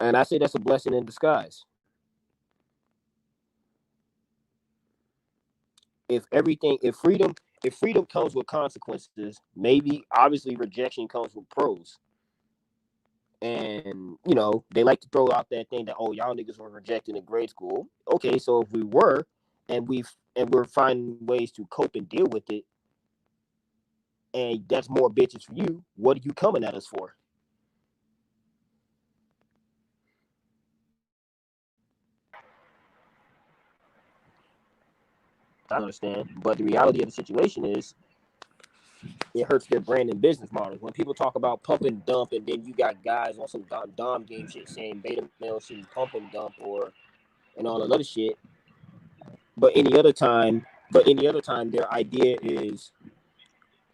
and I say that's a blessing in disguise. If freedom comes with consequences, maybe obviously rejection comes with pros. And they like to throw out that thing that, oh, y'all niggas were rejected in grade school. Okay, so if we were, and we're finding ways to cope and deal with it, and that's more bitches for you, what are you coming at us for? I understand, but the reality of the situation is it hurts their brand and business models. When people talk about pump and dump, and then you got guys on some dom game shit saying beta male shouldn't pump and dump or and all that other shit. But any other time their idea is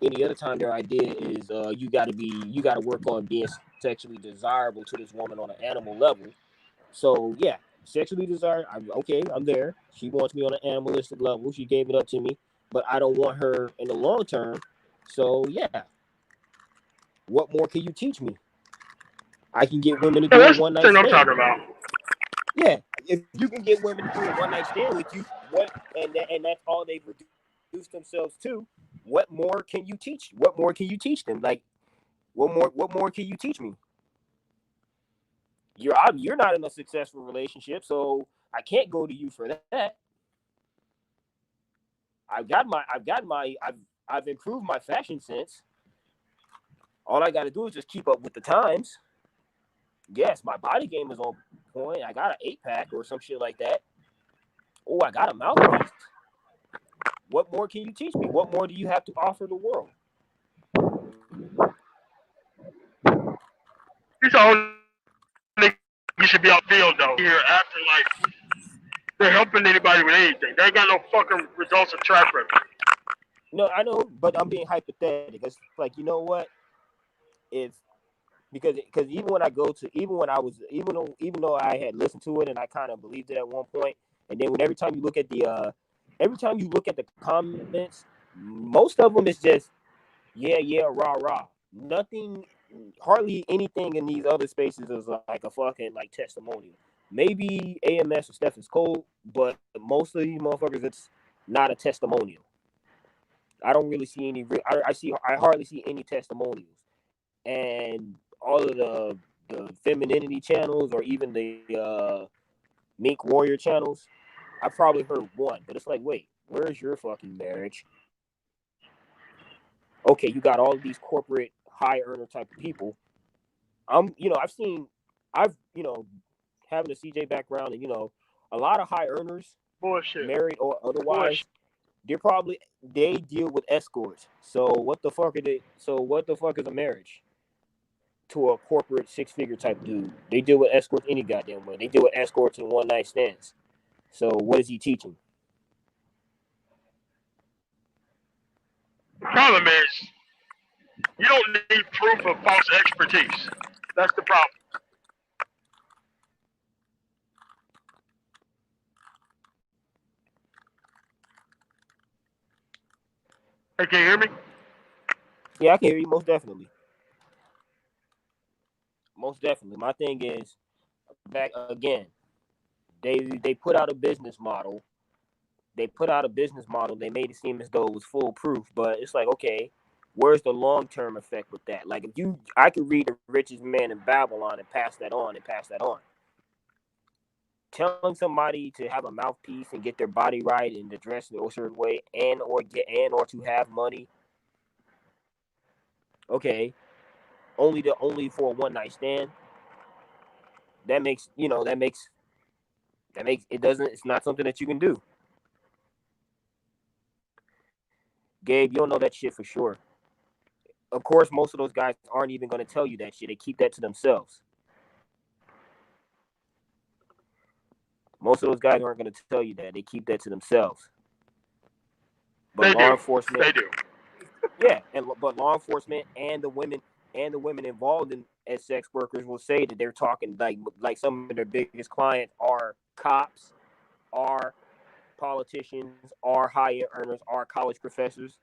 you gotta work on being sexually desirable to this woman on an animal level. So yeah, sexually desired. I'm there. She wants me on an animalistic level. She gave it up to me, but I don't want her in the long term. So yeah, what more can you teach me? I can get women to Yeah, do a that's one the night thing I'm stand. talking about. Yeah, if you can get women to do a one night stand with you, and that's all they've reduced themselves to. What more can you teach? What more can you teach them? Like, what more can you teach me? You're not in a successful relationship, so I can't go to you for that. I've improved my fashion sense. All I got to do is just keep up with the times. Yes, my body game is on point. I got an 8 pack or some shit like that. Oh, I got a mouthpiece. What more can you teach me? What more do you have to offer the world? These are only niggas should be out field though. Here acting like they're helping anybody with anything. They ain't got no fucking results or track record. No, I know, but I'm being hypothetical. It's like, you know what? If because even though I had listened to it and I kind of believed it at one point, and then when every time you look at the comments, most of them is just yeah, yeah, rah, rah. Nothing, hardly anything in these other spaces is like a fucking like testimonial. Maybe AMS or Steph is cold, but most of these motherfuckers, it's not a testimonial. I don't really see any. I hardly see any testimonials, and all of the femininity channels or even the Mink Warrior channels. I probably heard one, but it's like, wait, where's your fucking marriage? Okay, you got all of these corporate high earner type of people. I've having a CJ background, and a lot of high earners, Bullshit. married or otherwise, Bullshit. they deal with escorts. So what the fuck are they? So what the fuck is a marriage to a corporate 6-figure type dude? They deal with escorts any goddamn way. They deal with escorts and one night stands. So what is he teaching? The problem is you don't need proof of false expertise. That's the problem. Hey, can you hear me? Yeah, I can hear you most definitely. Most definitely. My thing is back again. They put out a business model. They put out a business model. They made it seem as though it was foolproof, but it's like, okay, where's the long term effect with that? Like, I could read The Richest Man in Babylon and pass that on and pass that on. Telling somebody to have a mouthpiece and get their body right and to dress in a certain way or to have money, okay, only for a one night stand. That makes it doesn't. It's not something that you can do. Gabe, you don't know that shit for sure. Of course, most of those guys aren't even going to tell you that shit. They keep that to themselves. Most of those guys aren't going to tell you that. They keep that to themselves. But They law do. enforcement, They do. yeah, but law enforcement and the women involved in as sex workers will say that they're talking like some of their biggest clients are cops, are politicians, are high earners, are college professors.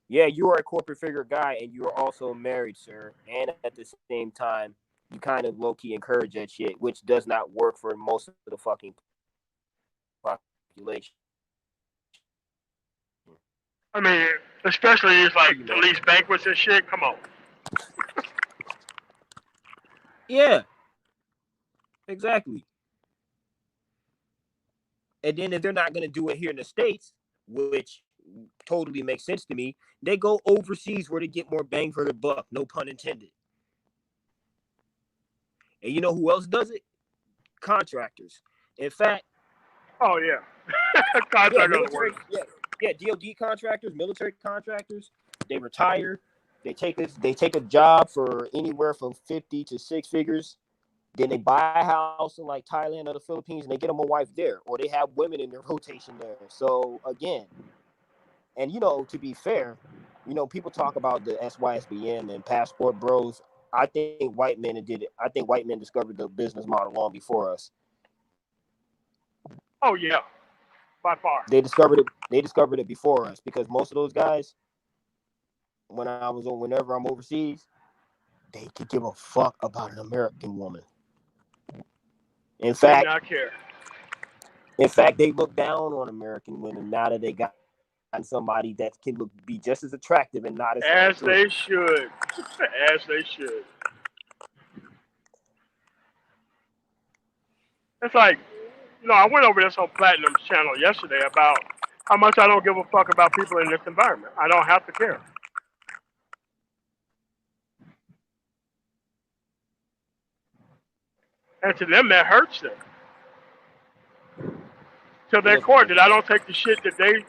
Yeah, you are a corporate figure guy, and you are also married, sir. And at the same time, you kind of low key encourage that shit, which does not work for most of the fucking population. I mean, especially it's like police banquets and shit. Come on. Yeah, exactly. And then if they're not gonna do it here in the States, which totally makes sense to me, they go overseas where they get more bang for their buck. No pun intended. And you know who else does it? Contractors. In fact, Oh yeah. yeah, Contract on the military, worst. yeah, DoD contractors, military contractors. They retire. They take a job for anywhere from 50 to 6 figures. Then they buy a house in like Thailand or the Philippines, and they get them a wife there, or they have women in their rotation there. So again, and to be fair, people talk about the SYSBM and passport bros. I think white men did it. I think white men discovered the business model long before us. Oh yeah. By far. They discovered it. They discovered it before us because most of those guys, whenever I'm overseas, they could give a fuck about an American woman. In They do fact, not care. they look down on American women now that they got somebody that can be just as attractive and not as As good. they should. As they should. It's like, I went over this on Platinum's channel yesterday about how much I don't give a fuck about people in this environment. I don't have to care. And to them, that hurts them. To Well, their listen, core, that I don't take the shit that they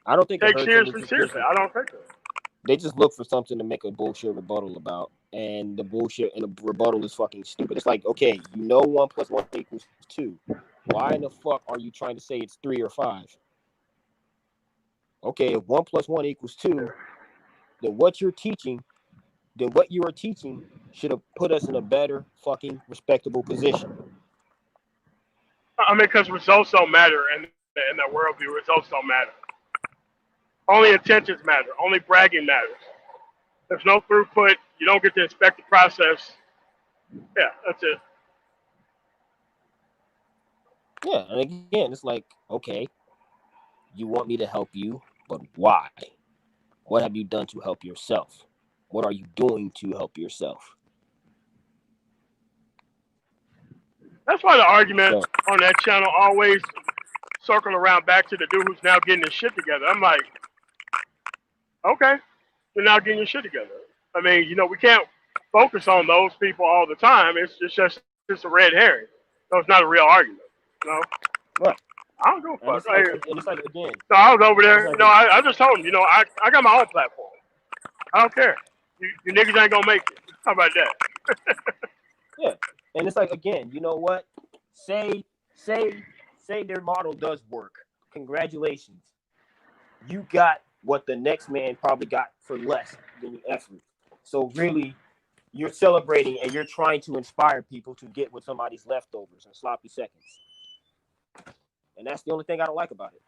I don't think it take hurts them. It seriously, just gives seriously. them. I don't take it. They just look for something to make a bullshit rebuttal about, and the bullshit and the rebuttal is fucking stupid. It's like, okay, 1+1=2. Why in the fuck are you trying to say it's 3 or 5? Okay, if 1+1=2, then what you are teaching should have put us in a better fucking respectable position. I mean, because results don't matter in that worldview. Results don't matter. Only intentions matter. Only bragging matters. There's no throughput. You don't get to inspect the process. Yeah, that's it. Yeah, and again, it's like, okay, you want me to help you, but why? What have you done to help yourself? What are you doing to help yourself? That's why the arguments So, on that channel always circle around back to the dude who's now getting his shit together. I'm like, okay, you're now getting your shit together. I mean, we can't focus on those people all the time. It's just a red herring. So it's not a real argument. You know, right. I don't give a And fuck. it's like, again, So I was over it's there. like, I just told him, I got my own platform. I don't care. You niggas ain't gonna make it. How about that? yeah. And it's like, again, you know what? Say, say, say their model does work. Congratulations. You got what the next man probably got for less than your effort. So really, you're celebrating and you're trying to inspire people to get with somebody's leftovers and sloppy seconds. And that's the only thing I don't like about it.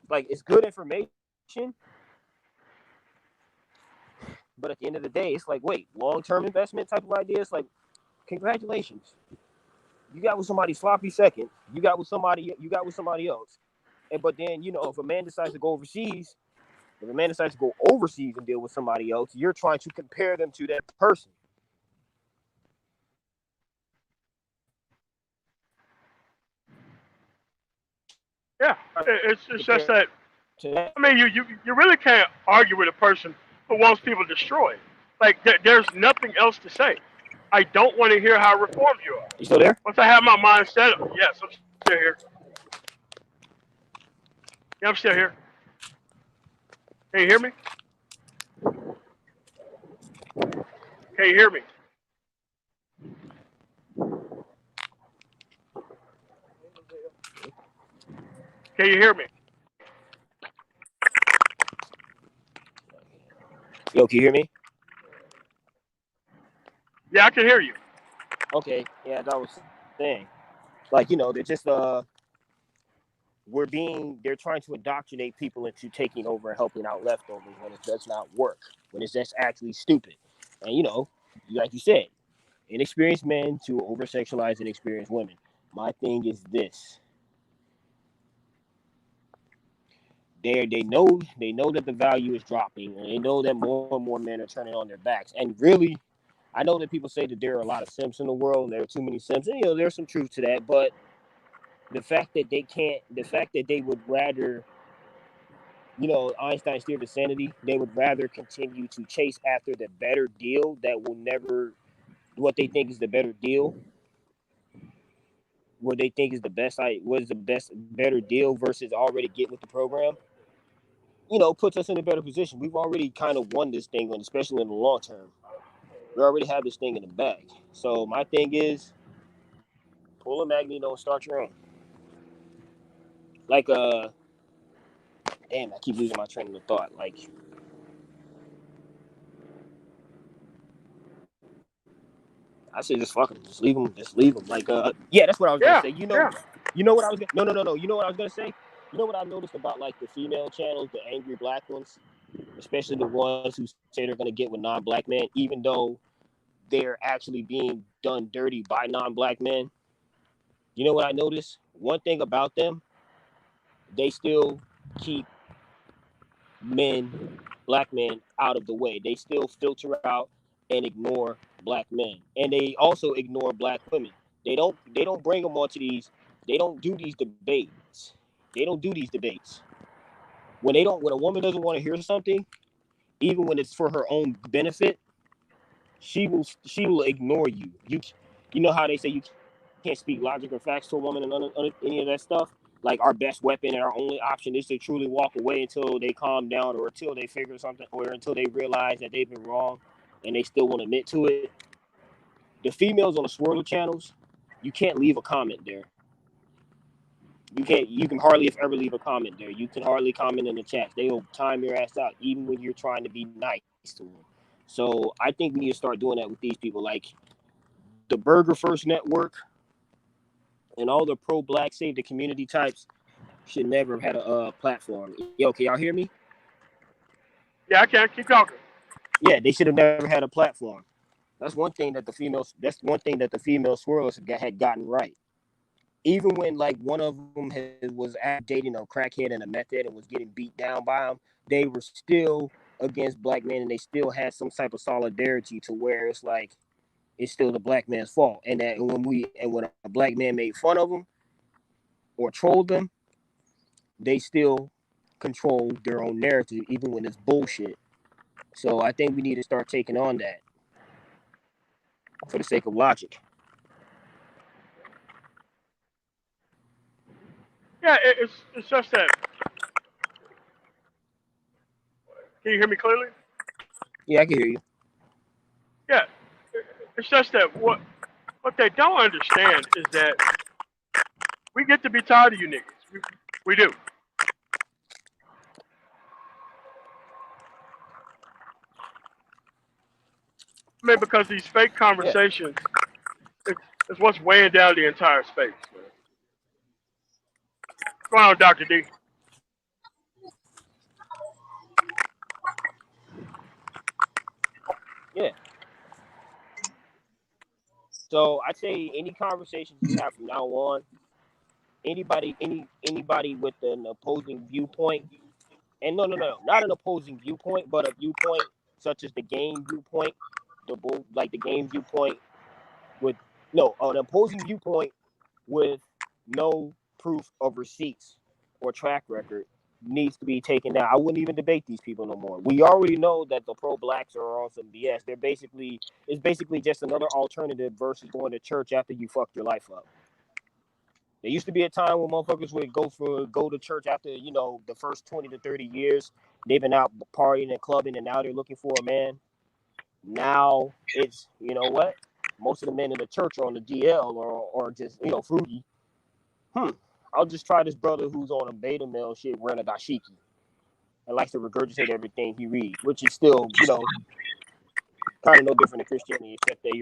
Like, it's good information, But at the end of the day, it's like, wait, long-term investment type of idea. It's like, congratulations, you got with somebody sloppy second. You got with somebody else. And but then, you know, if a man decides to go overseas, and deal with somebody else, you're trying to compare them to that person. Yeah, it's just Compare that. to that. I mean, you really can't argue with a person who wants people destroyed. Like there's nothing else to say. I don't want to hear how reformed you are. You still there? Once I have my mind set up, yes, I'm still here. Yeah, I'm still here. Can you hear me? Can you hear me? Can you hear me? Yo, can you hear me? Yeah, I can hear you. Okay, yeah, that was saying. Like, you know, they're just they're trying to indoctrinate people into taking over and helping out leftovers when it does not work, when it's just actually stupid. And you know, like you said, inexperienced men to over sexualize inexperienced women. My thing is this. They know that the value is dropping, and they know that more and more men are turning on their backs. And really, I know that people say that there are a lot of simps in the world, and there are too many simps, and you know, there's some truth to that. But the fact that they would rather, you know, Einstein's theory of sanity, they would rather continue to chase after the better deal that will never, what they think is the better deal, what they think is the best, what is the best, better deal versus already get with the program, you know, puts us in a better position. We've already kind of won this thing, especially in the long term. We already have this thing in the bag. So my thing is, pull a Magneto and start your own. Like, damn, I keep losing my train of thought. Like, I should just fuck them, just leave them, Like, yeah, that's what I was gonna Yeah, say. yeah. You know what I was gonna, no. You know what I was gonna say? You know what I've noticed about like the female channels, the angry black ones, especially the ones who say they're gonna get with non-black men, even though they're actually being done dirty by non-black men. You know what I noticed? One thing about them, they still keep men, black men, out of the way. They still filter out and ignore black men, and they also ignore black women. They don't bring them onto these. They don't do these debates. They don't do these debates. When a woman doesn't want to hear something, even when it's for her own benefit, she will ignore you. You know how they say you can't speak logic or facts to a woman and any of that stuff. Like our best weapon and our only option is to truly walk away until they calm down or until they figure something or until they realize that they've been wrong and they still want to admit to it. The females on the swirler channels, you can't leave a comment there. You can hardly if ever leave a comment there. You can hardly comment in the chat. They will time your ass out even when you're trying to be nice to them. So I think we need to start doing that with these people. Like the Burger First Network and all the pro black save the community types should never have had a platform. Yo, can y'all hear me? Yeah, I can keep talking. Yeah, they should have never had a platform. That's one thing that the females. That's one thing that the female swirlers had gotten right. Even when like one of them was dating a crackhead and a meth head and was getting beat down by him, they were still against black men and they still had some type of solidarity to where it's like it's still the black man's fault. And that when a black man made fun of them or trolled them, they still control their own narrative, even when it's bullshit. So I think we need to start taking on that for the sake of logic. Yeah, it's just that. Can you hear me clearly? Yeah, I can hear you. Yeah, it's just that what they don't understand is that we get to be tired of you niggas. We do. I mean, because these fake Yeah. conversations, it's what's weighing down the entire space. Man. Go on, Dr. D. Yeah. So I'd say any conversations you have from now on, anybody with an opposing viewpoint, and no, not an opposing viewpoint, but a viewpoint such as the game viewpoint, like the game viewpoint with no an opposing viewpoint with no proof of receipts or track record needs to be taken down. I wouldn't even debate these people no more. We already know that the pro-blacks are on some BS. It's basically just another alternative versus going to church after you fucked your life up. There used to be a time when motherfuckers would go to church after, the first 20 to 30 years. They've been out partying and clubbing, and now they're looking for a man. Now it's, you know what? Most of the men in the church are on the DL or just, fruity. I'll just try this brother who's on a beta male shit wearing a dashiki and likes to regurgitate everything he reads, which is still, kind of no different than Christianity, except that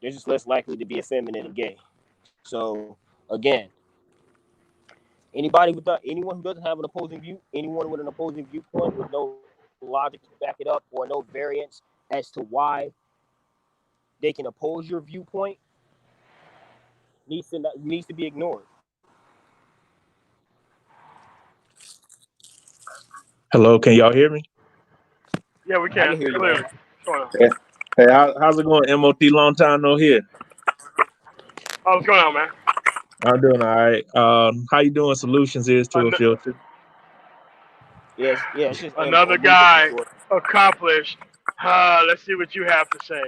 they're just less likely to be effeminate and gay. So again, anyone who doesn't have an opposing view, anyone with an opposing viewpoint with no logic to back it up or no variance as to why they can oppose your viewpoint needs to be ignored. Hello, can y'all hear me? Yeah, we I can can hear you, clearly. man. What's going on? Hey, how's it going, MOT? Long time no here. Oh, what's going on, man? I'm doing all right. How you doing? Solutions is to a An- filter. Yes, it's just another moving for guy short. accomplished. Let's see what you have to say.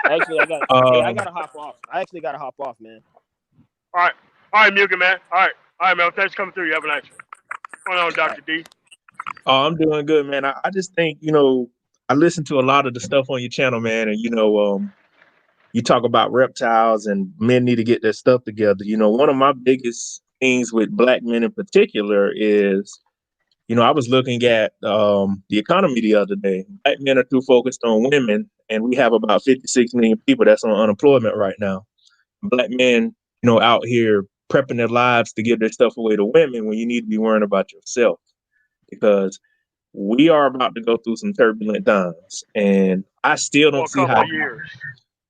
Actually, I Um, gotta hop off. I actually gotta hop off, man. All right, Muga, man. All right, man. Thanks for coming through. You have a nice one. What's going on, All right. Dr. D? I'm doing good, man. I just think, I listen to a lot of the stuff on your channel, man, and you talk about reptiles and men need to get their stuff together. One of my biggest things with black men in particular is, I was looking at the economy the other day. Black men are too focused on women, and we have about 56 million people that's on unemployment right now. Black men, out here prepping their lives to give their stuff away to women when you need to be worrying about yourself, because we are about to go through some turbulent times, and I still For don't a see couple how. of years.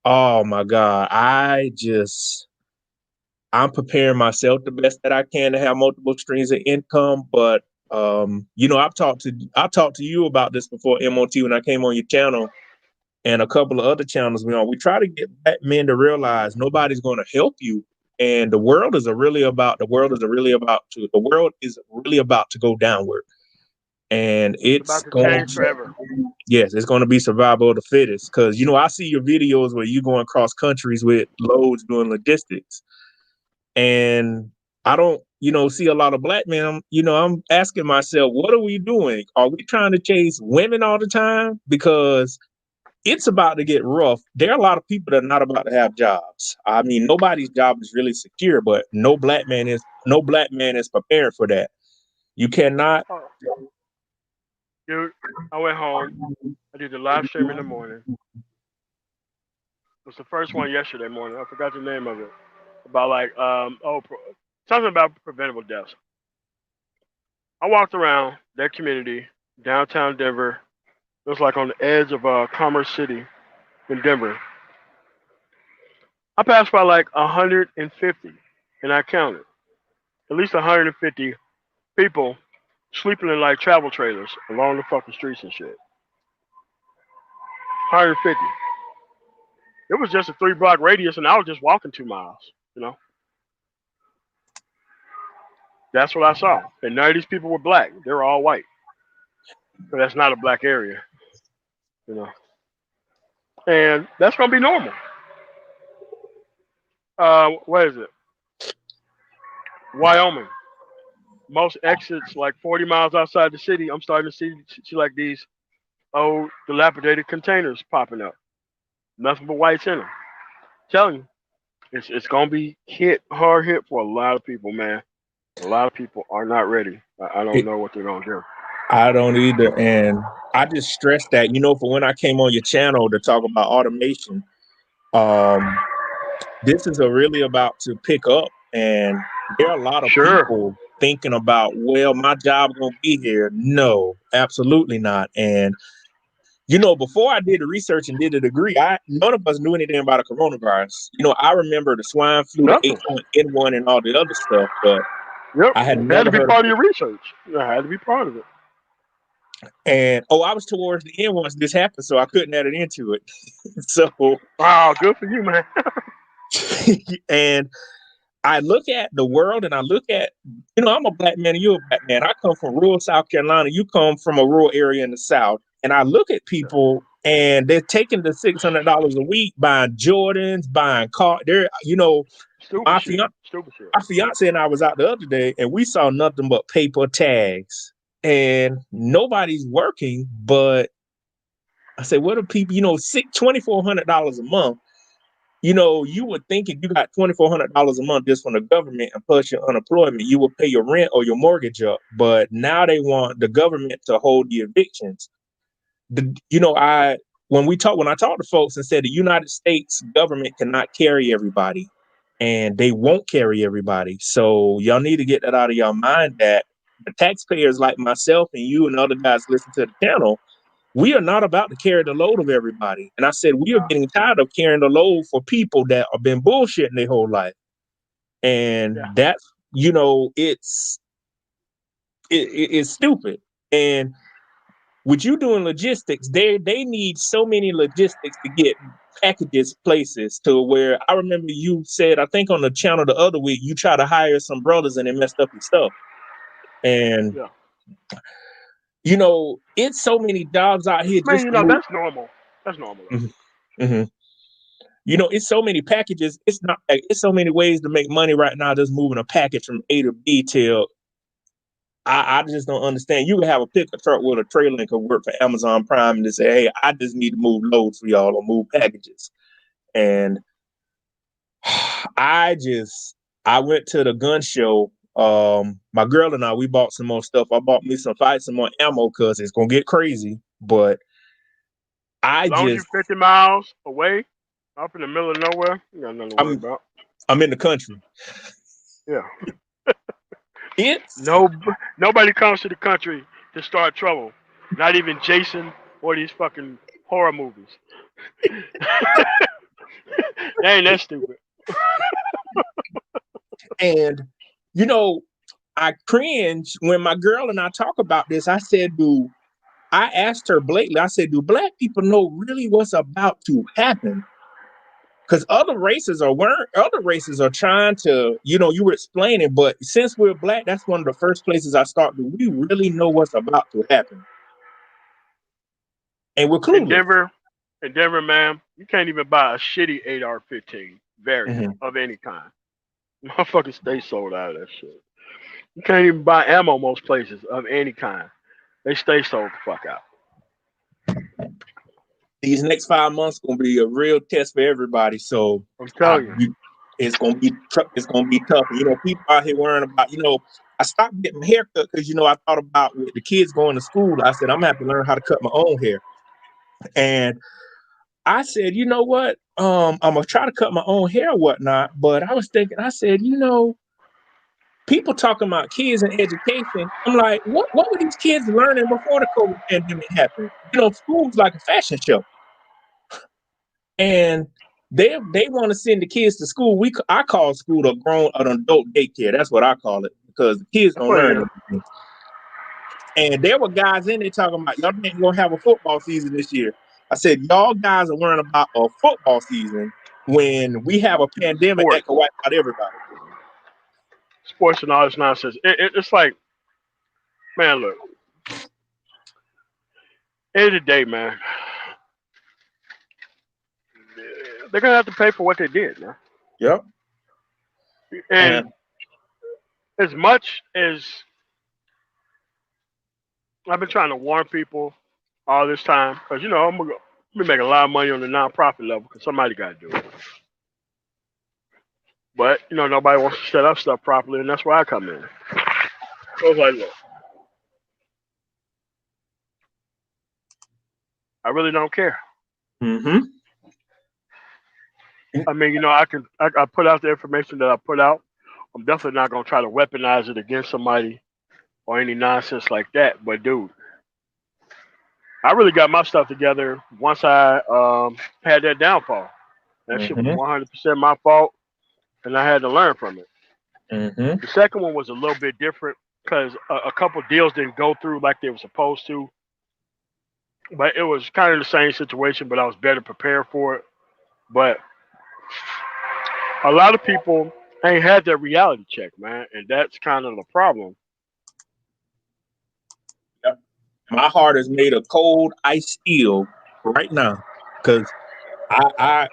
Oh my God, I'm preparing myself the best that I can to have multiple streams of income, but I've talked to you about this before, MOT, when I came on your channel and a couple of other channels. We try to get black men to realize nobody's going to help you, and the world is really about to go downward, and It's it's about to going. change forever. Yes, it's going to be survival of the fittest. Because I see your videos where you going across countries with loads doing logistics, and I don't, see a lot of black men. I'm asking myself, what are we doing? Are we trying to chase women all the time? Because it's about to get rough. There are a lot of people that are not about to have jobs. I mean, nobody's job is really secure, but no black man is prepared for that. You cannot. Oh, dude, I went home. I did the live stream in the morning. It was the first one yesterday morning. I forgot the name of it. About like something about preventable deaths. I walked around that community, downtown Denver. It was like on the edge of Commerce City in Denver. I passed by like 150, and I counted at least 150 people sleeping in like travel trailers along the fucking streets and shit. 150. It was just a 3 block radius, and I was just walking 2 miles. You know, that's what I saw. And none of these people were black; they were all white. But that's not a black area. You know, and that's gonna be normal. What is it? Wyoming. Most exits like 40 miles outside the city. I'm starting to see like these old dilapidated containers popping up. Nothing but whites in them. Telling you, it's gonna be hard hit for a lot of people, man. A lot of people are not ready. I don't know what they're gonna do. I don't either. And I just stress that, for when I came on your channel to talk about automation, um, this is really about to pick up. And there are a lot of Sure. people thinking about, well, my job gonna be here. No, absolutely not. And before I did the research and did the degree, none of us knew anything about a coronavirus. I remember the swine flu, the Nothing. H1N1, and all the other stuff, but Yep. I had It had to never be heard of part of it. your research. It had to be part of it. And I was towards the end once this happened, so I couldn't add it into it. So, Wow, good for you, man. and I look at the world, and I look at, I'm a black man and you're a black man. I come from rural South Carolina. You come from a rural area in the South. And I look at people, and they're taking the $600 a week, buying Jordans, buying cars. Stupid My shit. fiance, Stupid shit. my fiance and I was out the other day, and we saw nothing but paper tags, and nobody's working. But I said, what are people? $2,400 a month. You would think if you got $2,400 a month just from the government and plus your unemployment, you would pay your rent or your mortgage up. But now they want the government to hold the evictions. When I talk to folks and said the United States government cannot carry everybody, and they won't carry everybody. So y'all need to get that out of your mind that the taxpayers like myself and you and other guys listen to the channel, we are not about to carry the load of everybody. And I said, we are getting tired of carrying the load for people that have been bullshitting their whole life. And that's, it's stupid. And with you doing logistics, they need so many logistics to get packages places to where I remember you said, I think on the channel the other week, you tried to hire some brothers and they messed up your stuff. And it's so many jobs out here. Man, that's normal. That's normal. Mm-hmm. Mm-hmm. It's so many packages. It's so many ways to make money right now just moving a package from A to B till I just don't understand. You can have a pickup truck with a trailer and can work for Amazon Prime and just say, hey, I just need to move loads for y'all or move packages. And I went to the gun show. My girl and I, we bought some more stuff. I bought me some more ammo because it's gonna get crazy. But As long as you're 50 miles away, up in the middle of nowhere, you got nothing to worry about. I'm in the country. Yeah. Nobody comes to the country to start trouble. Not even Jason or these fucking horror movies. They ain't that stupid. And I cringe when my girl and I talk about this. I asked her blatantly, I said, do black people know really what's about to happen? Because other races are trying to, you were explaining, but since we're black, that's one of the first places I start. Do we really know what's about to happen? And we're clueless. In Denver, man, you can't even buy a shitty 8R-15 variant of any kind. Motherfuckers stay sold out of that shit. You can't even buy ammo most places of any kind. They stay sold the fuck out. These next 5 months gonna be a real test for everybody. So I'm telling you, it's gonna be tough. People out here worrying about. I stopped getting my hair cut because I thought about with the kids going to school. I said I'm gonna have to learn how to cut my own hair, and I said, you know what? I'm gonna try to cut my own hair, or whatnot. But I was thinking, I said, people talking about kids and education. I'm like, what were these kids learning before the COVID pandemic happened? School's like a fashion show. And they want to send the kids to school. I call school an adult daycare. That's what I call it, because the kids don't learn anything. And there were guys in there talking about, y'all ain't gonna have a football season this year. I said, y'all guys are worrying about a football season when we have a pandemic that can wipe out everybody. Sports and all this nonsense. It's like, man, look. End of the day, man. They're gonna have to pay for what they did, man. Yep. And as much as I've been trying to warn people all this time, because I'm gonna be making a lot of money on the nonprofit level, because somebody got to do it. But nobody wants to set up stuff properly, and that's where I come in. So I was like, look, I really don't care. Mm-hmm. I mean, I put out the information that I put out. I'm definitely not gonna try to weaponize it against somebody or any nonsense like that. But dude, I really got my stuff together once I had that downfall. That shit was Mm-hmm. 100% my fault, and I had to learn from it. Mm-hmm. The second one was a little bit different because a couple deals didn't go through like they were supposed to, but it was kind of the same situation, but I was better prepared for it. But a lot of people ain't had that reality check, man, and that's kind of the problem. Yep. My heart is made of cold ice steel right now. Cause I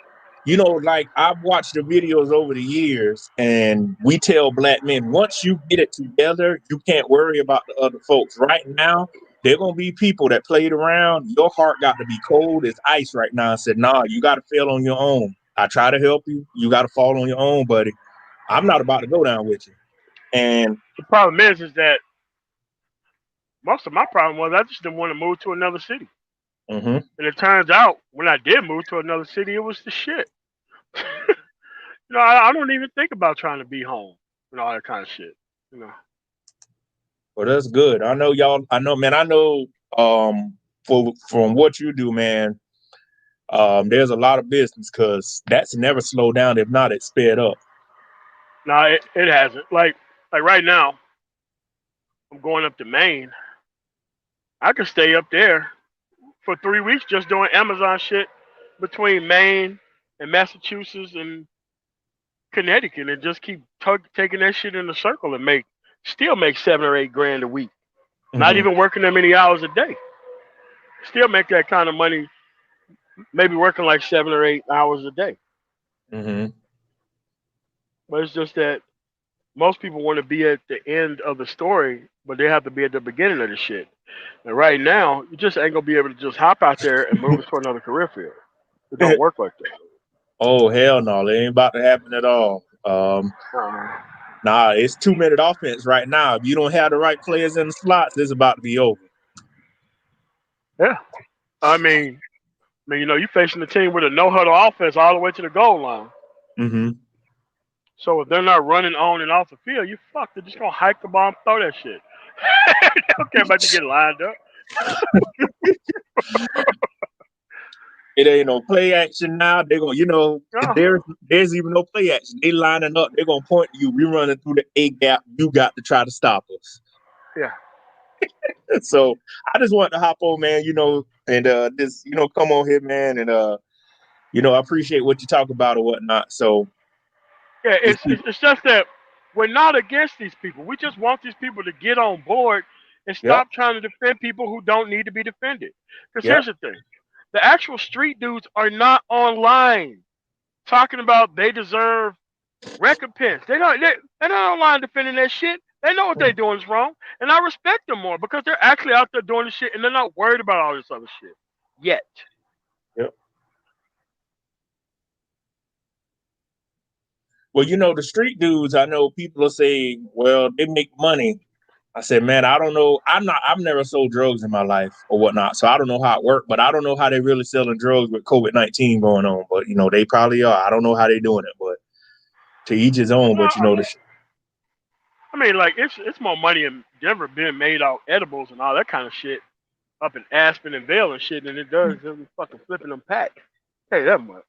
like I've watched the videos over the years, and we tell black men, once you get it together, you can't worry about the other folks. Right now, there gonna be people that played around. Your heart got to be cold as ice right now and said, nah, you gotta fail on your own. I try to help you, you gotta fall on your own, buddy. I'm not about to go down with you. And The problem is that most of my problem was I just didn't want to move to another city, mhm. and it turns out when I did move to another city, it was the shit. I don't even think about trying to be home and all that kind of shit. You know. Well, that's good. I know y'all. I know, man. I know. From what you do, man. There's a lot of business because that's never slowed down. If not, it's sped up. No, it hasn't. Like right now, I'm going up to Maine. I could stay up there for 3 weeks just doing Amazon shit between Maine and Massachusetts and Connecticut, and just keep taking that shit in a circle and still make 7 or 8 grand a week. Not Mm-hmm. even working that many hours a day. Still make that kind of money. Maybe working like 7 or 8 hours a day. Mm-hmm. But it's just that most people want to be at the end of the story, but they have to be at the beginning of the shit. And right now, you just ain't gonna be able to just hop out there and move to another career field. It don't work like that. Oh hell no, it ain't about to happen at all. Uh, Nah, it's 2 minute offense right now. If you don't have the right players in the slots, it's about to be over. yeah, I mean, you facing the team with a no huddle offense all the way to the goal line. Mm-hmm. So if they're not running on and off the field, you fucked. They're just gonna hike the ball and throw that shit. They don't care about you getting lined up. It ain't no play action now. They're gonna, if No, there's even no play action. They lining up. They're gonna point to you. We running through the A gap. You got to try to stop us. yeah. So I just want to hop on, man. And just come on here, man, and I appreciate what you talk about or whatnot. So Yeah, just it's just that we're not against these people. We just want these people to get on board and yep, stop trying to defend people who don't need to be defended. Because yep. here's the thing: the actual street dudes are not online talking about they deserve recompense. They're not online defending that shit. They know what they're doing is wrong, and I respect them more because they're actually out there doing the shit and they're not worried about all this other shit yet. Yep. Well, the street dudes, I know people will say, well, they make money. I said, man, I don't know. I've never sold drugs in my life or whatnot. So I don't know how it worked, but I don't know how they really selling drugs with COVID-19 going on. But, they probably are. I don't know how they doing it, but to each his own. No, But, I mean, like it's more money in Denver being made out edibles and all that kind of shit up in Aspen and Vail and shit than it does them fucking flipping them pack. Hey, that much.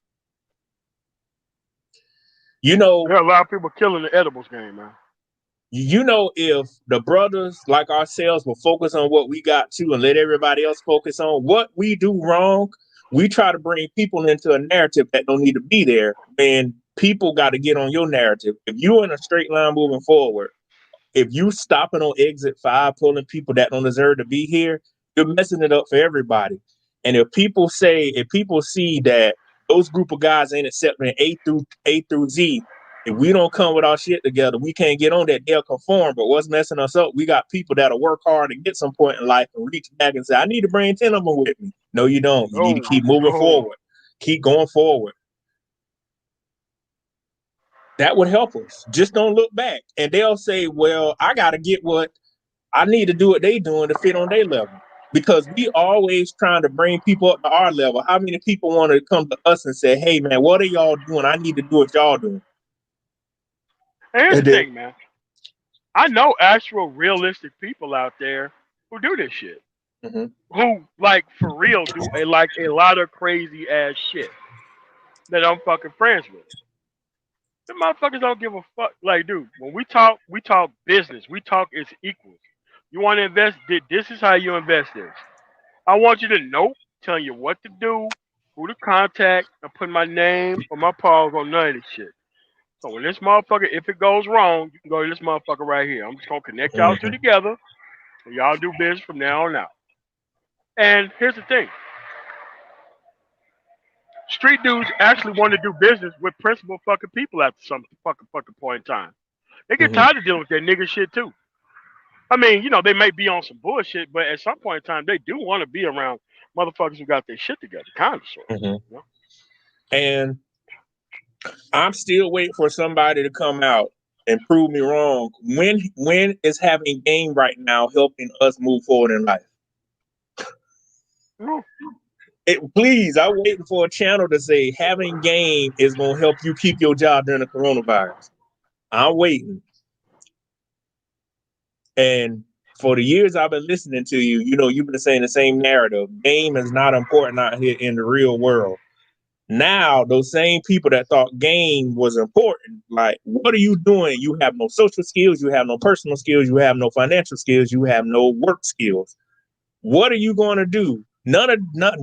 you know, There are a lot of people killing the edibles game, man. if the brothers like ourselves will focus on what we got to and let everybody else focus on what we do wrong, we try to bring people into a narrative that don't need to be there. And people got to get on your narrative. If you're in a straight line moving forward, if you stopping on exit 5, pulling people that don't deserve to be here, you're messing it up for everybody. And if people see that those group of guys ain't accepting A through Z, if we don't come with our shit together, we can't get on that. They'll conform. But what's messing us up? We got people that'll work hard to get some point in life and reach back and say, I need to bring 10 of them with me. No, you don't. You need to No, keep moving no. forward. Keep going forward. That would help us. Just don't look back. And they'll say, well, I got to get what I need to do what they doing to fit on their level. Because we always trying to bring people up to our level. How many people want to come to us and say, hey, man, what are y'all doing? I need to do what y'all doing. And here's And the then, thing, man. I know actual realistic people out there who do this shit. who like for real do a lot of crazy ass shit that I'm fucking friends with. The motherfuckers don't give a fuck. Like, dude, when we talk business. We talk as equals. You want to invest? This is how you invest this. I want you to know, telling you what to do, who to contact, and put my name or my paws on none of this shit. So when this motherfucker, if it goes wrong, you can go to this motherfucker right here. I'm just gonna connect y'all two together, and y'all do business from now on out. And here's the thing: street dudes actually want to do business with principal fucking people at some fucking point in time. They get tired of dealing with that nigga shit too. I mean, they may be on some bullshit, but at some point in time, they do want to be around motherfuckers who got their shit together, kind of sort of. And I'm still waiting for somebody to come out and prove me wrong. When is having game right now helping us move forward in life? Please, I'm waiting for a channel to say having game is going to help you keep your job during the coronavirus. I'm waiting. And for the years I've been listening to you, you've been saying the same narrative. Game is not important out here in the real world. Now, those same people that thought game was important, like, what are you doing? You have no social skills. You have no personal skills. You have no financial skills. You have no work skills. What are you going to do?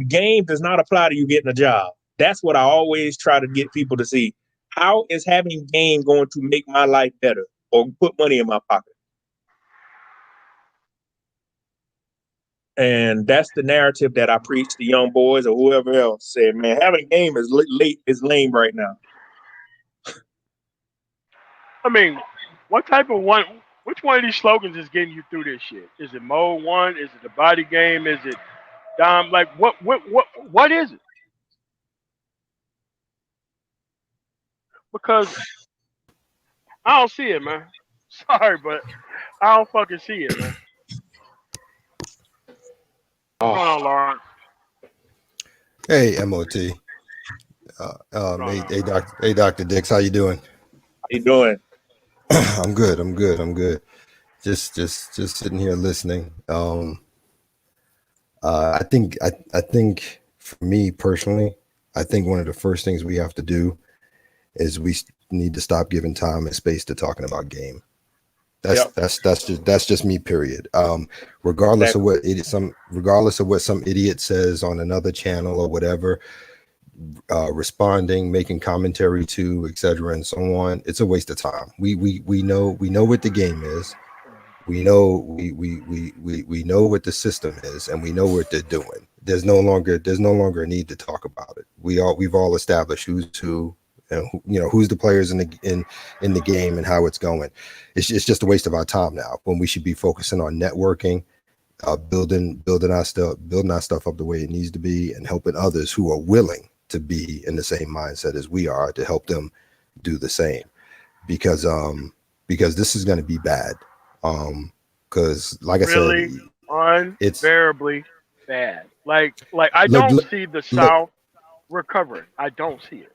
Game does not apply to you getting a job. That's what I always try to get people to see. How is having game going to make my life better or put money in my pocket? And that's the narrative that I preach to young boys or whoever else. Said, man, having game is lame right now. I mean, what type of one? Which one of these slogans is getting you through this shit? Is it Mode One? Is it the body game? Is it Dom? Like, what is it? Because I don't see it, man. Sorry, but I don't fucking see it, man. What's going on, Lawrence? Hey, MOT. Hey, Dr. Dix, how you doing? How you doing? I'm good. Just sitting here listening. I think for me personally, I think one of the first things we have to do is we need to stop giving time and space to talking about game. That's just me, period. Regardless of what some idiot says on another channel or whatever, responding, making commentary to, etc., and so on, it's a waste of time. We know what the game is. We know we know what the system is, and we know what they're doing. There's no longer a need to talk about it. We've all established who's who, and who's the players in the game and how it's going. It's just a waste of our time now, when we should be focusing on networking, building our stuff up the way it needs to be, and helping others who are willing to be in the same mindset as we are to help them do the same. Because this is going to be bad. Because like I said, it's unbearably bad. Like I don't see the South recovering. I don't see it.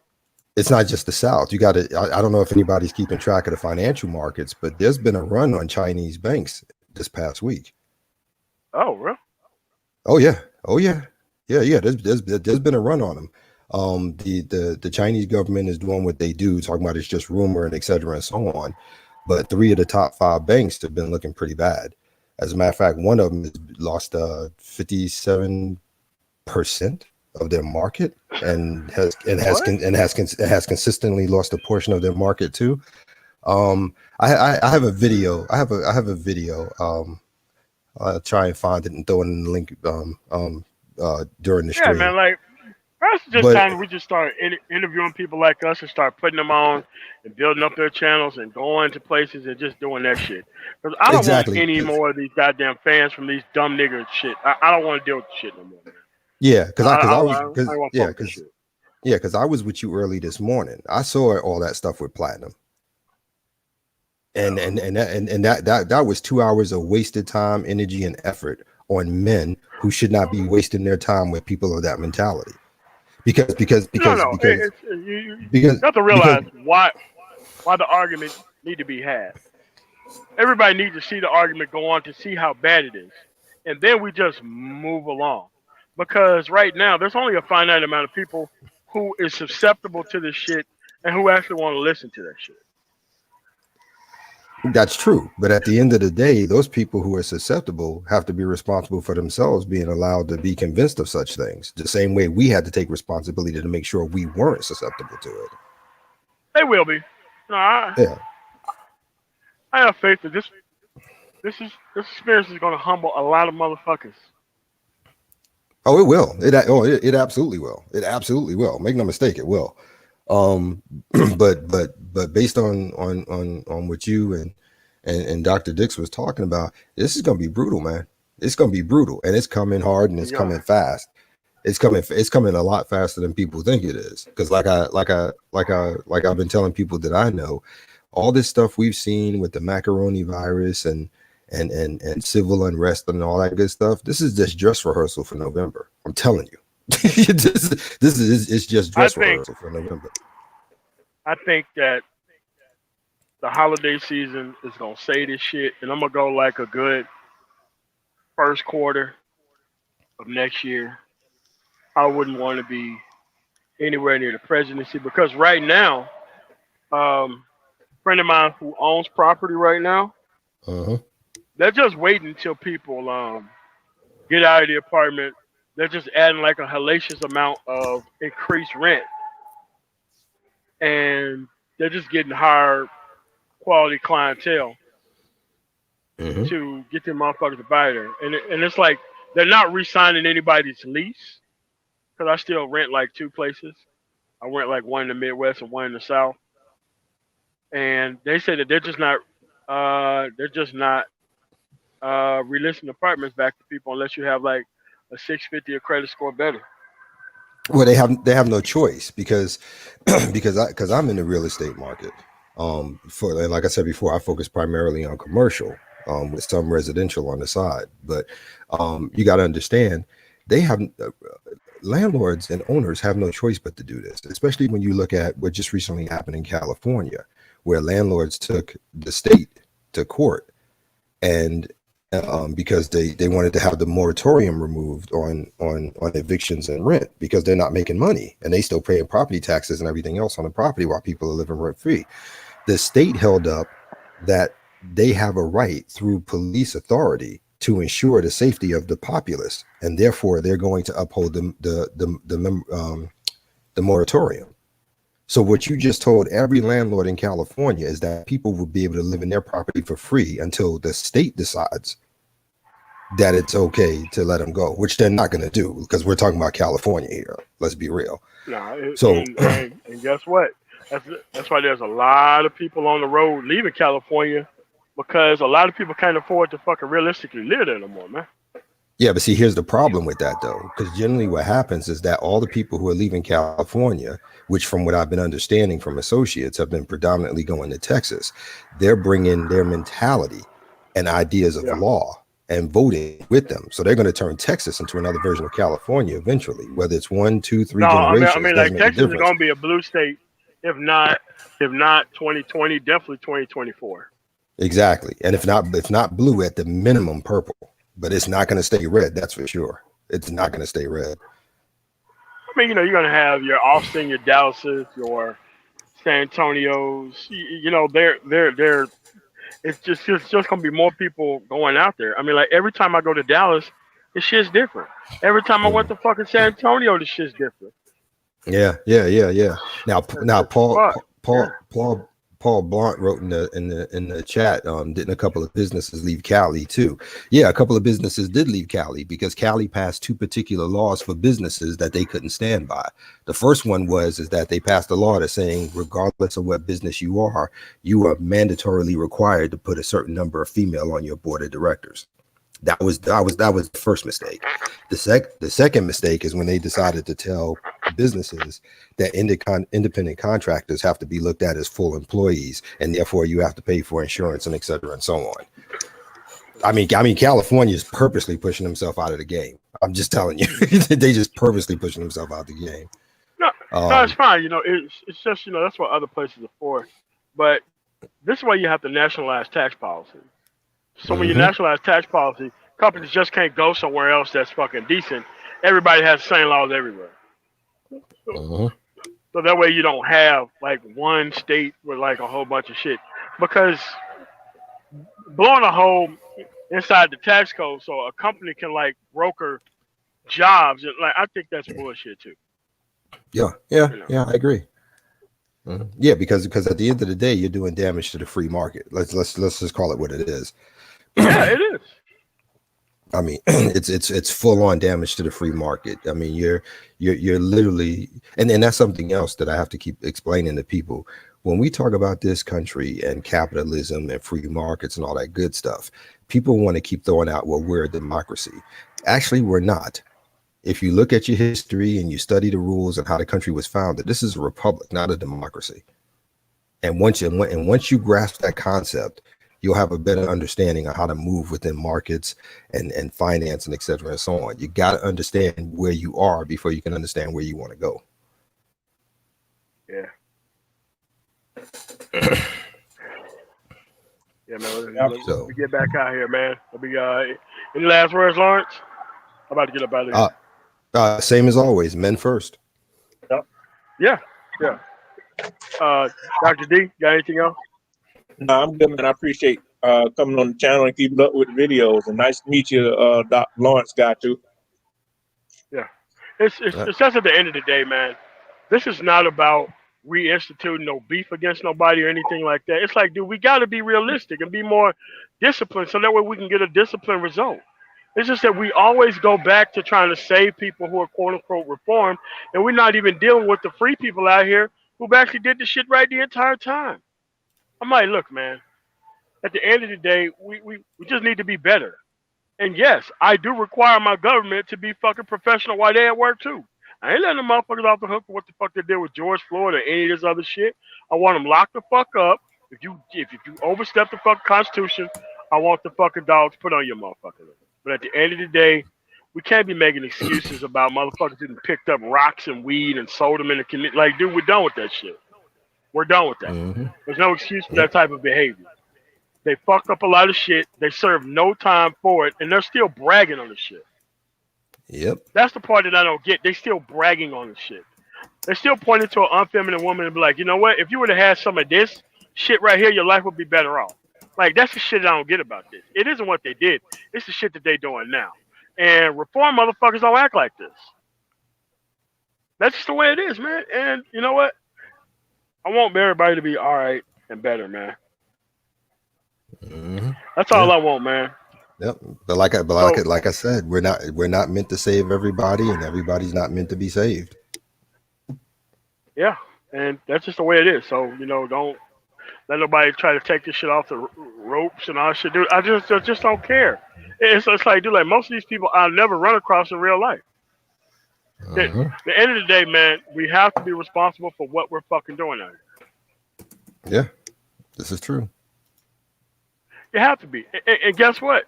It's not just the South. You got to. I don't know if anybody's keeping track of the financial markets, but there's been a run on Chinese banks this past week. Oh, really? Oh yeah. There's been a run on them. The Chinese government is doing what they do, talking about it's just rumor and etc. and so on. But 3 of the top 5 banks have been looking pretty bad. As a matter of fact, one of them has lost 57% of their market, and has consistently lost a portion of their market too. I have a video. I have a video. I'll try and find it and throw it in the link during the stream. Yeah, man. Like, that's just time we just start interviewing people like us and start putting them on and building up their channels and going to places and just doing that shit. Because I don't want any more of these goddamn fans from these dumb niggas shit. I don't want to deal with the shit no more, man. Yeah, because I was with you early this morning. I saw all that stuff with Platinum, and that was 2 hours of wasted time, energy, and effort on men who should not be wasting their time with people of that mentality. Because you have to realize why the argument need to be had. Everybody needs to see the argument go on to see how bad it is. and then we just move along. Because right now, there's only a finite amount of people who is susceptible to this shit and who actually want to listen to that shit. That's true. But at the end of the day, those people who are susceptible have to be responsible for themselves being allowed to be convinced of such things. The same way we had to take responsibility to make sure we weren't susceptible to it. They will be. No, Yeah. I have faith that this experience is going to humble a lot of motherfuckers. Oh, it will. It absolutely will. It absolutely will. Make no mistake, it will. But based on what you and Dr. Dix was talking about, this is gonna be brutal, man. It's gonna be brutal, and it's coming hard and it's coming fast. It's coming a lot faster than people think it is. Because like I've been telling people that I know, all this stuff we've seen with the macaroni virus and civil unrest and all that good stuff, this is just dress rehearsal for November. I'm telling you. this is it's just dress rehearsal for November. I think that the holiday season is gonna say this shit, and I'm gonna go like a good first quarter of next year. I wouldn't want to be anywhere near the presidency because right now, a friend of mine who owns property right now, they're just waiting until people get out of the apartment. They're just adding like a hellacious amount of increased rent, and they're just getting higher quality clientele to get them motherfuckers to buy there. And it's like they're not re-signing anybody's lease because I still rent like two places. I rent like one in the Midwest and one in the South. And they say that they're just not releasing apartments back to people unless you have like a 650 or credit score better. Well, they have no choice because I'm in the real estate market. And like I said before, I focus primarily on commercial, with some residential on the side. But you got to understand, they have landlords and owners have no choice but to do this, especially when you look at what just recently happened in California, where landlords took the state to court and because they wanted to have the moratorium removed on evictions and rent because they're not making money and they still paying property taxes and everything else on the property while people are living rent free. The state held up that they have a right through police authority to ensure the safety of the populace, and therefore they're going to uphold the moratorium. So what you just told every landlord in California is that people will be able to live in their property for free until the state decides that it's okay to let them go, which they're not going to do because we're talking about California here. Let's be real. And guess what? That's why there's a lot of people on the road leaving California because a lot of people can't afford to fucking realistically live there no more, man. Yeah, but see, here's the problem with that, though, because generally what happens is that all the people who are leaving California, which from what I've been understanding from associates have been predominantly going to Texas, they're bringing their mentality and ideas of law and voting with them. So they're going to turn Texas into another version of California eventually, whether it's 1, 2, 3 generations. I mean like Texas is going to be a blue state, if not 2020, definitely 2024. Exactly. And if not blue, at the minimum purple. But it's not going to stay red, that's for sure. It's not going to stay red. I mean, you're going to have your Austin, your Dallases, your San Antonios. They're. It's just going to be more people going out there. I mean, like every time I go to Dallas, the shit's different. Every time I went to fucking San Antonio, the shit's different. Yeah. Now, Paul Blunt wrote in the chat, didn't a couple of businesses leave Cali too? Yeah, a couple of businesses did leave Cali because Cali passed two particular laws for businesses that they couldn't stand by. The first one is that they passed a law that's saying regardless of what business you are mandatorily required to put a certain number of female on your board of directors. That was the first mistake. The second mistake is when they decided to tell businesses that independent contractors have to be looked at as full employees, and therefore you have to pay for insurance and et cetera and so on. I mean, California is purposely pushing themselves out of the game. I'm just telling you, they just purposely pushing themselves out of the game. No, it's fine. It's just that's what other places are for. But this is why you have to nationalize tax policy. So when you nationalize tax policy, Companies just can't go somewhere else that's fucking decent. Everybody has the same laws everywhere. Uh-huh. So that way you don't have like one state with like a whole bunch of shit. Because blowing a hole inside the tax code so a company can like broker jobs, like I think that's bullshit too. Yeah, You know? I agree. Yeah, because at the end of the day, you're doing damage to the free market. Let's just call it what it is. Yeah, it is. I mean, it's full on damage to the free market. I mean, you're literally, and that's something else that I have to keep explaining to people. When we talk about this country and capitalism and free markets and all that good stuff, people want to keep throwing out, well, we're a democracy. Actually, we're not. If you look at your history and you study the rules and how the country was founded, this is a republic, not a democracy. And once you grasp that concept, you'll have a better understanding of how to move within markets and finance and et cetera and so on. You got to understand where you are before you can understand where you want to go. Yeah. Yeah, man. Let me get back out here, man. Let me. Any last words, Lawrence? I'm about to get up out of here. Same as always, men first. Yeah. Dr. D, got anything else? No, I'm good, man. I appreciate coming on the channel and keeping up with the videos. And nice to meet you, Dr. Lawrence. Got you. Yeah. It's just at the end of the day, man. This is not about reinstituting no beef against nobody or anything like that. It's like, dude, we got to be realistic and be more disciplined so that way we can get a disciplined result. It's just that we always go back to trying to save people who are quote unquote reformed, and we're not even dealing with the free people out here who actually did the shit right the entire time. I'm like, look, man, at the end of the day, we just need to be better. And yes, I do require my government to be fucking professional while they at work too. I ain't letting them motherfuckers off the hook for what the fuck they did with George Floyd or any of this other shit. I want them locked the fuck up. If you overstep the fucking Constitution, I want the fucking dogs put on your motherfucking list. But at the end of the day, we can't be making excuses about motherfuckers who picked up rocks and weed and sold them in the community. Like, dude, we're done with that shit. We're done with that. Mm-hmm. There's no excuse for that type of behavior. They fucked up a lot of shit. They served no time for it, and they're still bragging on the shit. Yep. That's the part that I don't get. They still bragging on the shit. They're still pointing to an unfeminine woman and be like, you know what? If you would have had some of this shit right here, your life would be better off. Like, that's the shit I don't get about this. It isn't what they did. It's the shit that they doing now. And reform motherfuckers don't act like this. That's just the way it is, man. And you know what? I want everybody to be all right and better, man. Mm-hmm. That's all I want, man. Yep. But like I said, we're not meant to save everybody, and everybody's not meant to be saved. Yeah, and that's just the way it is. So don't let nobody try to take this shit off the ropes and all that shit, dude. I just don't care. It's like, dude, like most of these people I'll never run across in real life. At the end of the day, man, we have to be responsible for what we're fucking doing out here. Yeah, this is true. You have to be. And guess what?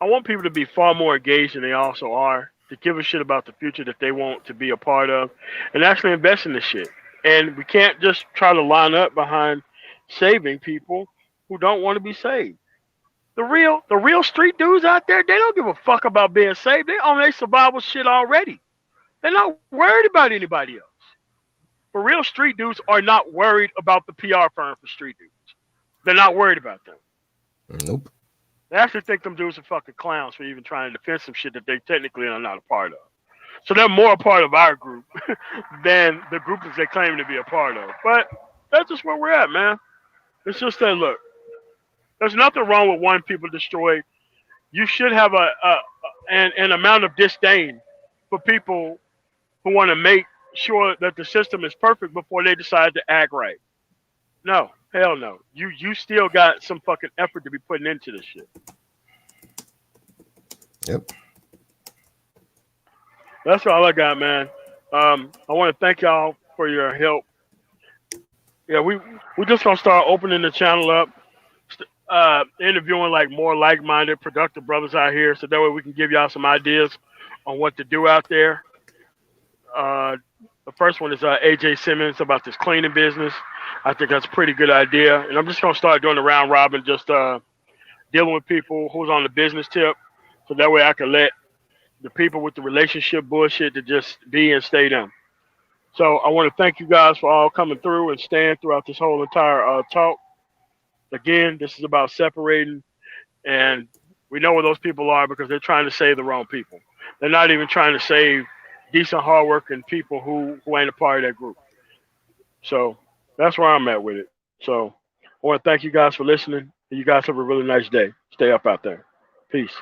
I want people to be far more engaged than they also are, to give a shit about the future that they want to be a part of, and actually invest in this shit. And we can't just try to line up behind saving people who don't want to be saved. The real street dudes out there, they don't give a fuck about being saved. They own their survival shit already. They're not worried about anybody else. For real street dudes are not worried about the PR firm for street dudes. They're not worried about them. Nope. They actually think them dudes are fucking clowns for even trying to defend some shit that they technically are not a part of. So they're more a part of our group than the group that they claim to be a part of. But that's just where we're at, man. It's just that, look, there's nothing wrong with wanting people destroyed. You should have an amount of disdain for people who want to make sure that the system is perfect before they decide to act right. No, hell no. You still got some fucking effort to be putting into this shit. Yep. That's all I got, man. I want to thank y'all for your help. Yeah, we're just gonna start opening the channel up, interviewing like more like-minded, productive brothers out here, so that way we can give y'all some ideas on what to do out there. The first one is AJ Simmons about this cleaning business. I think that's a pretty good idea, and I'm just gonna start doing the round robin, just dealing with people who's on the business tip, so that way I can let the people with the relationship bullshit to just be and stay them. So I want to thank you guys for all coming through and staying throughout this whole entire talk. Again, this is about separating, and we know where those people are because they're trying to save the wrong people. They're not even trying to save decent, hardworking people who ain't a part of that group. So that's where I'm at with it. So I want to thank you guys for listening. And you guys have a really nice day. Stay up out there. Peace.